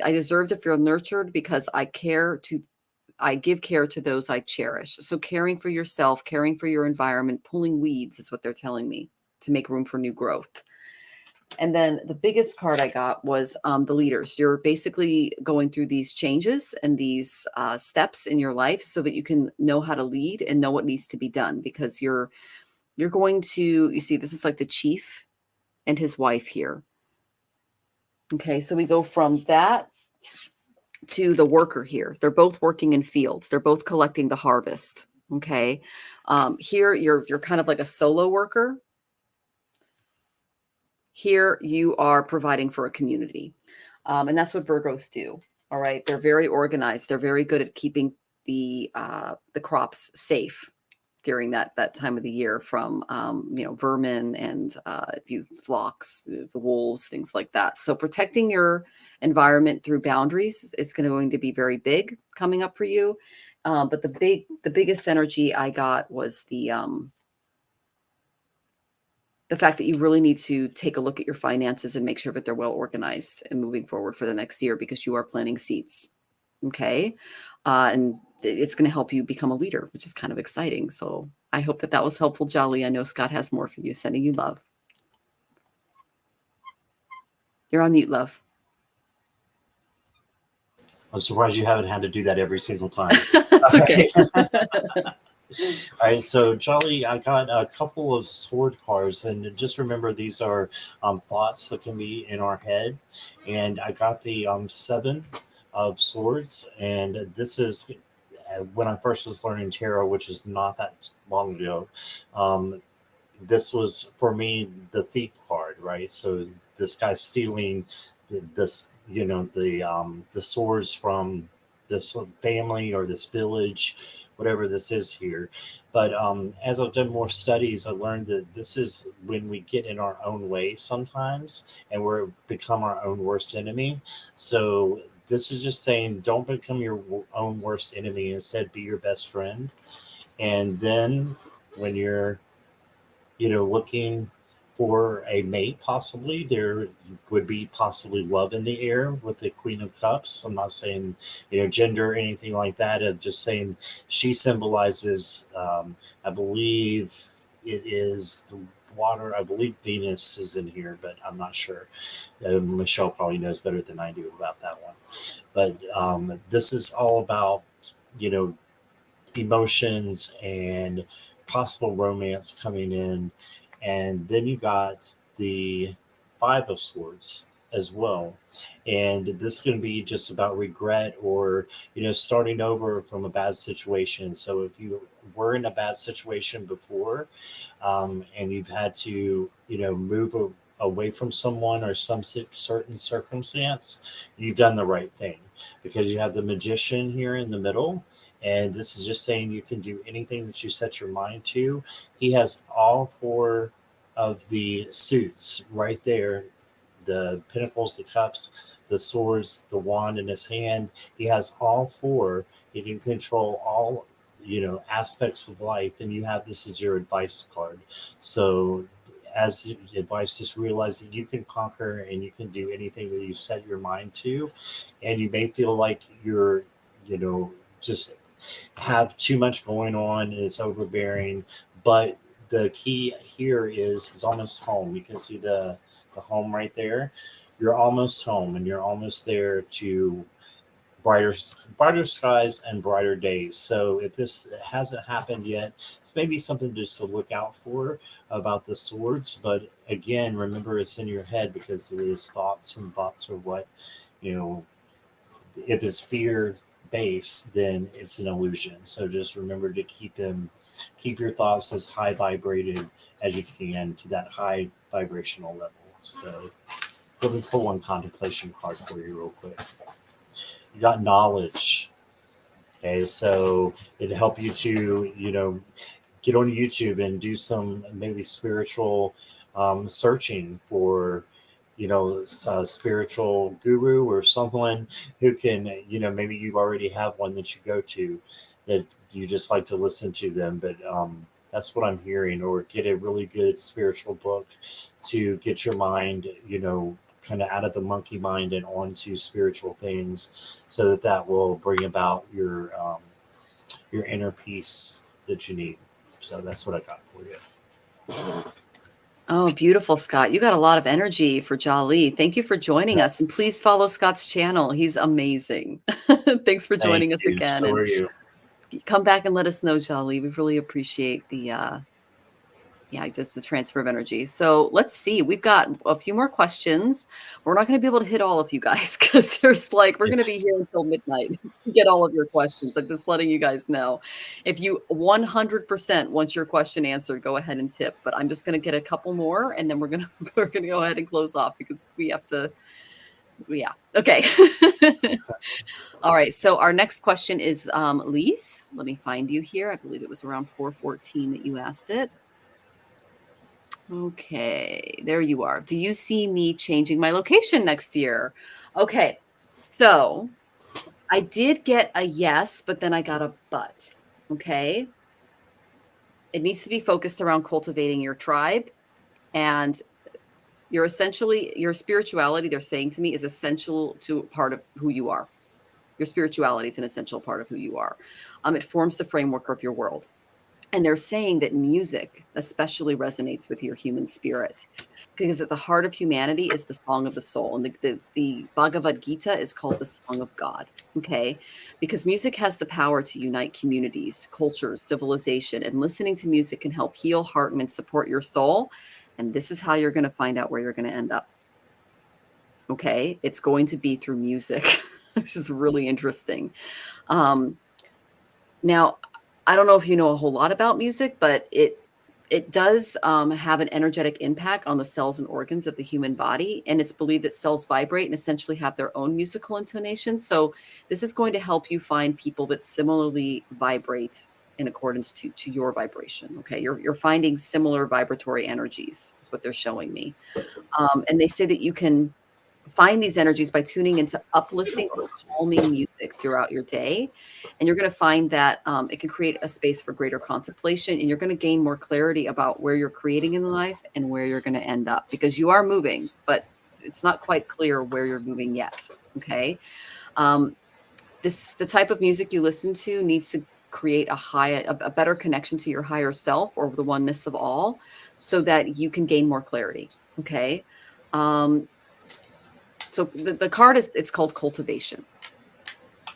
I deserve to feel nurtured because I give care to those I cherish. So caring for yourself, caring for your environment, pulling weeds is what they're telling me, to make room for new growth. And then the biggest card I got was the leaders. You're basically going through these changes and these steps in your life so that you can know how to lead and know what needs to be done, because you're going to, you see, this is like the chief and his wife here. Okay, so we go from that to the worker here. They're both working in fields. They're both collecting the harvest. Okay, here you're kind of like a solo worker. Here you are providing for a community. And that's what Virgos do. All right. They're very organized. They're very good at keeping the crops safe during that time of the year from, vermin and flocks, the wolves, things like that. So protecting your environment through boundaries is going to be very big coming up for you. But the biggest energy I got was the fact that you really need to take a look at your finances and make sure that they're well organized and moving forward for the next year, because you are planting seeds. Okay. And it's going to help you become a leader, which is kind of exciting. So I hope that was helpful, Jolly. I know Scott has more for you. Sending you love. You're on mute, love. I'm surprised you haven't had to do that every single time. It's okay. All right, so Jolly, I got a couple of sword cards, and just remember these are thoughts that can be in our head. And I got the Seven of Swords, and this is when I first was learning tarot, which is not that long ago. This was for me the thief card, right? So this guy's stealing the swords from this family or this village, whatever this is here. But as I've done more studies, I learned that this is when we get in our own way sometimes, and we're become our own worst enemy. So this is just saying, don't become your own worst enemy. Instead, be your best friend. And then when you're, looking for a mate, possibly there would be possibly love in the air with the Queen of Cups. I'm not saying gender or anything like that. I'm just saying she symbolizes I believe it is the water. I believe Venus is in here, but I'm not sure. Michelle probably knows better than I do about that one. But this is all about emotions and possible romance coming in. And then you got the Five of Swords as well. And this can be just about regret or, starting over from a bad situation. So if you were in a bad situation before, and you've had to, move away from someone or some certain circumstance, you've done the right thing, because you have the Magician here in the middle. And this is just saying you can do anything that you set your mind to. He has all four of the suits right there, the pentacles, the cups, the swords, the wand in his hand. He has all four. He can control all, aspects of life. And you have this as your advice card. So as advice, just realize that you can conquer and you can do anything that you set your mind to. And you may feel like you're, just have too much going on and it's overbearing. But the key here is it's almost home. You can see the home right there. You're almost home, and you're almost there to brighter skies and brighter days. So if this hasn't happened yet, it's maybe something just to look out for about the swords. But again, remember, it's in your head, because it is thoughts, and thoughts are what, if it's fear based, then it's an illusion. So just remember to keep your thoughts as high vibrated as you can, to that high vibrational level. So let me pull one contemplation card for you real quick. You got knowledge. Okay, so it'll help you to, get on YouTube and do some maybe spiritual searching for, a spiritual guru or someone who can, maybe you already have one that you go to, that you just like to listen to them. But that's what I'm hearing. Or get a really good spiritual book to get your mind, kind of out of the monkey mind and onto spiritual things, so that will bring about your inner peace that you need. So that's what I got for you. Oh, beautiful, Scott. You got a lot of energy for Jolly. Thank you for joining us. And please follow Scott's channel. He's amazing. Thanks for joining us again. So and are you. Come back and let us know, Jolly. We really appreciate the just the transfer of energy. So let's see. We've got a few more questions. We're not going to be able to hit all of you guys, because we're going to be here until midnight to get all of your questions. I'm just letting you guys know. If you 100% want your question answered, go ahead and tip. But I'm just going to get a couple more, and then we're going to go ahead and close off, because we have to. Yeah. Okay. All right. So our next question is Lise. Let me find you here. I believe it was around 4:14 that you asked it. Okay, there you are. Do you see me changing my location next year? Okay, so I did get a yes, but then I got a but. Okay. It needs to be focused around cultivating your tribe, and your spirituality, they're saying to me, is essential to part of who you are. Your spirituality is an essential part of who you are. It forms the framework of your world. And they're saying that music especially resonates with your human spirit, because at the heart of humanity is the song of the soul. And the Bhagavad Gita is called the Song of God. Okay. Because music has the power to unite communities, cultures, civilization, and listening to music can help heal, hearten, and support your soul. And this is how you're going to find out where you're going to end up. Okay. It's going to be through music, which is really interesting. Now, I don't know if you know a whole lot about music, but it does have an energetic impact on the cells and organs of the human body. And it's believed that cells vibrate and essentially have their own musical intonation. So this is going to help you find people that similarly vibrate in accordance to your vibration. Okay, you're finding similar vibratory energies, is what they're showing me. And they say that you can find these energies by tuning into uplifting or calming music throughout your day. And you're going to find that it can create a space for greater contemplation, and you're going to gain more clarity about where you're creating in life and where you're going to end up, because you are moving, but it's not quite clear where you're moving yet. Okay. The type of music you listen to needs to create a better connection to your higher self, or the oneness of all, so that you can gain more clarity. Okay. So the card it's called cultivation.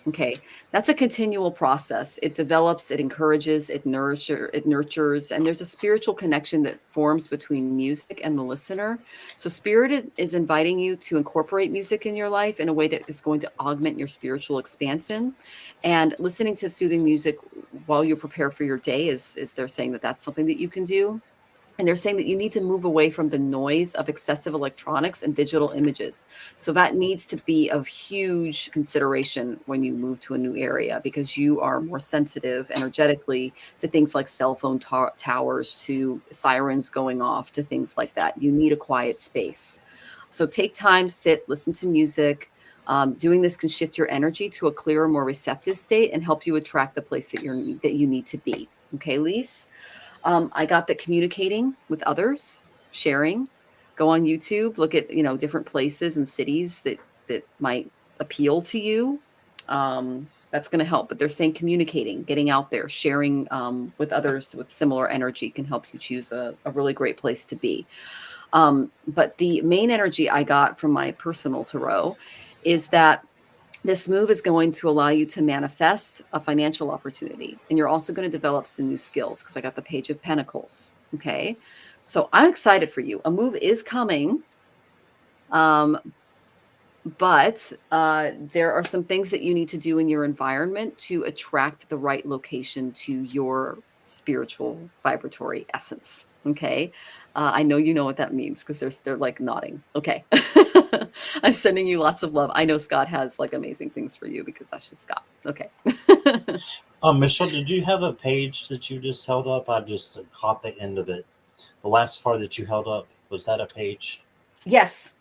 Okay, that's a continual process. It develops, it encourages, it nurtures, and there's a spiritual connection that forms between music and the listener. So spirit is inviting you to incorporate music in your life in a way that is going to augment your spiritual expansion. And listening to soothing music while you prepare for your day is they're saying that that's something that you can do. And they're saying that you need to move away from the noise of excessive electronics and digital images. So that needs to be of huge consideration when you move to a new area, because you are more sensitive energetically to things like cell phone towers, to sirens going off, to things like that. You need a quiet space. So take time, sit, listen to music. Doing this can shift your energy to a clearer, more receptive state and help you attract the place that you need to be. Okay, Lise? I got that communicating with others, sharing, go on YouTube, look at, different places and cities that might appeal to you. That's going to help. But they're saying communicating, getting out there, sharing with others with similar energy can help you choose a really great place to be. But the main energy I got from my personal tarot is that this move is going to allow you to manifest a financial opportunity. And you're also going to develop some new skills, because I got the Page of Pentacles. Okay. So I'm excited for you. A move is coming. But there are some things that you need to do in your environment to attract the right location to your spiritual vibratory essence. Okay. I know you know what that means, because they're like nodding. Okay. I'm sending you lots of love. I know Scott has like amazing things for you, because that's just Scott. Okay. Michelle, did you have a page that you just held up? I just caught the end of it. The last card that you held up, was that a page? Yes.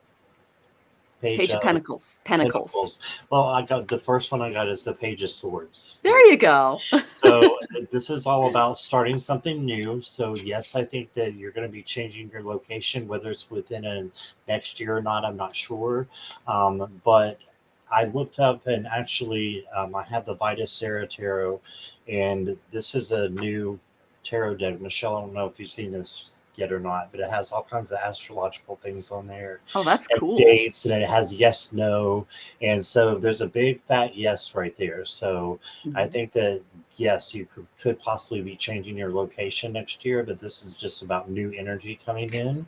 Page of Pentacles. Pentacles. Well, I got the first one I got is the Page of Swords. There you go. So this is all about starting something new. So yes, I think that you're going to be changing your location, whether it's within a next year or not, I'm not sure. But I looked up, and actually I have the Vita Sarah Tarot, and this is a new tarot deck. Michelle, I don't know if you've seen this yet or not, but it has all kinds of astrological things on there. Oh, that's cool. Dates, and it has yes, no. And so there's a big fat yes right there. So I think that, yes, you could possibly be changing your location next year, but this is just about new energy coming in.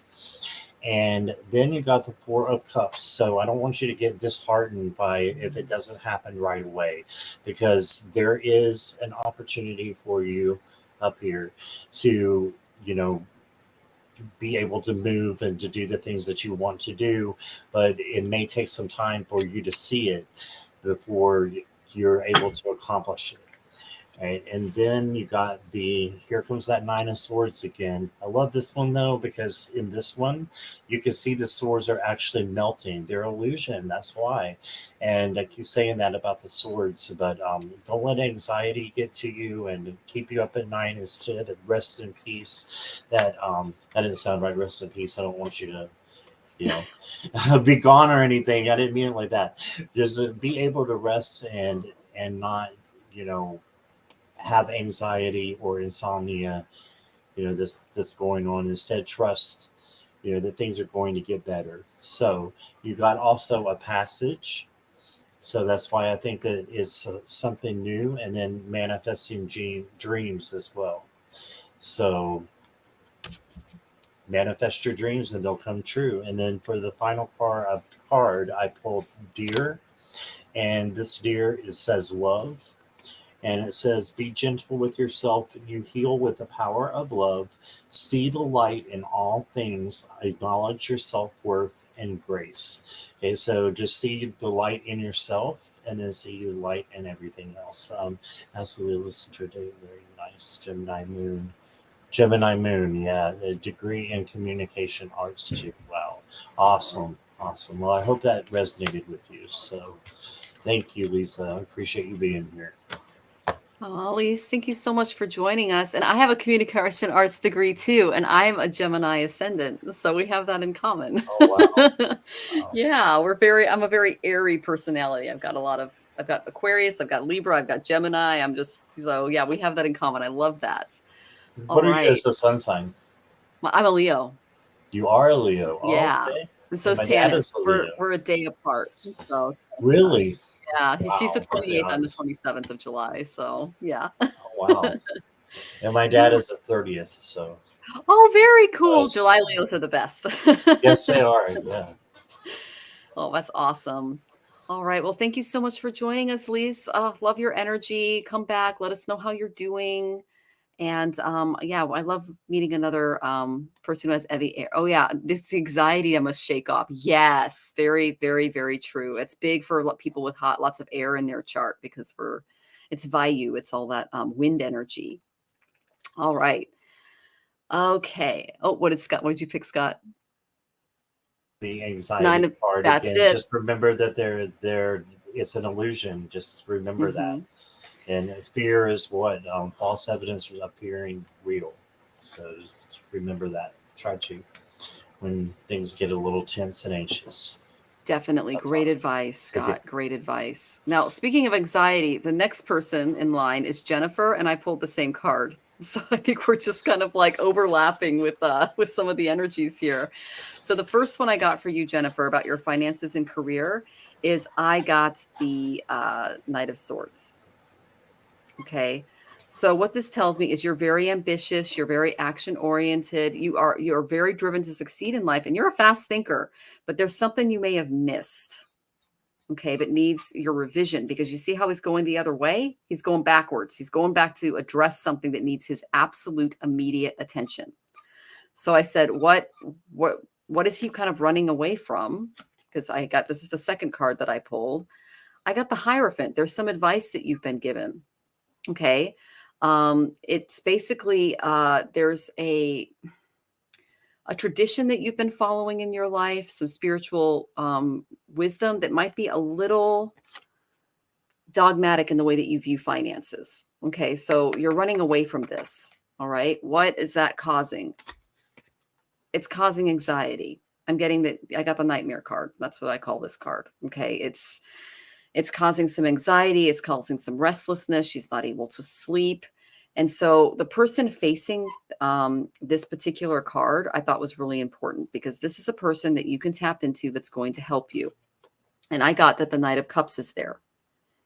And then you got the Four of Cups. So I don't want you to get disheartened by if it doesn't happen right away, because there is an opportunity for you up here to, be able to move and to do the things that you want to do, but it may take some time for you to see it before you're able to accomplish it. Right. And then you got here comes that Nine of Swords again. I love this one though, because in this one, you can see the swords are actually melting. They're illusion. That's why. And I keep saying that about the swords, but don't let anxiety get to you and keep you up at night. Instead of rest in peace. That didn't sound right. Rest in peace. I don't want you to, be gone or anything. I didn't mean it like that. Just be able to rest and not, have anxiety or insomnia, this going on. Instead, trust, that things are going to get better. So you got also a passage. So that's why I think that it's something new, and then manifesting dreams as well. So manifest your dreams and they'll come true. And then for the final card, I pulled Deer, and this deer, it says love. And it says, be gentle with yourself. You heal with the power of love. See the light in all things. Acknowledge your self-worth and grace. Okay, so just see the light in yourself, and then see the light in everything else. Absolutely listen to it. Very nice. Gemini Moon. Yeah, a degree in communication arts too. Wow. Awesome. Well, I hope that resonated with you. So thank you, Lisa. I appreciate you being here. Oh, Lise, thank you so much for joining us. And I have a communication arts degree too, and I'm a Gemini ascendant, so we have that in common. Oh, wow. Wow. Yeah, I'm a very airy personality. I've got Aquarius, I've got Libra, I've got Gemini. Yeah, we have that in common. I love that. What are you as a sun sign? I'm a Leo. You are a Leo. Yeah. Okay. And so is my dad Tanys. is a Leo. We're a day apart. So Really? Yeah, she's the Wow, birthday 28th. I'm the hugs. 27th of July. So yeah. Oh, wow. And my dad is the 30th, so Oh, very cool. July close. Leos are the best. Yes, they are. Yeah. Oh, that's awesome. All right. Well, thank you so much for joining us, Lise. Love your energy. Come back. Let us know how you're doing. And yeah, I love meeting another person who has heavy air. Oh, yeah. This anxiety I must shake off. Yes. Very, very, very true. It's big for people with lots of air in their chart because it's Vayu. It's all that wind energy. All right. Okay. Oh, what did you pick, Scott? The 9 anxiety of, part that's again. it. Just remember that they're it's an illusion. Just remember that. Mhm. And fear is what false evidence appearing real. So just remember that. Try to when things get a little tense and anxious. Definitely. That's Great all. advice, Okay. Scott. Great advice. Now, speaking of anxiety, the next person in line is Jennifer, and I pulled the same card. So I think we're just kind of like overlapping with some of the energies here. So the first one I got for you, Jennifer, about your finances and career is I got the Knight of Swords. Okay. So what this tells me is you're very ambitious, you're very action oriented, you're very driven to succeed in life, and you're a fast thinker, but there's something you may have missed. Okay, but needs your revision because you see how he's going the other way? He's going backwards. He's going back to address something that needs his absolute immediate attention. So I said, what is he kind of running away from? Because this is the second card that I pulled. I got the Hierophant. There's some advice that you've been given. Okay. It's basically there's a tradition that you've been following in your life, some spiritual wisdom that might be a little dogmatic in the way that you view finances. Okay, so you're running away from this. All right, what is that causing? It's causing anxiety. I got the nightmare card. That's what I call this card. Okay, it's causing some anxiety. It's causing some restlessness. She's not able to sleep. And so the person facing this particular card, I thought was really important because this is a person that you can tap into that's going to help you. And I got that the Knight of Cups is there.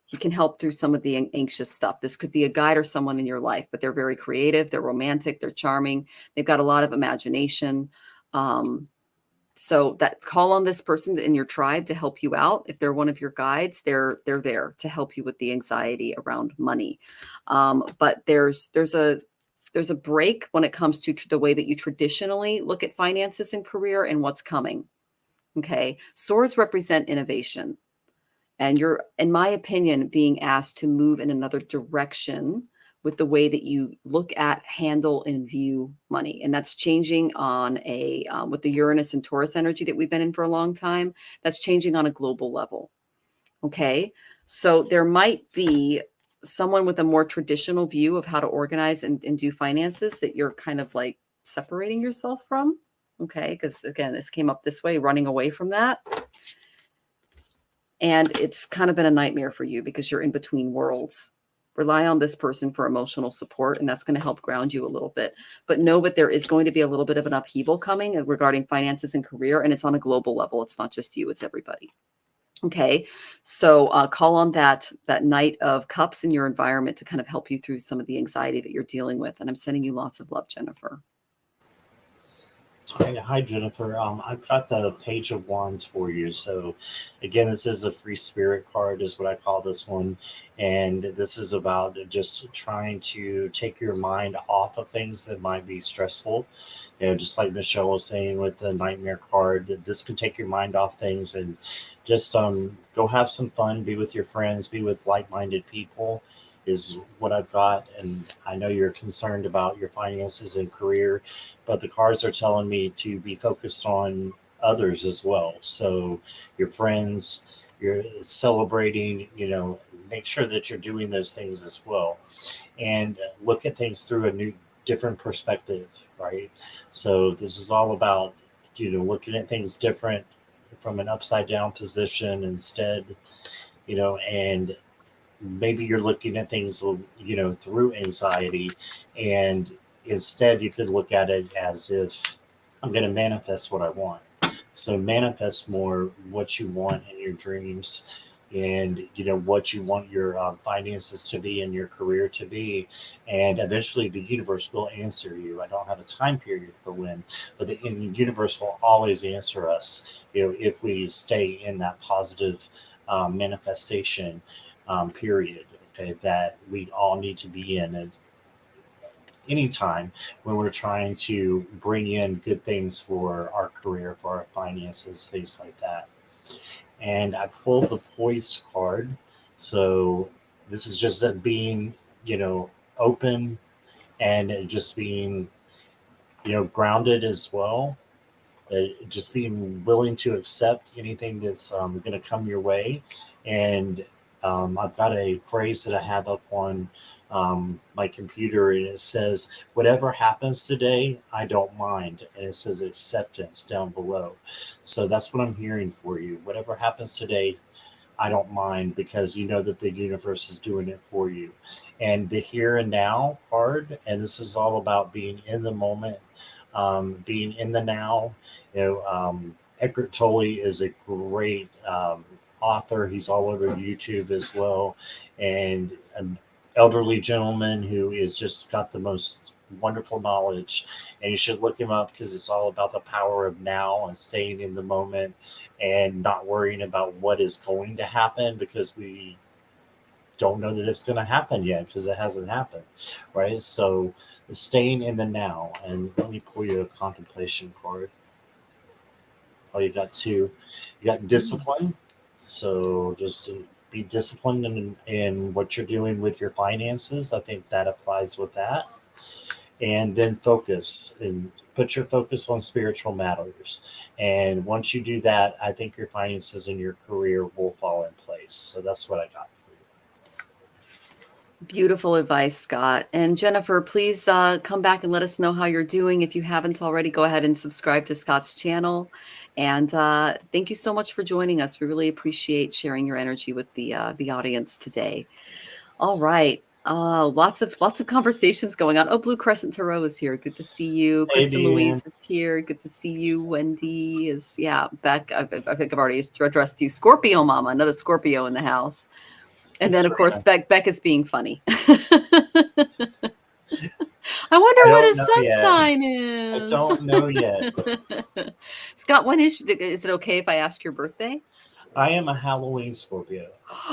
He can help through some of the anxious stuff. This could be a guide or someone in your life, but they're very creative. They're romantic. They're charming. They've got a lot of imagination. So that call on this person in your tribe to help you out. If they're one of your guides, they're there to help you with the anxiety around money. But there's a break when it comes to the way that you traditionally look at finances and career and what's coming. Okay. Swords represent innovation. And you're, in my opinion, being asked to move in another direction with the way that you look at, handle, and view money. And that's changing on with the Uranus and Taurus energy that we've been in for a long time, that's changing on a global level. Okay. So there might be someone with a more traditional view of how to organize and do finances that you're kind of like separating yourself from. Okay. Because again, this came up this way, running away from that. And it's kind of been a nightmare for you because you're in between worlds. Rely on this person for emotional support, and that's going to help ground you a little bit. But know that there is going to be a little bit of an upheaval coming regarding finances and career, and it's on a global level. It's not just you, it's everybody. Okay, so call on that Knight of Cups in your environment to kind of help you through some of the anxiety that you're dealing with. And I'm sending you lots of love, Jennifer. Hi, Jennifer. I've got the Page of Wands for you. So, again, this is a free spirit card, is what I call this one. And this is about just trying to take your mind off of things that might be stressful. Just like Michelle was saying with the Nightmare card, that this can take your mind off things and just go have some fun, be with your friends, be with like-minded people is what I've got. And I know you're concerned about your finances and career, but the cards are telling me to be focused on others as well. So your friends, you're celebrating, make sure that you're doing those things as well. And look at things through a different perspective, right? So this is all about, looking at things different from an upside down position instead, and maybe you're looking at things, through anxiety, and instead you could look at it as if I'm going to manifest what I want. So manifest more what you want in your dreams, and what you want your finances to be and your career to be, and eventually the universe will answer you. I don't have a time period for when, but the universe will always answer us, if we stay in that positive manifestation period, okay, that we all need to be in. And anytime when we're trying to bring in good things for our career, for our finances, things like that. And I pulled the poised card. So this is just that being, open, and just being, grounded as well. Just being willing to accept anything that's going to come your way. And I've got a phrase that I have up on my computer, and it says, whatever happens today, I don't mind. And it says acceptance down below. So that's what I'm hearing for you. Whatever happens today, I don't mind, because you know that the universe is doing it for you. And the here and now card, and this is all about being in the moment, being in the now. Eckhart Tolle is a great author. He's all over YouTube as well, and an elderly gentleman who is just got the most wonderful knowledge. And you should look him up, because it's all about the power of now and staying in the moment and not worrying about what is going to happen, because we don't know that it's going to happen yet, because it hasn't happened, right? So staying in the now. And let me pull you a contemplation card. Oh, you got two. You got discipline. So just be disciplined in what you're doing with your finances. I think that applies with that. And then focus, and put your focus on spiritual matters. And once you do that, I think your finances and your career will fall in place. So that's what I got for you. Beautiful advice, Scott. And Jennifer, please come back and let us know how you're doing. If you haven't already, go ahead and subscribe to Scott's channel. And thank you so much for joining us. We really appreciate sharing your energy with the audience today. All right. Lots of conversations going on. Oh, Blue Crescent Tarot is here. Good to see you. Hey, Kristen Louise is here. Good to see you. Wendy is, Beck, I think I've already addressed you. Scorpio Mama, another Scorpio in the house. And then, of course, Beck is being funny. I wonder what his sun sign is. I don't know yet. Scott, when is it okay if I ask your birthday? I am a Halloween Scorpio.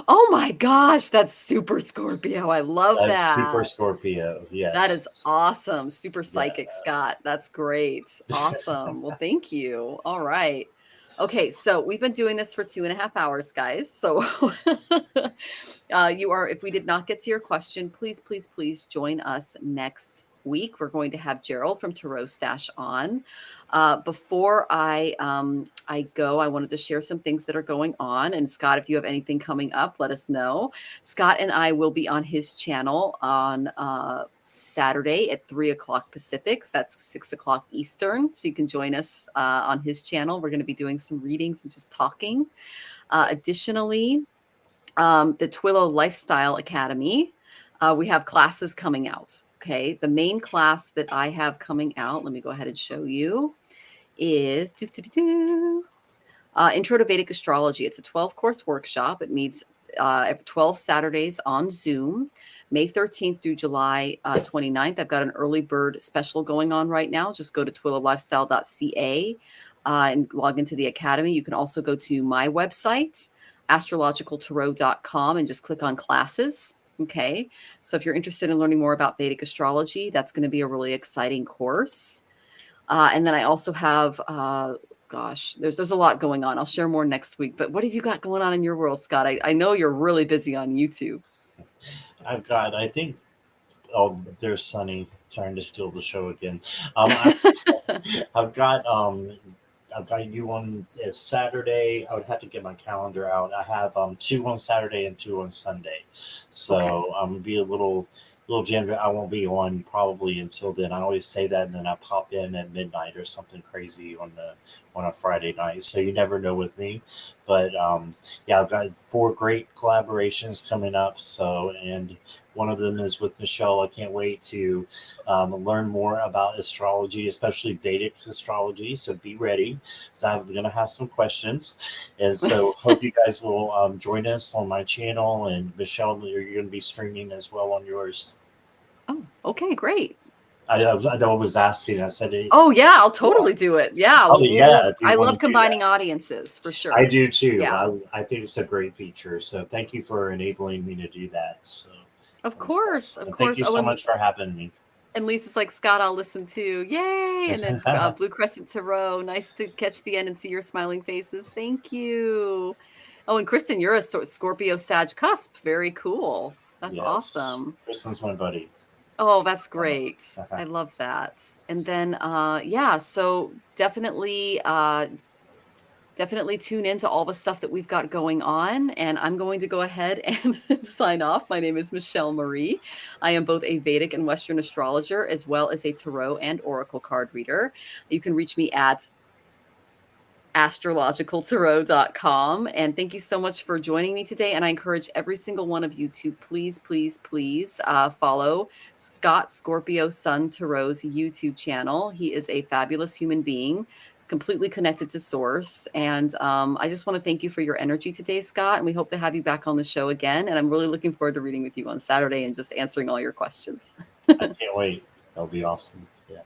Oh my gosh, that's super Scorpio. I love that. That's super Scorpio, yes. That is awesome. Super psychic, Scott. That's great. Awesome. Well, thank you. All right. Okay, so we've been doing this for 2.5 hours, guys. So if we did not get to your question, please, please, please join us next week. We're going to have Gerald from Tarot Stash on. Before I go, I wanted to share some things that are going on. And Scott, if you have anything coming up, let us know. Scott and I will be on his channel on Saturday at 3:00 Pacific. That's 6:00 Eastern. So you can join us on his channel. We're going to be doing some readings and just talking. Additionally, the Twillow Lifestyle Academy, we have classes coming out. Okay, the main class that I have coming out, let me go ahead and show you, is Intro to Vedic Astrology. It's a 12-course workshop. It meets 12 Saturdays on Zoom, May 13th through July 29th. I've got an early bird special going on right now. Just go to twillowlifestyle.ca and log into the academy. You can also go to my website, astrologicaltarot.com, and just click on classes. Okay, so if you're interested in learning more about Vedic astrology, that's going to be a really exciting course. And then I also have, there's a lot going on. I'll share more next week. But what have you got going on in your world, Scott? I know you're really busy on YouTube. I've got, there's Sunny trying to steal the show again. I've got you on Saturday. I would have to get my calendar out. I have 2 on Saturday and 2 on Sunday. So okay. I'm gonna be a little jammed. I won't be on probably until then. I always say that, and then I pop in at midnight or something crazy on a Friday night. So you never know with me. But I've got 4 great collaborations coming up. So, and One of them is with Michelle. I can't wait to learn more about astrology, especially Vedic astrology. So be ready, because I'm going to have some questions. And so hope you guys will join us on my channel. And Michelle, you're going to be streaming as well on yours. Oh, okay, great. I was asking. I said, oh yeah, I'll totally do it. Yeah. Oh, yeah, if you I wanna love do combining audiences for sure. I do too. Yeah. I think it's a great feature. So thank you for enabling me to do that. So Of course. Of and course. thank you so much for having me. And Lisa's like, Scott, I'll listen too. Yay. And then Blue Crescent Tarot. Nice to catch the end and see your smiling faces. Thank you. Oh, and Kristen, you're a Scorpio Sag cusp. Very cool. That's awesome. Kristen's my buddy. Oh, that's great. I love that. And then, yeah, so definitely tune into all the stuff that we've got going on. And I'm going to go ahead and sign off. My name is Michelle Marie. I am both a Vedic and Western astrologer, as well as a tarot and oracle card reader. You can reach me at astrologicaltarot.com. And thank you so much for joining me today. And I encourage every single one of you to please follow Scott Scorpio Sun Tarot's YouTube channel. He is a fabulous human being, completely connected to source. And I just want to thank you for your energy today, Scott. And we hope to have you back on the show again. And I'm really looking forward to reading with you on Saturday and just answering all your questions. I can't wait. That'll be awesome. Yeah.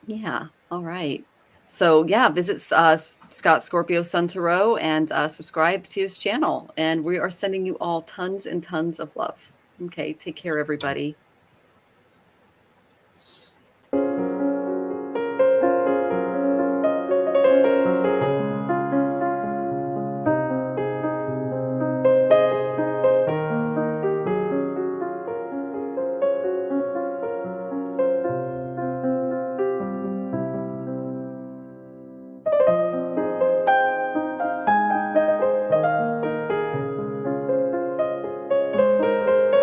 Yeah. All right. So yeah, visit Scott Scorpio Sun Tarot and subscribe to his channel. And we are sending you all tons and tons of love. Okay. Take care, everybody.